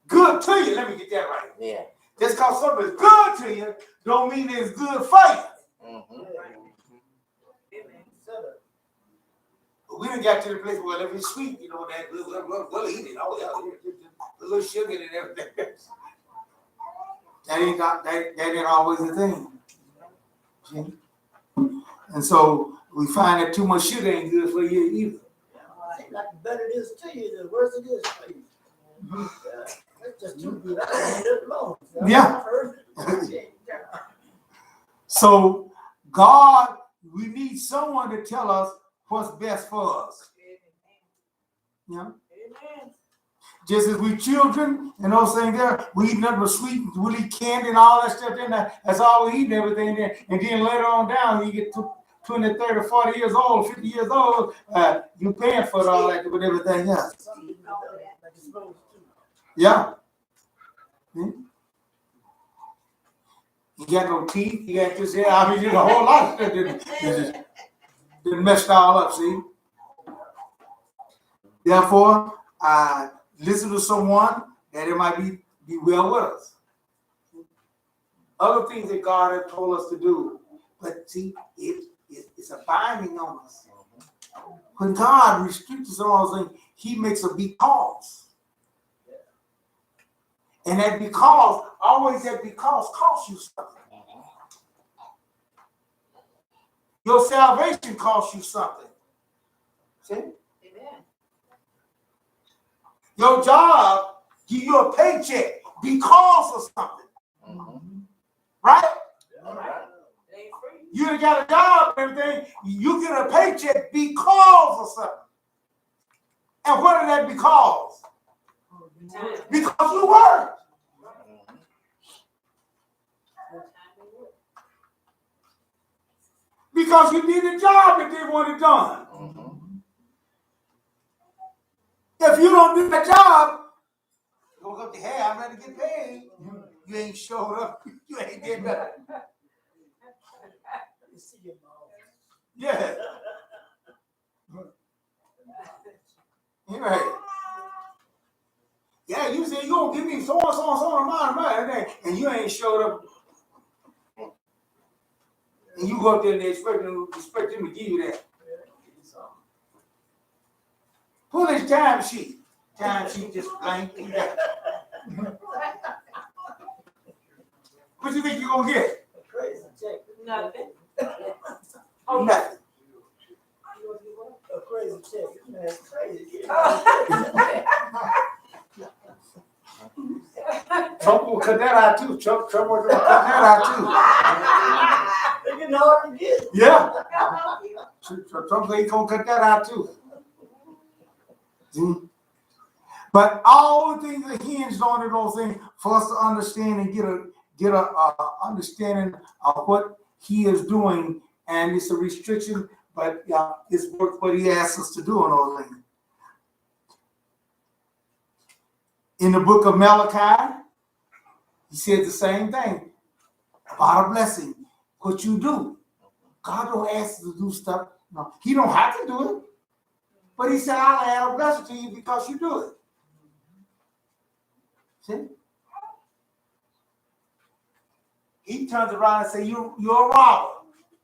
Good to you. Let me get that right. Yeah. Just because something's good to you, don't mean it's good for you. Mm-hmm. We done got to the place where if it's sweet, that we'll eat it. Oh yeah, a little sugar and everything. That ain't always a thing. See? And so we find that too much sugar ain't good for you either. Like the better it is to you, the worse it is for you. That's just too good. I can't do it alone. Yeah. So God, we need someone to tell us what's best for us. Yeah. Just as we children and those things there, we eat nothing but sweet, we eat candy and all that stuff in there. That's all we eat and everything there. And then later on down, you get to 20, 30, 40 years old, 50 years old, you paying for all that with everything else. Yeah. Hmm? You got no teeth, you got this here. I mean, there's a whole lot of stuff that messed all up, see? Therefore, listen to someone that it might be well with us. Other things that God has told us to do, but see, it's a binding on us. When God restricts us on those things, He makes a because. And that because, always that because costs you something. Your salvation costs you something. See? Amen. Your job give you a paycheck because of something. Right? You done got a job and everything, you get a paycheck because of something. And what did that because? Because you worked. Because you did the job that they wanted done. If you don't do the job, you go up to, hey, I'm ready to get paid. You ain't showed up. You ain't did nothing. Yeah. Right. Yeah, you say you gonna give me so amount of money, and you ain't showed up. And you go up there and they expect them to give you that. Pull his time sheet. Time sheet just blank. What you think you're gonna get? Crazy check. Nothing. Nothing. A crazy check. That's crazy. Trump will cut that out too. Trump will cut that out too. They can hardly get it. Yeah. Trump ain't gonna cut that out too. See? But all the things are hinged on those things for us to understand and get a understanding of what He is doing, and it's a restriction, but it's what He asks us to do on those things. In the book of Malachi, He said the same thing about a blessing. What you do, God don't ask you to do stuff. No, He don't have to do it, but He said, "I'll add a blessing to you because you do it." See? He turns around and says, "You're a robber."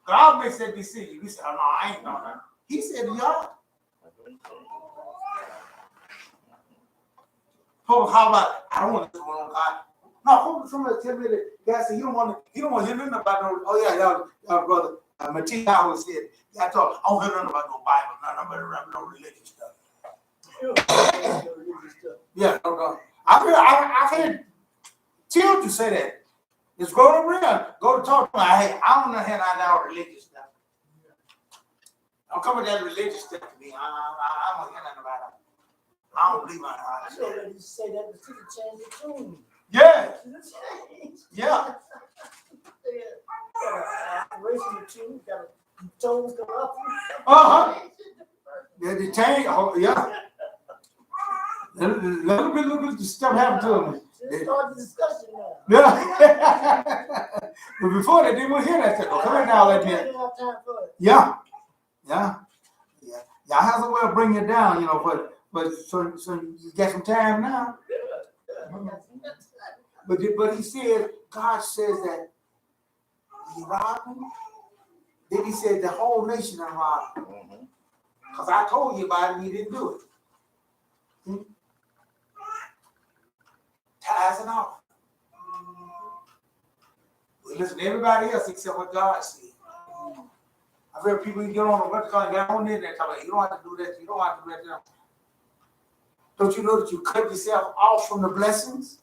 God makes that decision. He said, "Oh, no, I ain't doing that." He said, "You are." Oh, how about it? I don't want to wrong God. No, somebody tell me that God said, you don't want to hear nothing about no. Oh yeah, y'all brother Mattia always said, I told him, I don't hear nothing about no Bible, nothing about no religious stuff. Yeah, no. I've heard children say that. Just go around, go to talk to me. Hey, I don't know how that religious stuff. Don't come with that religious stuff to me. I don't hear nothing about it. I don't believe my heart. You know, they used to say that the city changed the tune. Yeah. Yeah. Racing the tune, got tones go up. Uh-huh. Yeah, they change. Oh, yeah. Little bit of stuff happened to them. Just start the discussion now. Yeah. But before that, they wouldn't hear that stuff. Oh, come here now, let me. Yeah. Yeah. Yeah. Y'all have a way of bringing it down, you know, but so you got some time now. But he said, God says that he robbed him. Then he said the whole nation robbed him. Because I told you about it and he didn't do it. Tithes and all. We listen to everybody else except what God said. I've heard people get on the website and get on the internet talking about, you don't have to do that, you don't have to do that. Don't you know that you cut yourself off from the blessings?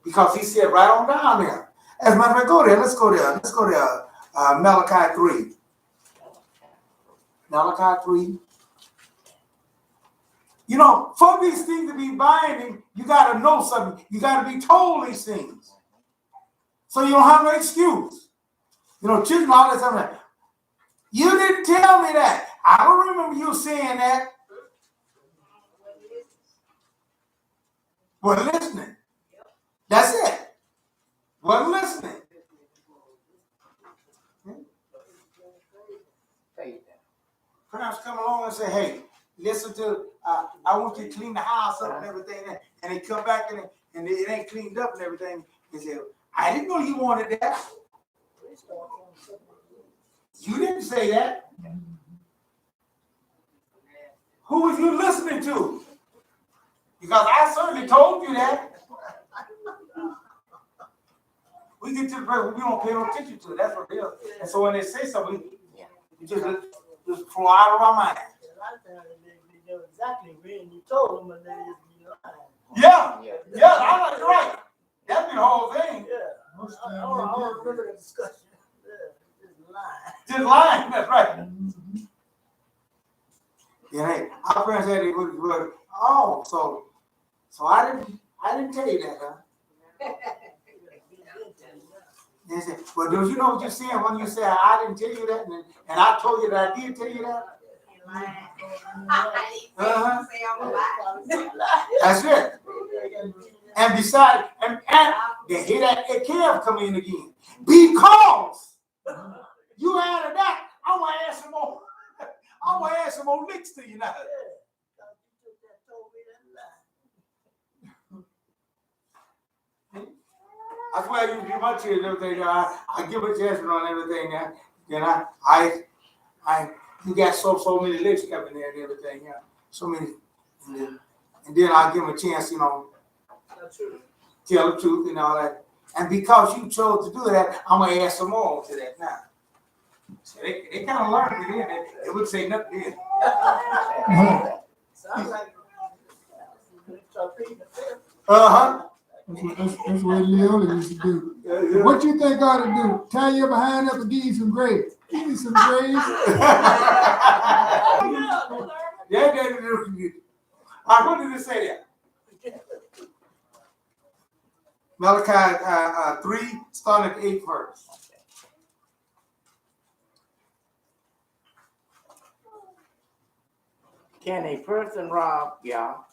Because he said right on down there. As a matter of fact, go there. Let's go there. Malachi 3. Malachi 3. You know, for these things to be binding, you got to know something. You got to be told these things. So you don't have no excuse. You know, children all this time, you didn't tell me that. I don't remember you saying that. Wasn't listening. That's it. Wasn't listening. Perhaps come along and say, hey, listen to, I want you to clean the house up and everything. And they come back and it ain't cleaned up and everything. They say, I didn't know you wanted that. You didn't say that. Who was you listening to? Because I certainly told you that. We get to the point where we don't pay no attention to it. That's what it is. And so when they say something, we just flow out of our mind. A lot of times they know exactly when you told them, and they just be lying. Yeah, I'm like, right. That's the whole thing. Yeah, I don't remember the discussion. Yeah, just lying. Just lying, that's right. Yeah, hey, our friends said they would. Oh, so I didn't tell you that, huh? They said, well, don't you know what you're saying when you say I didn't tell you that, and I told you that I did tell you that? Uh-huh. That's it. And besides, and they hear that Ekev come in again. Because you added that, I'm gonna add some more. I'm gonna add some more licks to you now. That's why you do my kids and everything. I give a judgment on everything. Then I you got so many licks coming there and everything. Yeah, so many. And then I give them a chance, you know, tell the truth and all that. And because you chose to do that, I'm gonna add some more to that now. So they kind of learned it in. They would say nothing in. Uh-huh. That's what Leola used to do. Yeah. What you think I ought to do? Tie your behind up and give you some grapes. Give me some grapes. Yeah, they do. What did it say there? Malachi 3, starting at 8 verse. Can a person rob y'all?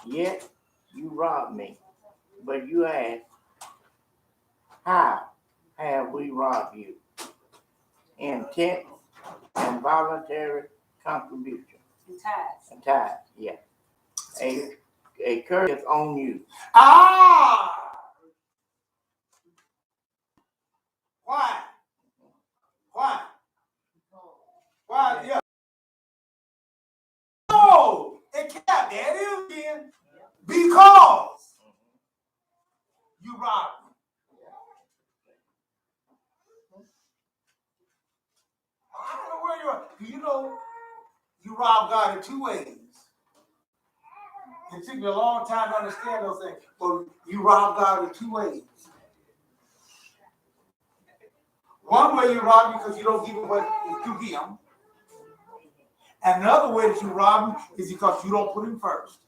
Yet you rob me. But you ask, how have we robbed you? Intent and voluntary contribution. And tithes, yeah. A curse is on you. Ah! Why? Yeah. Oh, it can't. There it is again. Because you robbed me. I don't know where you are. Do you know you rob God in 2 ways? It took me a long time to understand those things. But you rob God in 2 ways. One way you rob him because you don't give him what is due him. And another way that you rob him is because you don't put him first.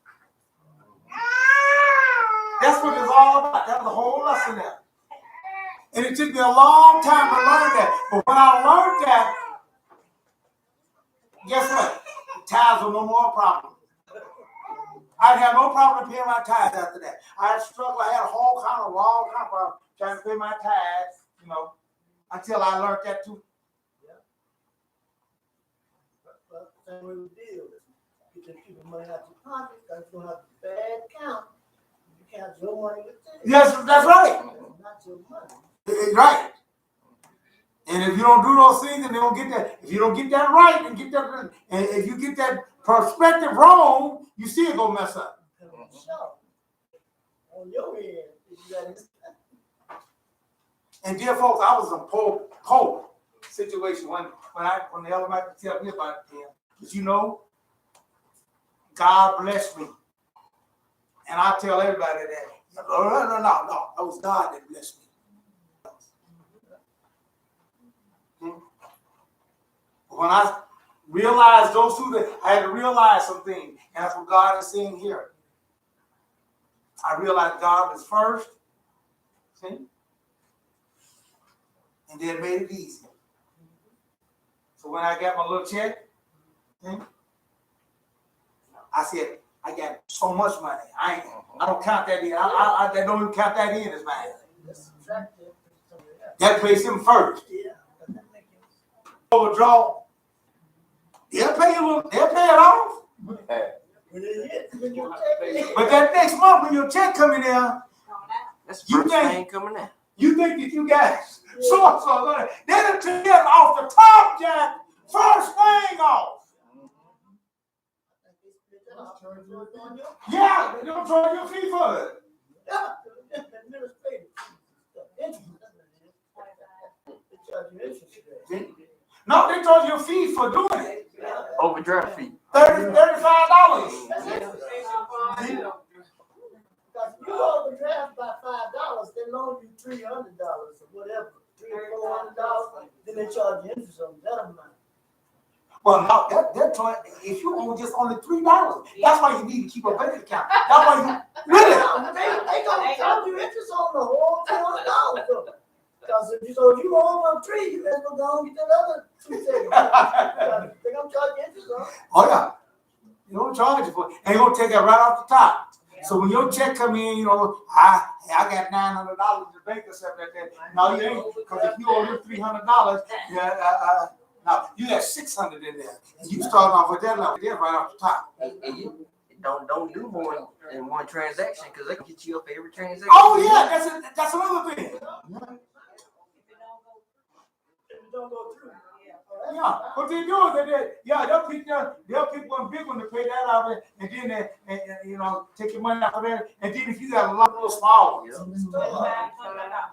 That's what it's all about. That was the whole lesson there. And it took me a long time to learn that. But when I learned that, guess what? Tithes were no more a problem. I'd have no problem paying my tithes after that. I had struggled. I had all kind of problems trying to pay my tithes, you know, until I learned that too. But the same way we deal. You just keep the money out your pocket because you don't have a bad account. You count your money with them. Yes, that's right. Not your money. Right. And if you don't do those things, and they don't get that, if you don't get that right and get that, and if you get that perspective wrong, you still gonna mess up. Sure. On your end, if you got this. And dear folks, I was in a poor situation when the elementary tell me about it. Because you know, God blessed me. And I tell everybody that. No. It was God that blessed me. When I realized those two, I had to realize some things. And that's what God is saying here. I realize God is first, see? And then made it easy. So when I got my little check, see? I said, I got so much money. I don't count that in. I don't even count that in as mine. That pays him first. Overdraw. They'll pay it off. But that next month when your check come in there, That's the first thing coming out. you think that you got so they'll take it off the top, Jack. First thing off. Yeah, they don't charge you a fee for it. No, they charge you a fee for doing it. Overdraft fee. $35. Because if you overdraft by $5, they loan you $300 or whatever, $300 or $400, then they charge you interest on that amount. Well, no, they're trying. If you owe just only $3, that's why you need to keep a bank account. That's why you really. They gonna charge you interest on the whole $200. Because if you owe them $3, you better go and get that other $2. They gonna charge you interest on it. Oh yeah, you don't charge you for it, and you're gonna take it right off the top. So when your check come in, I got $900 in the bank or something like that. No, you ain't, because if you owe them $300, now you got $600 in there. And you start off with that level there right off the top. And you don't do more than one transaction because they can get you up every transaction. Oh yeah, that's another thing. Don't go through. Yeah, what they do is they'll pick one big one to pay that out of it, and then they take your money out of there, and then if you got a lot of little small ones.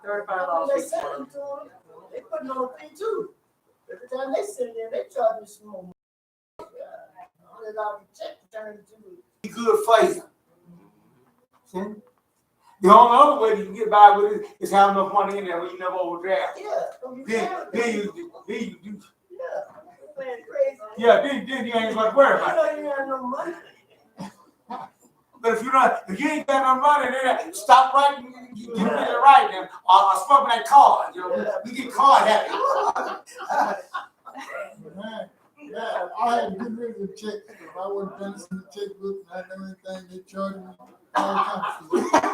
$35. They putting on a fee too. Every time they send in, they charge me some more money. $100 check to turn into Be good for you. See? The only other way you can get by with it is have enough money in there where you never overdraft. Yeah. Then you do. Yeah. Playing crazy. Yeah, then you ain't gonna worry about it. You ain't no money. But if you ain't got no money, then stop writing. You get it right then. Or smoking that card. We get card happy. Yeah, I had to get rid of the check. If I wasn't finishing the checkbook and I know anything, they charged me all kinds of stuff.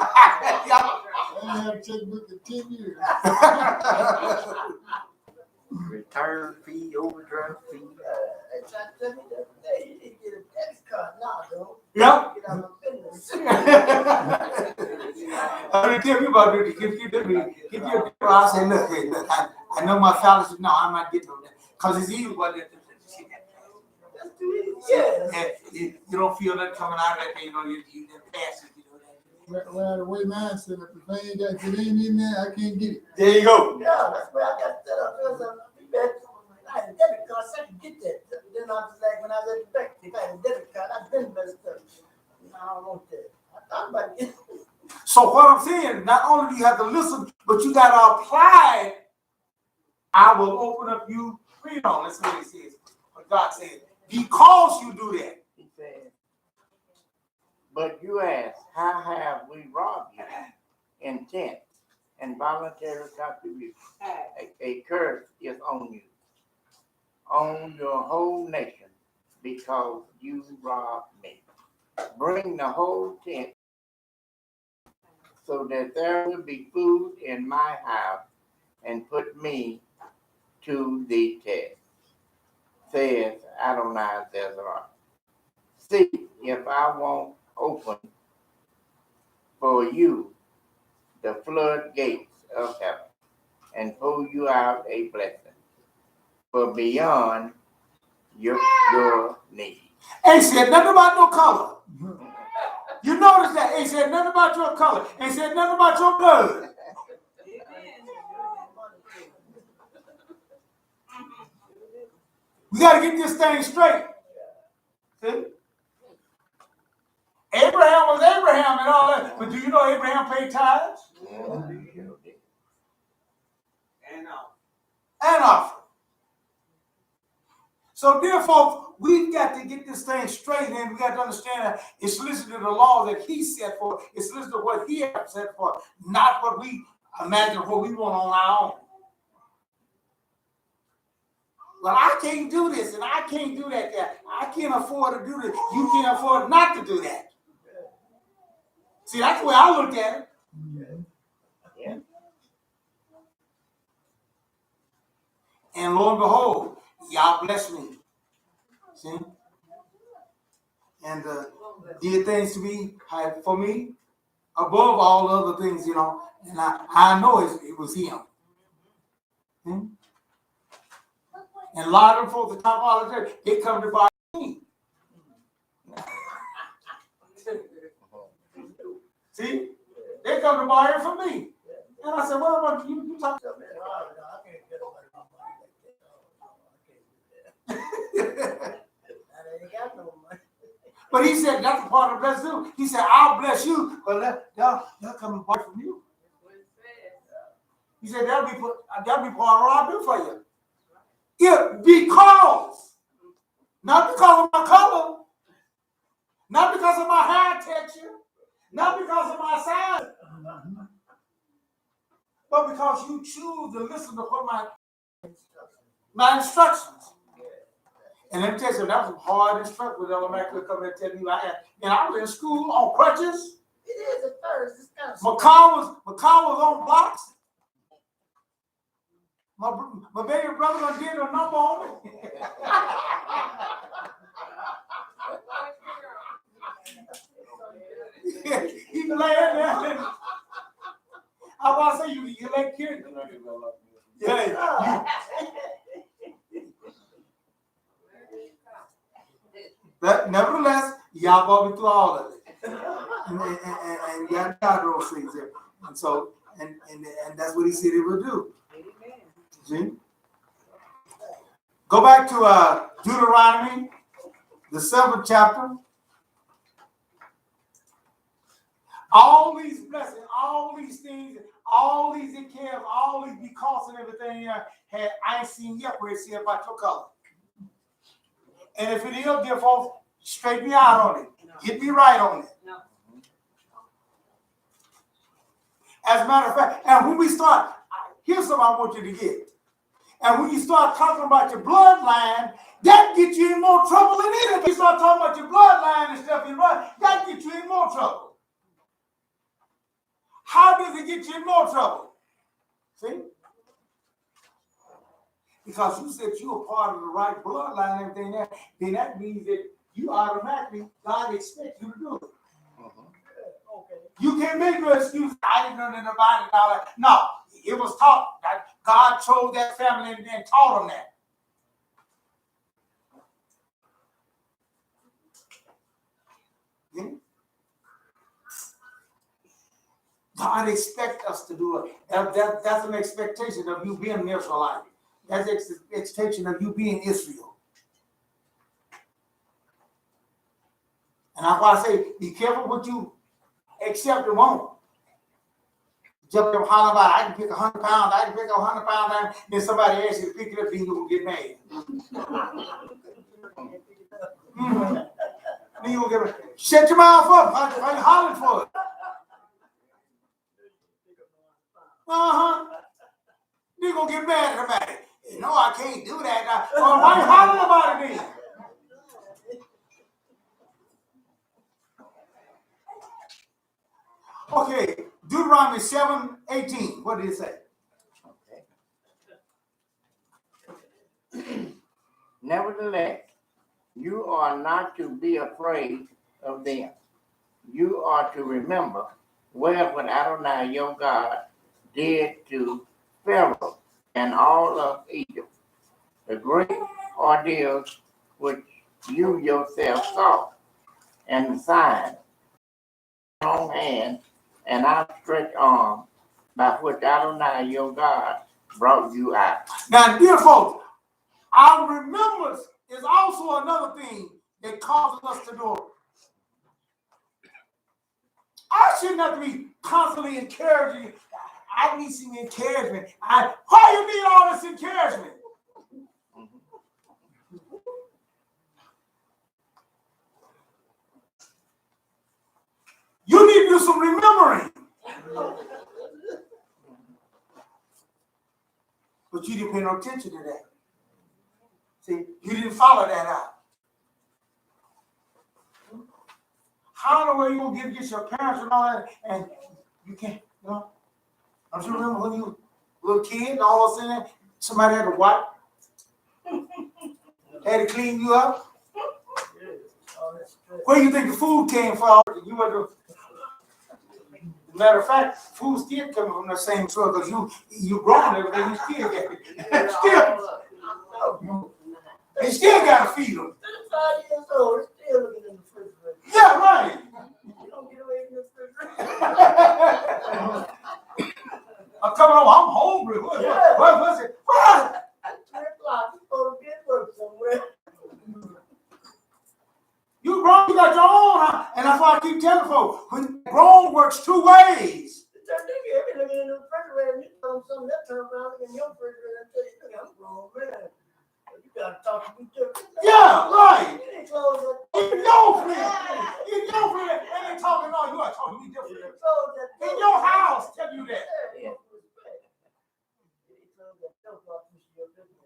I ain't had a checkbook in 10 years. Return fee, overdraft fee. They tried to tell me the other day, you need to get a debit card now, though. Yep. Get out of business. I'm gonna tell you about it. If you I say, look, I know my fallacy. No, I'm not getting on that. Because it's easy what it is. That's too easy. Yeah. You don't feel that coming out of that, you pass it. Well, the way mine set up, if I ain't got to get in there, I can't get it. There you go. Yeah, that's where I got set up. Because I had a debit card, so I could get that. Then I was like, when I was at the bank, if I had a debit card, I'd been messed up. No, I don't want that. I thought about it. So what I'm saying, not only do you have to listen, but you got to apply it. I will open up you freedom. That's what he says. What God said. Because you do that. He said, but you ask, how have we robbed you? Intent and voluntary contribution. A curse is on you, on your whole nation, because you robbed me. Bring the whole tent so that there will be food in my house, and put me to the test, says Adonai Zezra. See if I won't open for you the floodgates of heaven and pull you out a blessing for beyond your needs. Ain't said nothing about no color. You notice that? Ain't said nothing about your color. Ain't said nothing about your blood. We got to get this thing straight. See? Abraham was Abraham and all that, but do you know Abraham paid tithes? And offering. So therefore, we've got to get this thing straight, and we got to understand that it's listed to the law that he set for. It's listed to what he has set for, not what we imagine what we want on our own. Well, I can't do this, and I can't do that. I can't afford to do this. You can't afford not to do that. See, that's the way I look at it. Yeah. And lo and behold, y'all bless me. See? And did things to me, for me, above all other things, you know. And I know it was him. Hmm? And a lot of them folks, the top of the church, they come to buy me. See? They come to buy it from me. And I said, well, what you talking about? I can't get away from money like that. I can't do that. I ain't got no money. But he said, that's the part of bless you. He said, I'll bless you, but they'll come and buy from you. He said, that'll be part of what I'll do for you. Yeah, because, not because of my color, not because of my hair texture, not because of my size, but because you choose to listen to what my instructions. And let me tell you something, that was hard instruction with elementary come and tell me I had. And I was in school on crutches. It is at first. It's kind of McCall was on blocks. My baby brother done did a number on me. He laying there. I want to say you like kids. Yeah. But nevertheless, y'all brought me through all of it. And got those things there. And so, and that's what he said he would do. See? Go back to Deuteronomy, the 7th chapter. All these blessings, all these things, all these Ekev, all these because and everything I ain't seen yet where it said about your color. And if it is, dear folks, straighten me out on it. Get me right on it. As a matter of fact, and when we start, here's something I want you to get. And when you start talking about your bloodline, that gets you in more trouble than anything. If you start talking about your bloodline and stuff, that gets you in more trouble. How does it get you in more trouble? See? Because you said you were part of the right bloodline and everything there, then that means that you automatically, God expects you to do it. You can't make no excuse. I didn't know nothing about it. All that. No, it was taught that God chose that family and taught them that. Yeah. God expects us to do it. That's an expectation of you being an Israelite. That's an expectation of you being Israel. And that's why I say, be careful what you accept and won't. Jump up holler about, I can pick 100 pounds, I can pick 100 pounds, then somebody asks you to pick it up, then you're going to get mad. Then you're going to get mad. Shut your mouth up. Why you hollering for it? You're going to get mad about it. You know, I can't do that. Why you hollering about it then? Okay, Deuteronomy 7:18. What did it say? Okay. Nevertheless, you are not to be afraid of them. You are to remember what Adonai your God did to Pharaoh and all of Egypt, the great ordeals which you yourself saw, and the signs, strong hand, and outstretched arm by which Adonai your God brought you out. Now, dear folks, our remembrance is also another thing that causes us to do it. I shouldn't have to be constantly encouraging you. I need some encouragement. Why you need all this encouragement? But you didn't pay no attention to that. See, you didn't follow that out. How in the way you gonna get your parents and all that, and you can't, you know? Don't you remember when you were a little kid and all of a sudden somebody had to wipe, had to clean you up? Where do you think the food came from? You were matter of fact, food still coming from the same source because you grown everything, you still get it. They still gotta feed them. 35 years old, still looking in the refrigerator. Yeah, right. You don't get away from the refrigerator. I'm coming home, I'm hungry. What was it? What? At 3 o'clock, you supposed to be at work somewhere. You grown, you got your own, huh? And that's why I keep telling folks, when grown works two ways. That nigga, every looking in the refrigerator, and you tell him something, that turn around in your refrigerator and tell you, look, I'm grown, man. You gotta talk to me different. Yeah, right. You didn't close that. In your fridge. In your fridge. They ain't talking, no, you are talking to me different. Close that. In your house, tell you that. Yeah, respect. You didn't close that door for a piece of your business.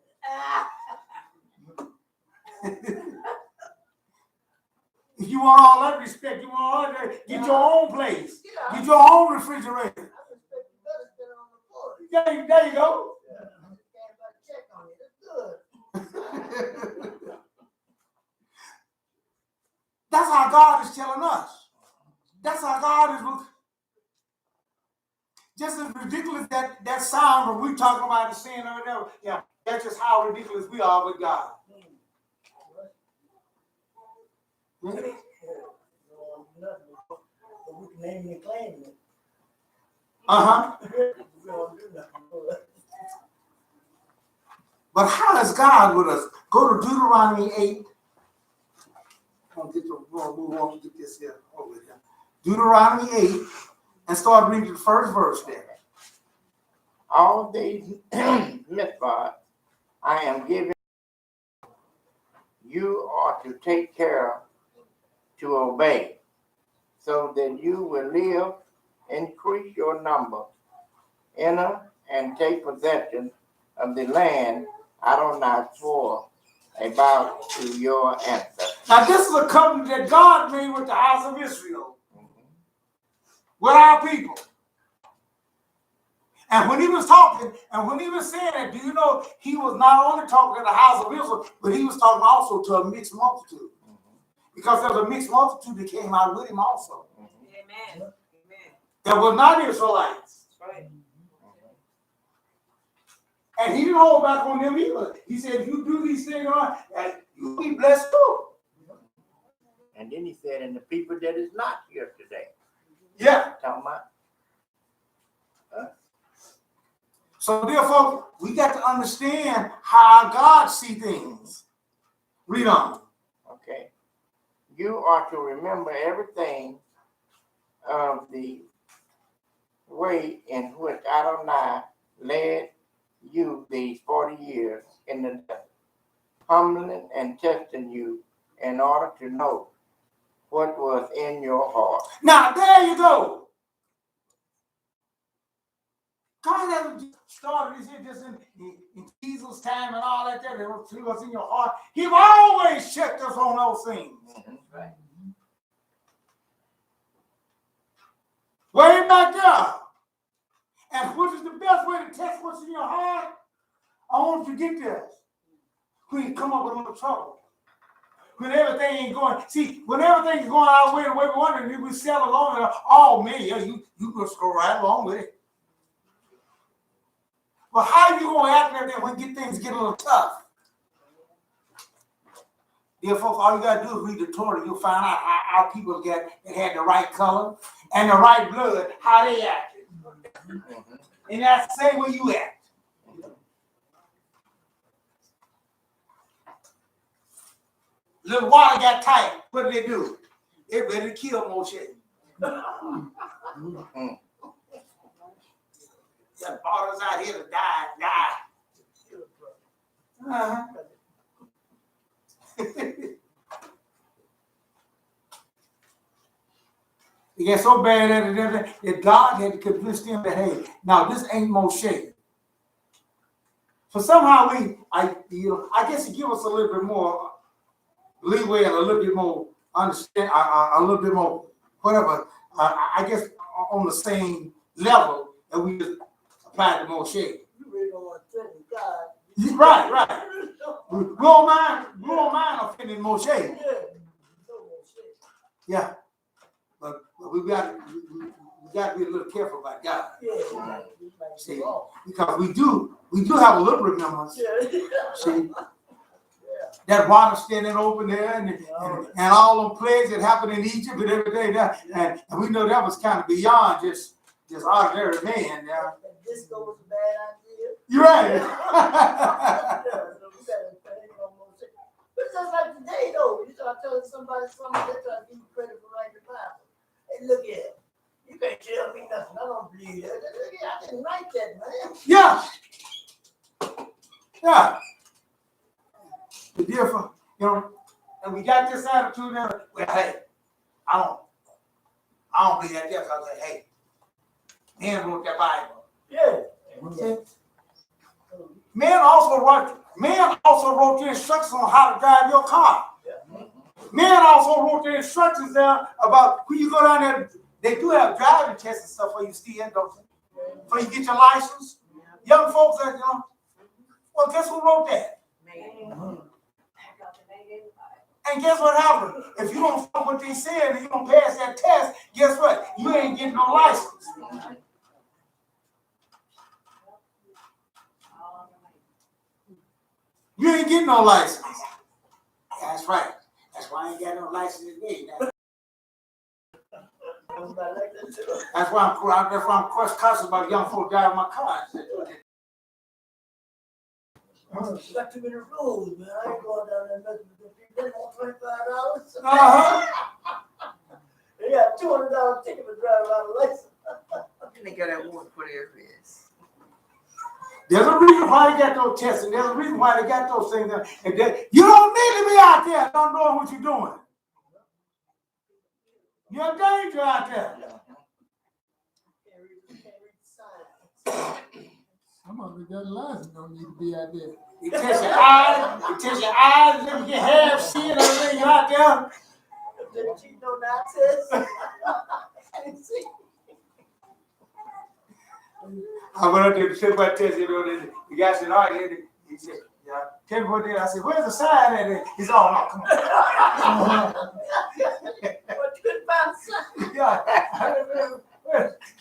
If you want all that respect, you want all that, get your own place. Get your own refrigerator. I respect you better than on the floor. There you go. Can't buy a check on it. That's good. That's how God is telling us. That's how God is. Just as ridiculous that sound when we talking about the sin or whatever. Yeah, that's just how ridiculous we are with God. But we can name and claim it. Uh-huh. We don't do nothing for it. But how is God with us? Go to Deuteronomy 8. We want to get this here over here. Deuteronomy 8 and start reading the first verse there. All these mitzvahs I am giving you are to take care to obey, so that you will live, increase your number, enter and take possession of the land Adonai swore about to your ancestors. Now this is a covenant that God made with the house of Israel, with our people. And when he was talking, and when he was saying that, do you know he was not only talking to the house of Israel, but he was talking also to a mixed multitude. Because there was a mixed multitude that came out with him also. Amen. Amen. That were not Israelites. Right. And he didn't hold back on them either. He said, if you do these things, you'll be blessed too. And then he said, and the people that is not here today. Yeah. Talking about. So therefore, we got to understand how God see things. Read on. Okay. You are to remember everything of the way in which Adonai led you these 40 years in the desert, humbling and testing you in order to know what was in your heart. Now, there you go. God hasn't started this here just in Jesus' time and all that, that was in your heart. He's always checked us on those things. Right. Way back there. And which is the best way to test what's in your heart? I want you to get this. When you come up with a little trouble. When everything ain't going, see, when everything's going our way, the way we want it, we sell along and oh man, yeah, you just go right along with it. But how you gonna act like that when things get a little tough? Yeah, folks, all you gotta do is read the Torah. You'll find out how our people that had the right color and the right blood, how they acted. And that's the same way you act. Little water got tight. What did they do? They ready to kill Moshe. Yeah, brought us out here to die. Uh-huh. It got so bad that God had to convince them that, hey, now this ain't Moshe. So somehow I guess it gives us a little bit more leeway and a little bit more understand, a little bit more whatever. I guess on the same level that we just applied to Moshe. You really don't want to threaten God. Right. We don't mind offending Moshe. Yeah. Yeah, but we got to be a little careful about God. Yeah. See, because we do have a little remembrance. Yeah. See, that water standing open there, and all the plagues that happened in Egypt and everything, and we know that was kind of beyond just ordinary man. Yeah. Disco was a bad idea. You're right. But it's just like today, though. You start telling somebody something, they try to give you credit for writing the Bible. Hey, look at it. You can't tell me nothing. I don't believe that. I didn't write that, man. Yeah. The different, and we got this attitude now. Well, hey, I don't believe that. Because I say, hey, man wrote that Bible. Yeah. Man also wrote the instructions on how to drive your car. Man also wrote the instructions there about when you go down there. They do have driving tests and stuff for you still, don't they? Before you get your license. Young folks, well, guess who wrote that? And guess what happened? If you don't follow what they said and you don't pass that test, guess what? You ain't getting no license. You ain't getting no license. That's right. That's why I ain't got no license today. That's why I'm cross-conscious about young folk driving my car. Got too many rules, man. I ain't going down there messing with people. They want $25. They got $200 ticket to drive around the license. And they got that one for their wrist. There's a reason why they got those tests, and there's a reason why they got those things. And you don't need to be out there not knowing what you're doing. You're in danger out there. Some of it got a license, don't need to be out there. You test your eyes, let me get half see and everything. You're out there. They're cheating on that test. I went up there to check my test, the guy said, all right, he said, yeah, tell me what it is. I said, where's the sign at it? He said, oh, no, come on. But you couldn't find the sign. Yeah.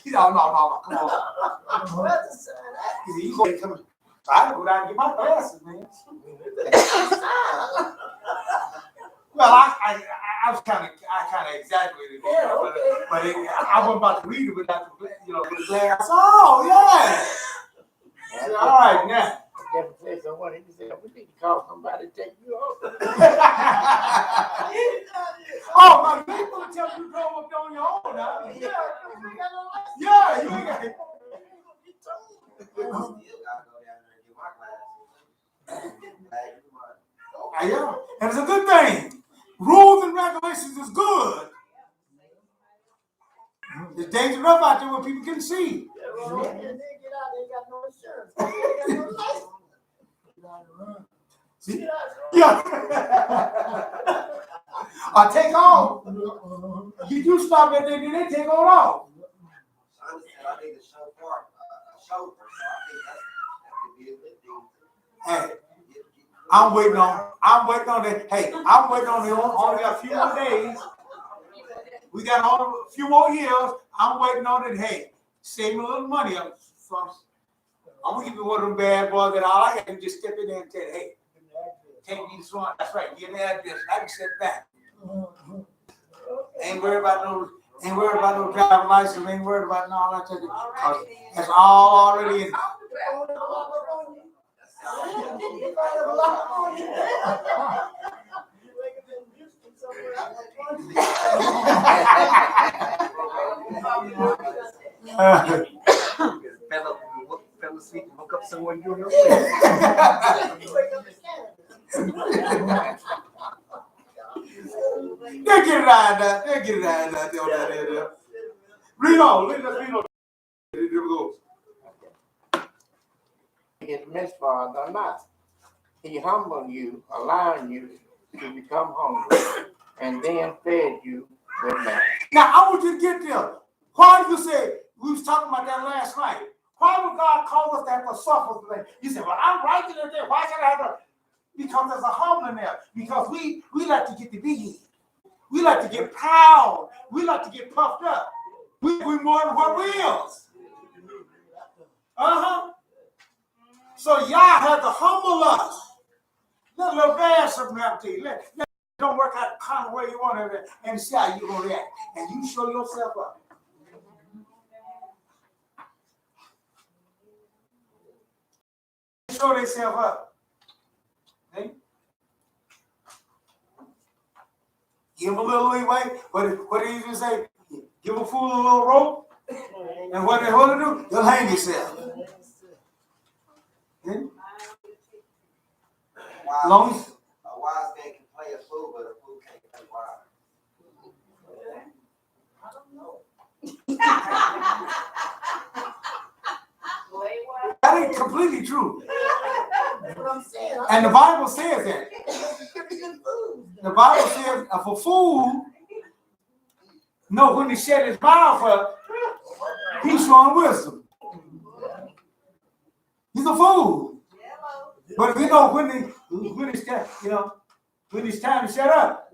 He said, oh, no, come on. Where's the sign at? He said, you go ahead, come on. So I had to go down and get my glasses, man. Well, I kind of exaggerated, Yeah, okay. but I wasn't about to read it without the, with the glass. Oh, yeah. Said, all right, now. He said, we need to call somebody to take you off. Oh, my people tell you to drove up on your own now. Yeah, you ain't got it. Yeah, and it's a good thing. Rules and regulations is good. It's dangerous enough out there where people can see. Yeah, well, and they get out, they got no insurance. They got no license. See? Yeah. I take off. You do stop at there, then they take on off. I think the shofar, so I think that could be a good thing. Hey, I'm waiting on that. Hey, I'm waiting on it only a few more days. We got a few more years. I'm waiting on it. Hey, save me a little money. I'm gonna give you one of them bad boys that all I got to just step in there and tell you, hey, take me this one. That's right. Give me that address. I can sit back. Ain't worried about no driving license. Ain't worried about all that. That's all already in. Fell asleep and woke up somewhere you don't know. They get it out there. Read on. Let's read on. Here we go. his mitzvahs or not. He humbled you, allowing you to become hungry, and then fed you with manna. Now, I want you to get there. Why do you say, we was talking about that last night, why would God call us to have to suffer for things? You say, well, I'm righteous in there. Why should I have to? Because there's a humbling there. Because we like to get the big head. We like to get proud. We like to get puffed up. We more than what we is. So Yah had to humble us. Let a little bad something happen to you. Let don't work out the kind of way you want it and see how you gonna react. And you show yourself up. Show themselves up. Okay? Give them a little leeway. What did you say? Give a fool a little rope. And what they want to do? They'll hang yourself. Okay? Long as A wise man can play a fool, but a fool can't play wise. I don't know. that ain't completely true. That's what I'm saying. And the Bible says that. The Bible says if a fool know when to shut his mouth up, he's showing wisdom. He's a fool. But we know when it's time, when it's time to shut up.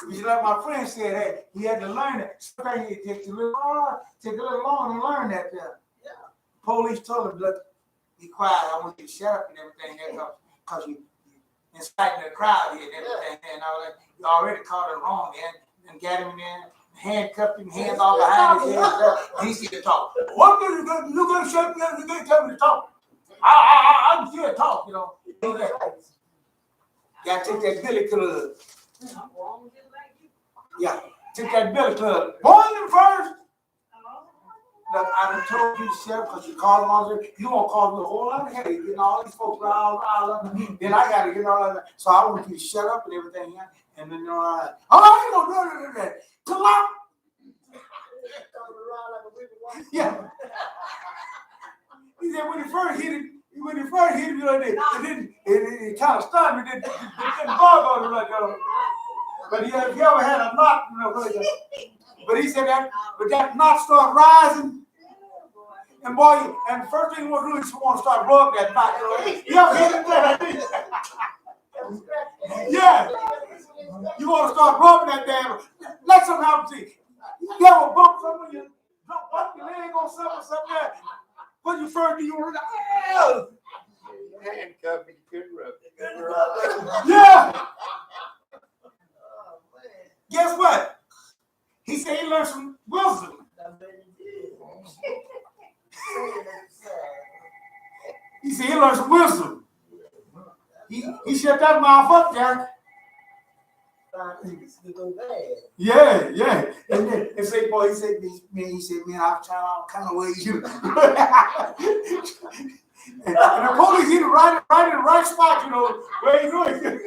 Just like my friend said, hey, he had to learn it. Sometimes it takes a little long to learn that. Police told him, look, be quiet. I want you to shut up and everything because you inciting the crowd here and everything. And all that. You already caught him wrong and got him in, handcuffed him, hands all behind his head. And he said to talk. What are you going to shut me up? You're going to tell me to talk. I'm here to talk, Got to take that billy club. Yeah, take that billy club. Born them first. Look, I done told you to shut up because you called them all there. You won't cause me a whole lot of headache, getting all these folks all up. Then I got to get all of that. So I want you to shut up and everything. And then, I ain't going to do that. Come on. Yeah. He said when he first hit him, like that, it kind of stunned me. It didn't bug on him like that. But if you ever had a knot, but he said that knot started rising. And boy, and the first thing you want to do is you want to start rubbing that knot. You ever hit it there? Yeah. You want to start rubbing that damn. Let something happen to you. You ever bump something, you bump your leg on something there. When you first do, you were like, Handcuffed me, you couldn't rub it. yeah. Guess what? He said he learned some wisdom. He said he learned some wisdom. He shut that mouth up, Jack. Yeah. And say, boy, he said, man, I've tried all kind of ways. And the police hit him right in the right spot, where he going.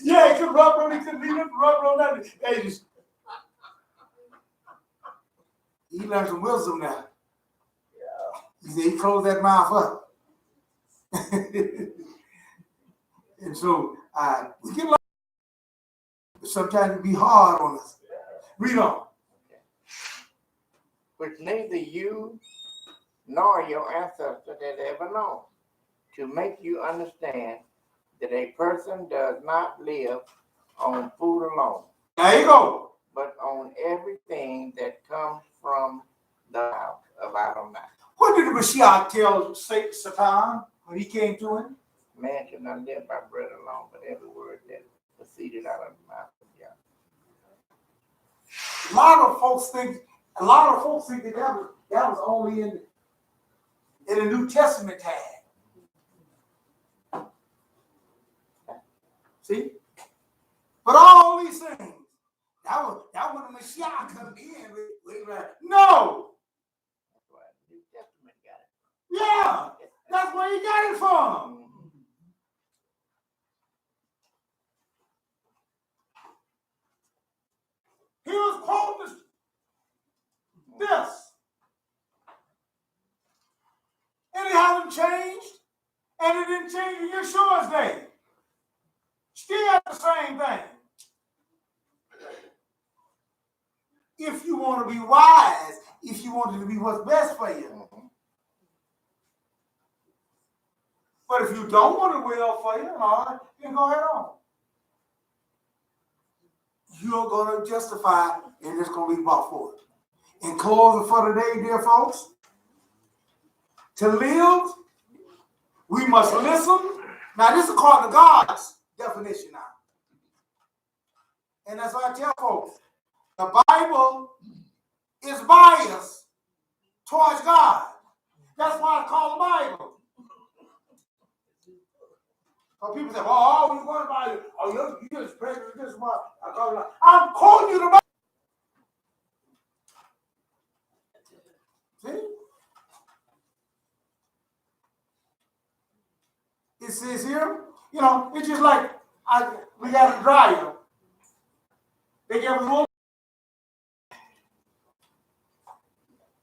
Yeah, he could rub on, he couldn't even rub on nothing. He learned some wisdom now. He said he closed that mouth up. And so we get a lot. Sometimes it be hard on us. Read on. Which neither you nor your ancestors had ever known, to make you understand that a person does not live on food alone. There you go. But on everything that comes from the mouth of Adonai. What did the Mashiach tell Satan when he came to him? Man should not live by bread alone, but every word that proceeded out of the mouth of Yah. A lot of folks think that was only in the New Testament time. See? But all these things, that when the Mashiach come in, no! That's why the New Testament got it. Yeah! That's where he got it from. He was quoting didn't change the Yeshua's day. Still the same thing. If you want to be wise, if you want it to be what's best for you. But if you don't want it well for you and all that, then go ahead on. You're going to justify and it's going to be brought forth. In closing for today, dear folks, to live, we must listen. Now, this is according to God's definition now. And that's why I tell folks, the Bible is biased towards God. That's why I call the Bible. So people say, oh, you want the Bible? Oh, you just prejudice this one. I call it. I'm quoting you the Bible. See? It says here, you know, it's just like we got a dryer. They gave us a little.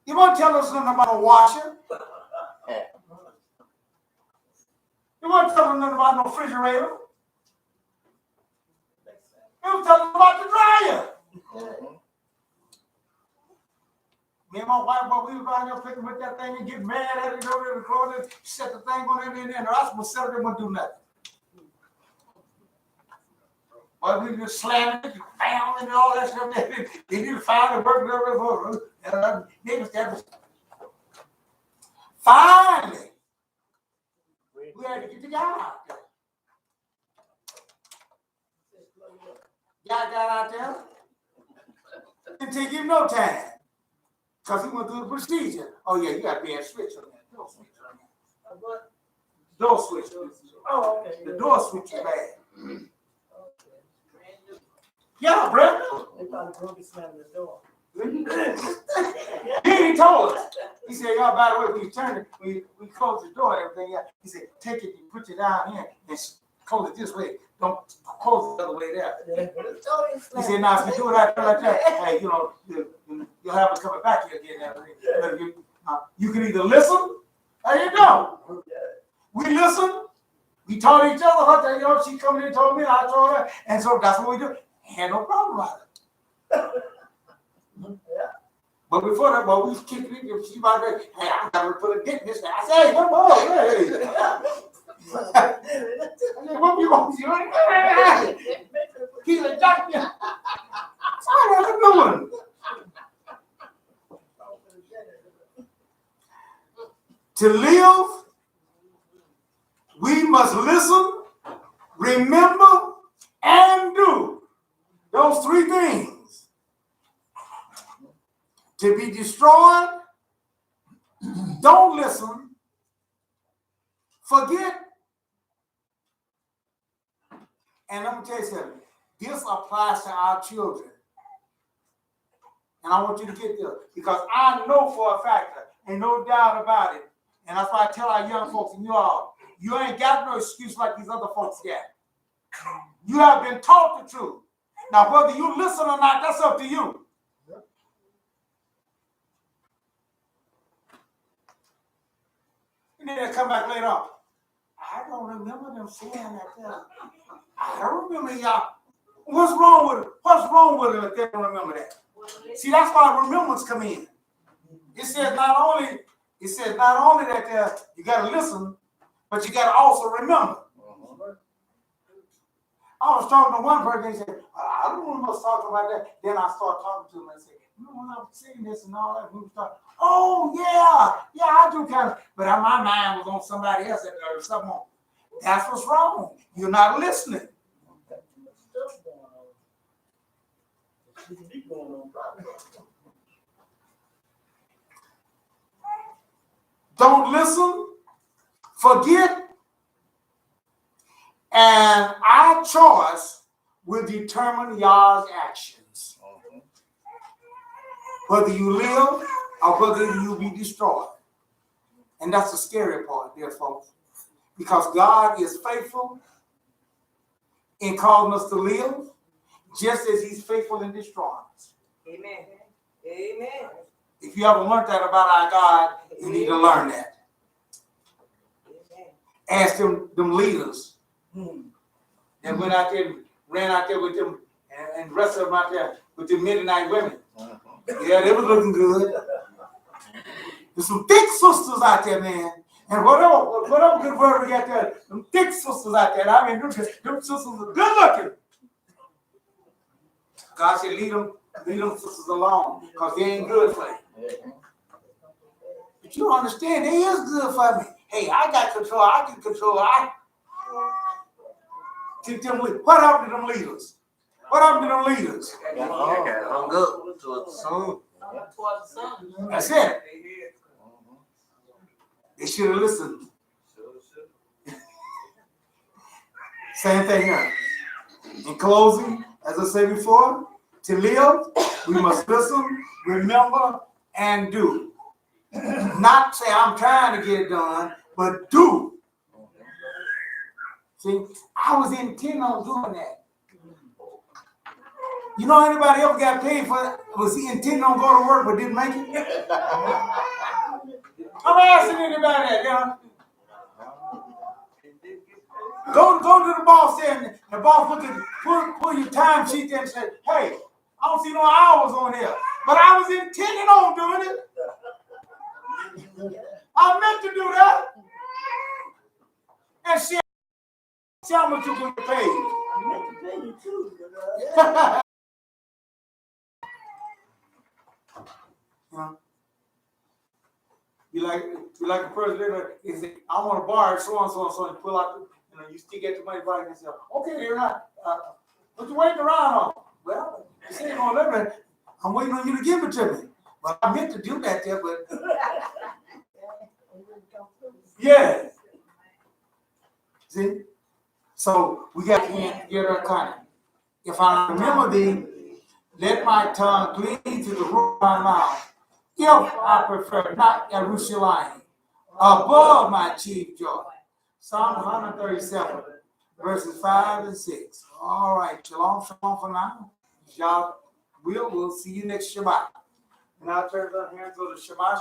You won't tell us nothing about a washer. You won't tell us nothing about no refrigerator. You won't tell us about the dryer. Me and my wife, while we were around there picking with that thing and get mad at it, go to the closet, set the thing on it in there, and the rest of us set it, wouldn't do nothing. But we just slam it, bam, and all that stuff. They didn't find it working over there. Finally, we had to get the guy out there. Guy got out there. Didn't take him no time. Because he went through the procedure. Oh, yeah, you got to be a switch on that. Door switch on that. What? Door switch. Oh, okay. The door switch is bad. Yeah, bro. They probably broke it, slamming the door. He told us. He said, y'all, by the way, when you turn it, we close the door and everything. He said, take it and put it down here and close it this way. Don't close it the other way there. He said, now, if you do it out there like that, hey, you know, you'll have it coming back here again. But you can either listen or you don't. We listen. We told each other, you know, she come in and told me, and I told her. And so that's what we do. Had no problem about it. But before that, well, we was kicking it. She about to, hey, I got to put a dent in this thing. I said, hey, come on, hey. I said, what you want to do? He's a doctor. I don't know. To live, we must listen, remember, and do. Those three things. To be destroyed, don't listen, forget, and I'm going to tell you something. This applies to our children. And I want you to get this because I know for a fact, ain't no doubt about it. And that's why I tell our young folks and you all, you ain't got no excuse like these other folks got. You have been taught the truth. Now, whether you listen or not, that's up to you. And then they come back later on. I don't remember them saying that. I don't remember y'all. What's wrong with it? What's wrong with them if they don't remember that? See, that's why remembrance come in. It says not only that you got to listen, but you got to also remember. I was talking to one person, he said, I don't remember us talking about that. Then I started talking to him and I said, you know, when I was saying this and all that, we started, oh, yeah, I do kind of, but my mind was on somebody else or something. That's what's wrong. You're not listening. Don't listen, forget, and our choice will determine y'all's actions. Whether you live or whether you be destroyed. And that's the scary part, dear folks. Because God is faithful in calling us to live, just as he's faithful in destroying us. Amen. Amen. If you haven't learned that about our God, you need to learn that. Amen. asked them leaders that went out there, ran out there with them, and the rest of them out there with the Midianite women. Yeah, they was looking good. There's some thick sisters out there, man. And whatever good word we got there, them thick sisters out there. I mean, them sisters are good looking. God said, leave them sisters alone, because they ain't good for you. But you don't understand, they is good for me. Hey, I got control, I can control. What happened to them leaders? What happened to them leaders? Hung up to a song. That's it. They should have listened. Same thing here. In closing, as I said before, to live, we must listen, remember, and do. Not say, I'm trying to get it done, but do. See, I was intent on doing that. You know anybody else got paid for it? Was he intending on going to work but didn't make it? I'm asking anybody that, you know. Go to the boss there, and the boss look at pull your time sheet there and say, hey, I don't see no hours on here. But I was intending on doing it. I meant to do that. And see how much you get paid. I meant to pay you too. Yeah. You like a president, is it, I want to borrow so and so, and pull out, you still get the money back and say, okay, you're not, what you waiting around on? Well, you say you're going to live it, I'm waiting on you to give it to me. Well, I meant to do that there, but, yeah. See? So, we got to get our kind. If I remember thee, let my tongue cleave to the roof of my mouth. If I prefer not Jerusalem above my chief joy. Psalm 137, verses 5 and 6. All right, shalom for now. Y'all, we'll see you next Shabbat. And I'll turn the hands over to Shabbat.